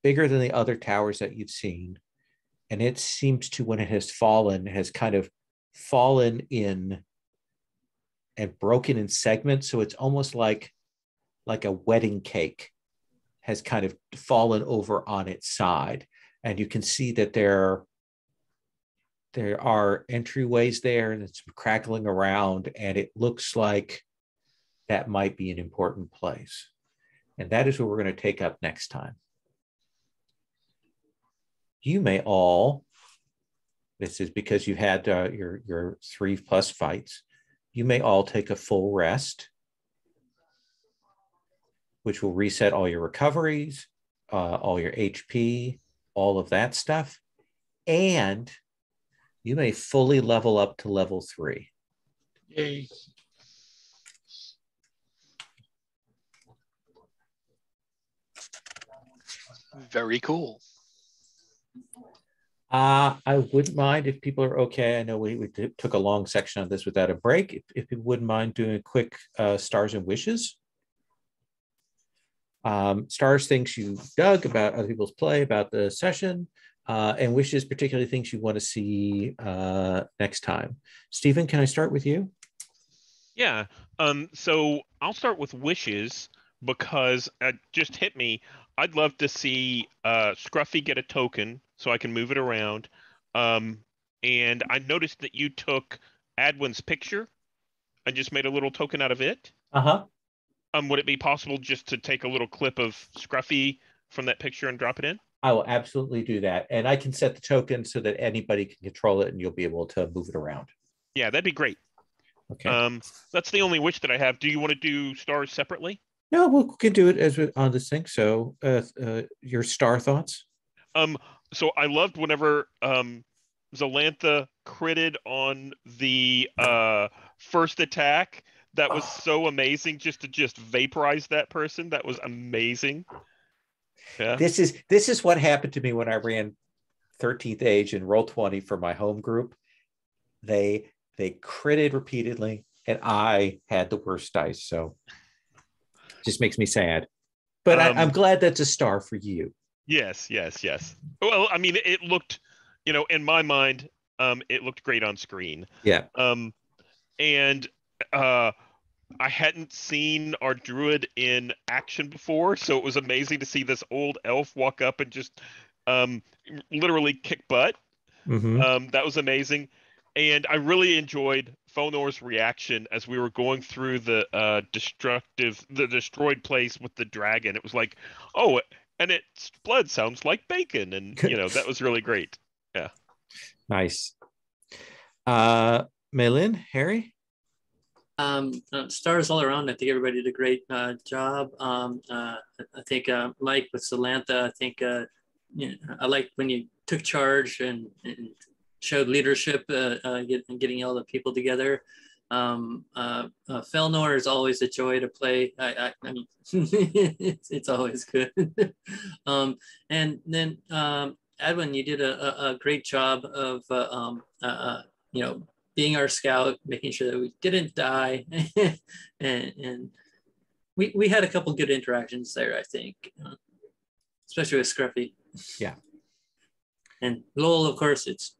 bigger than the other towers that you've seen. And it seems to, when it has fallen, has kind of fallen in and broken in segments. So it's almost like a wedding cake has kind of fallen over on its side. And you can see that there are entryways there, and it's crackling around, and it looks like that might be an important place. And that is what we're going to take up next time. You may all, this is because you had your 3+ fights, you may all take a full rest, which will reset all your recoveries, all your HP, all of that stuff. And you may fully level up to level 3. Yay. Very cool. I wouldn't mind if people are okay. I know we took a long section on this without a break. If people wouldn't mind doing a quick stars and wishes. Stars, things you dug about other people's play, about the session, and wishes, particularly things you want to see next time. Stephen, can I start with you? Yeah. So I'll start with wishes because it just hit me. I'd love to see Scruffy get a token so I can move it around. And I noticed that you took Adwin's picture and just made a little token out of it. Uh-huh. Would it be possible just to take a little clip of Scruffy from that picture and drop it in? I will absolutely do that. And I can set the token so that anybody can control it, and you'll be able to move it around. Yeah, that'd be great. Okay. That's the only wish that I have. Do you want to do stars separately? No, we can do it as on this thing. So your star thoughts? So I loved whenever Zelentha critted on the first attack, That was so amazing just to vaporize that person. That was amazing. Yeah. This is what happened to me when I ran 13th Age and Roll20 for my home group. They critted repeatedly, and I had the worst dice. So it just makes me sad. But I'm glad that's a star for you. Yes. Well, I mean, it looked, in my mind, it looked great on screen. Yeah. And I hadn't seen our druid in action before, so it was amazing to see this old elf walk up and just literally kick butt. Mm-hmm. That was amazing. And I really enjoyed Fonor's reaction as we were going through the destroyed place with the dragon. It was like, oh, and its blood sounds like bacon. And, that was really great. Yeah. Nice. Melin, Harry? Stars all around. I think everybody did a great job. I think Mike with Zalantha, I think I liked when you took charge and showed leadership, getting all the people together. Felnor is always a joy to play. I mean, it's always good. And then Edwin, you did a great job of being our scout, making sure that we didn't die, and we had a couple good interactions there, I think, especially with Scruffy. Yeah. And Lowell, of course, it's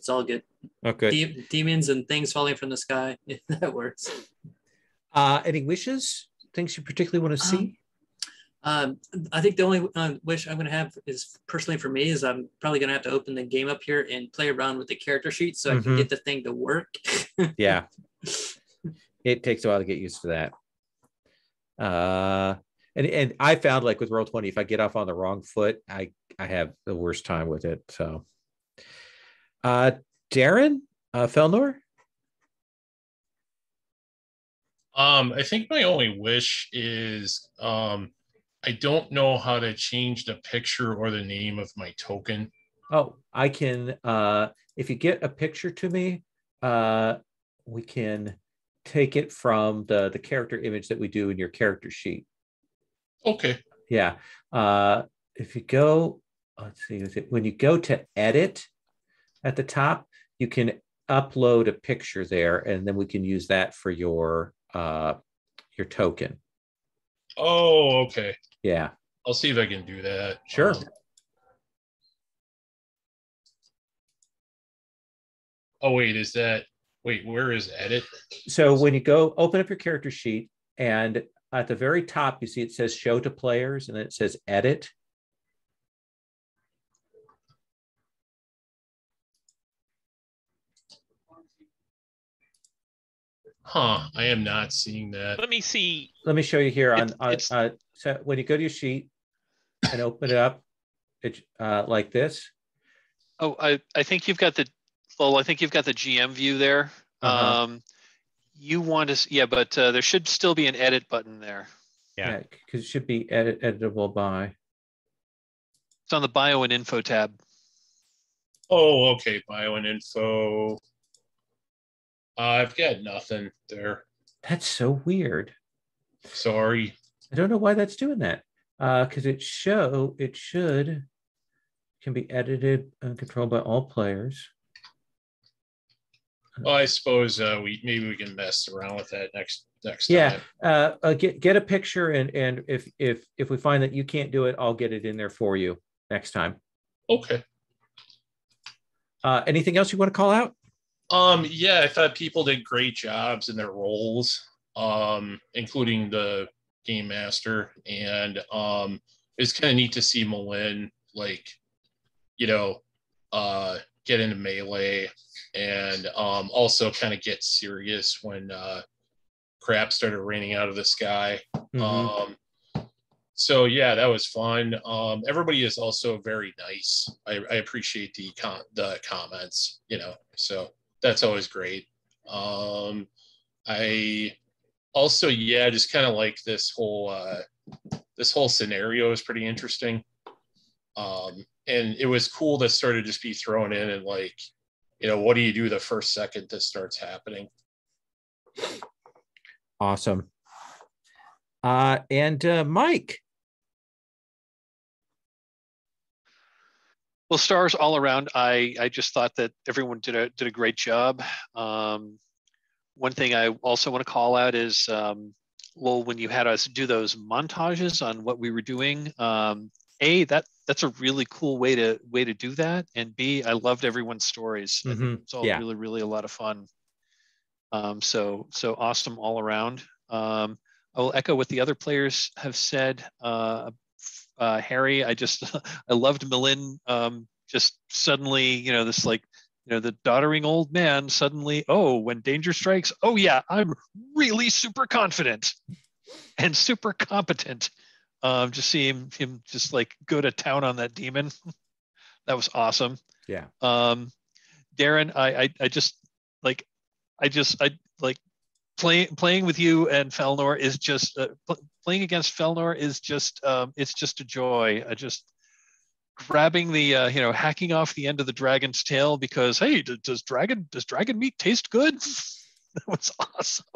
all good. Okay. Demons and things falling from the sky. That works. Any wishes? Things you particularly want to see? I think the only wish I'm going to have is personally for me is I'm probably going to have to open the game up here and play around with the character sheet so I can get the thing to work. Yeah. It takes a while to get used to that. And I found, like with Roll20, if I get off on the wrong foot, I have the worst time with it. So Darren, Felnor? I think my only wish is I don't know how to change the picture or the name of my token. Oh, I can if you get a picture to me, we can take it from the character image that we do in your character sheet. Okay. Yeah. If you go, let's see, when you go to edit at the top, you can upload a picture there, and then we can use that for your token. Oh, okay. Yeah. I'll see if I can do that. Sure. Where is edit? So when you go open up your character sheet, and at the very top, you see it says show to players, and then it says edit. Huh, I am not seeing that. Let me see. Let me show you here so when you go to your sheet and open it up, it's like this. Oh, I think you've got the GM view there. You want to, but there should still be an edit button there. Yeah, because it should be editable by. It's on the bio and info tab. Oh, okay, bio and info. I've got nothing there. That's so weird. Sorry. I don't know why that's doing that. Because it can be edited and controlled by all players. Well, I suppose maybe we can mess around with that next time. Yeah. Get a picture, and if we find that you can't do it, I'll get it in there for you next time. Okay. Anything else you want to call out? Yeah, I thought people did great jobs in their roles, including the game master, and it's kind of neat to see Malin get into melee, and also kind of get serious when crap started raining out of the sky. So yeah, that was fun. Everybody is also very nice. I appreciate the comments, so that's always great. I also, just kind of like this whole scenario is pretty interesting. And it was cool to sort of just be thrown in and what do you do the first second this starts happening? Awesome. And Mike. Well, stars all around. I just thought that everyone did a great job. One thing I also want to call out is, well, when you had us do those montages on what we were doing, that's a really cool way to do that, and B, I loved everyone's stories. I think it's all really a lot of fun. So awesome all around. I will echo what the other players have said. Harry, I loved Malin. Just suddenly, this the doddering old man suddenly, when danger strikes, oh yeah, I'm really super confident and super competent. Just see him just like go to town on that demon. That was awesome. Yeah. Darren, I playing with you and Felnor is just playing against Felnor is just it's just a joy. Just grabbing the hacking off the end of the dragon's tail because, hey, does dragon meat taste good? That was awesome.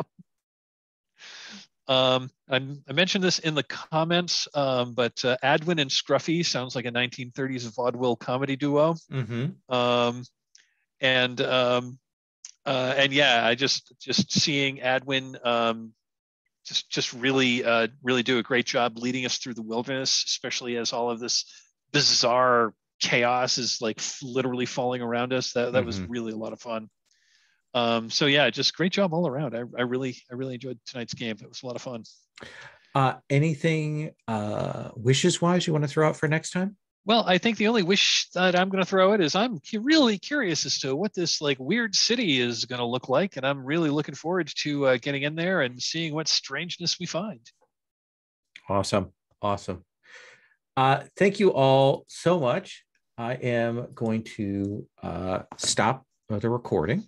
I mentioned this in the comments, but Adwin and Scruffy sounds like a 1930s vaudeville comedy duo. And yeah, I just seeing Adwin just really do a great job leading us through the wilderness, especially as all of this bizarre chaos is like literally falling around us. That was really a lot of fun. So yeah, just great job all around. I really enjoyed tonight's game. It was a lot of fun. Anything wishes wise you want to throw out for next time? Well, I think the only wish that I'm going to throw out is I'm really curious as to what this like weird city is going to look like, and I'm really looking forward to getting in there and seeing what strangeness we find. Awesome. Thank you all so much. I am going to stop the recording.